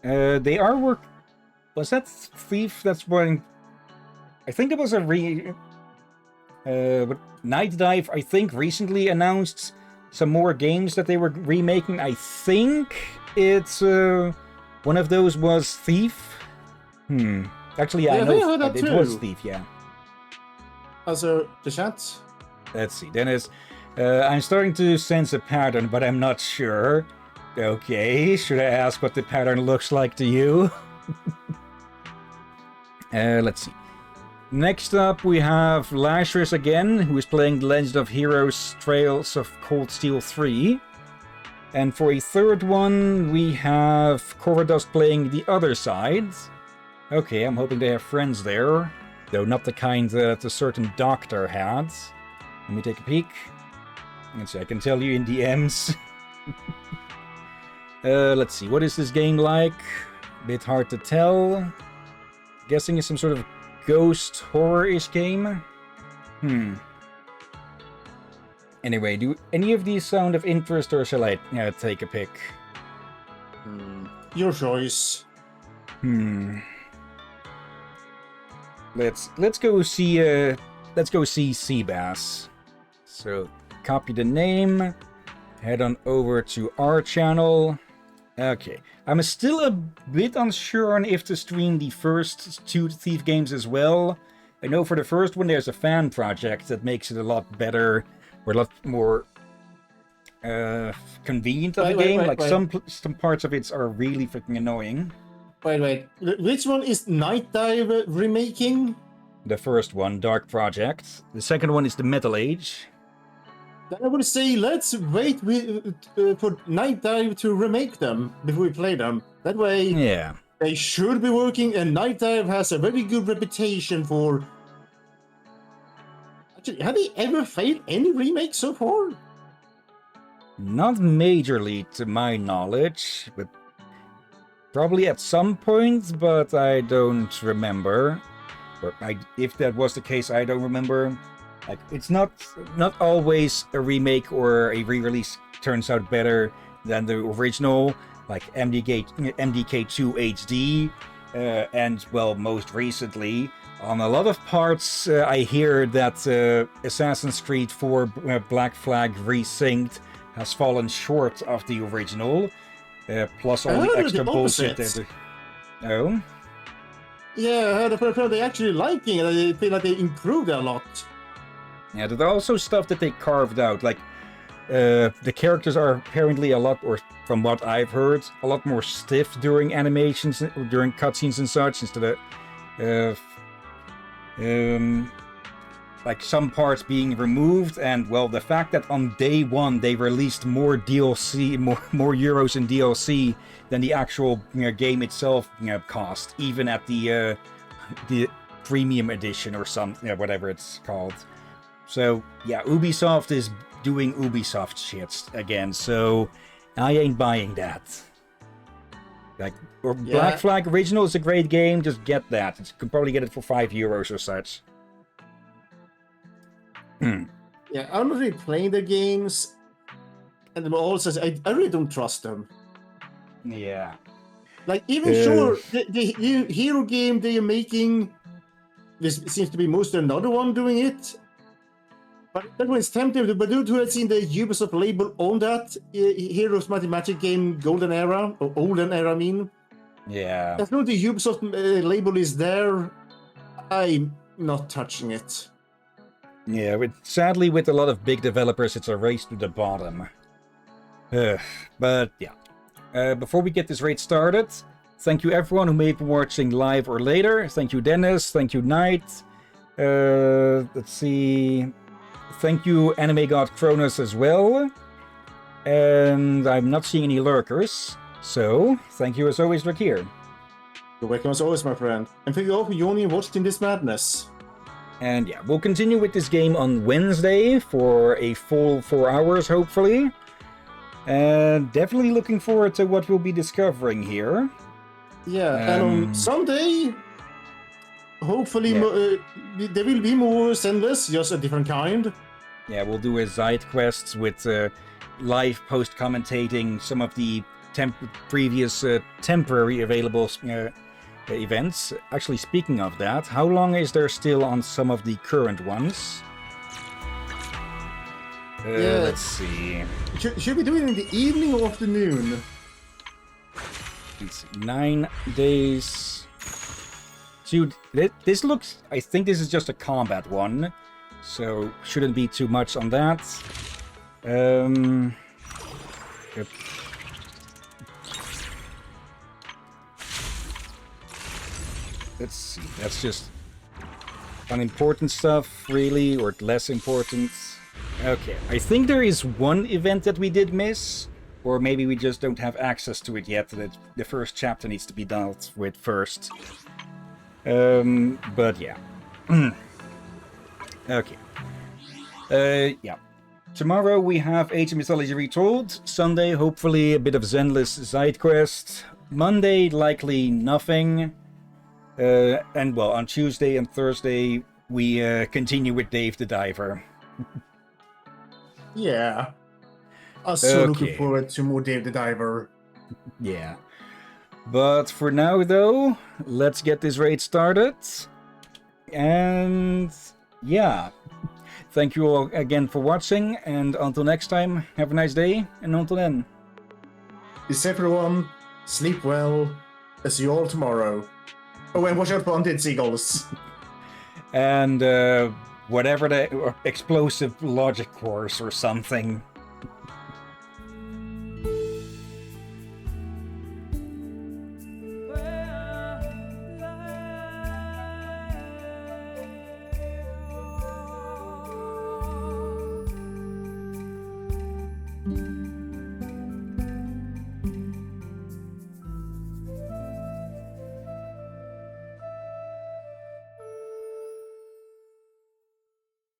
They are Was that Thief? That's one... I think it was Night Dive, I think, recently announced some more games that they were remaking. I think it's... one of those was Thief. Actually, yeah, I know it was Thief, yeah. Also, the chat? Let's see. Dennis... I'm starting to sense a pattern, but I'm not sure. Okay, should I ask what the pattern looks like to you? Let's see. Next up, we have Lazarus again, who is playing The Legend of Heroes Trails of Cold Steel 3. And for a third one, we have Corvadust playing The Other Side. Okay, I'm hoping they have friends there. Though not the kind that a certain doctor had. Let me take a peek. Let's see, I can tell you in DMs. Let's see, what is this game like? Bit hard to tell. Guessing it's some sort of ghost horror-ish game? Anyway, do any of these sound of interest, or shall I take a pick? Your choice. Let's go see Seabass. So copy the name, head on over to our channel. Okay, I'm still a bit unsure on if to stream the first 2 Thief games as well. I know for the first one there's a fan project that makes it a lot better, or a lot more convenient of a game. Some parts of it are really freaking annoying. Wait. Which one is Night Dive remaking? The first one, Dark Project. The second one is the Metal Age. Then I would say let's wait for Night Dive to remake them before we play them. That way, Yeah. they should be working, and Night Dive has a very good reputation for... Actually, have they ever failed any remakes so far? Not majorly, to my knowledge, but probably at some point, but I don't remember. Or if that was the case, I don't remember. Like, it's not always a remake or a re-release turns out better than the original, like MDK2 HD, and, well, most recently, on a lot of parts, I hear that Assassin's Creed 4 Black Flag Resynced has fallen short of the original, plus all the extra bullshit that... Oh? Yeah, I heard they're actually liking it. They feel like they improved a lot. Yeah, there's also stuff that they carved out, like the characters are apparently a lot, or from what I've heard, a lot more stiff during animations, during cutscenes and such, instead of like some parts being removed. And, well, the fact that on day one they released more DLC, more euros in DLC than the actual game itself cost, even at the premium edition or whatever it's called. So yeah, Ubisoft is doing Ubisoft shit again, so I ain't buying that. Like, Black Flag Original is a great game, just get that. You can probably get it for €5 or such. Yeah, I'm not really playing the games, and also I really don't trust them. Yeah. Like, even sure, the hero game they're making, this seems to be mostly another one doing it. But that was tempting, but due to have seen the Ubisoft label on that Heroes Mighty Magic game Golden Era, or Olden Era, I mean. Yeah. As long as the Ubisoft label is there, I'm not touching it. Yeah, sadly with a lot of big developers, it's a race to the bottom. But yeah. Before we get this raid started, thank you everyone who may be watching live or later. Thank you Dennis, thank you Knight. Let's see... Thank you, Anime God Cronus, as well. And I'm not seeing any lurkers, so thank you as always, Rakir. You're welcome as always, my friend. And thank you all for joining and watching this madness. And yeah, we'll continue with this game on Wednesday for a full 4 hours, hopefully. And definitely looking forward to what we'll be discovering here. Yeah, and on Sunday... Hopefully, there will be more Zenless, just a different kind. Yeah, we'll do a side quest with live post-commentating some of the previous temporary available events. Actually, speaking of that, how long is there still on some of the current ones? Let's see. Should we do it in the evening or afternoon? It's 9 days... Dude, this looks... I think this is just a combat one, so shouldn't be too much on that. Yep. Let's see, that's just unimportant stuff, really, or less important. Okay, I think there is one event that we did miss, or maybe we just don't have access to it yet, that the first chapter needs to be dealt with first. But yeah. Okay. Yeah. Tomorrow we have Age of Mythology Retold. Sunday, hopefully a bit of Zenless side quest. Monday, likely nothing. And well, on Tuesday and Thursday we continue with Dave the Diver. Yeah. I'm so looking forward to more Dave the Diver. Yeah. But for now, though, let's get this raid started. And yeah, thank you all again for watching. And until next time, have a nice day. And until then, peace everyone, sleep well. I'll see you all tomorrow. Oh, and watch out for undead seagulls. And whatever the explosive logic course or something.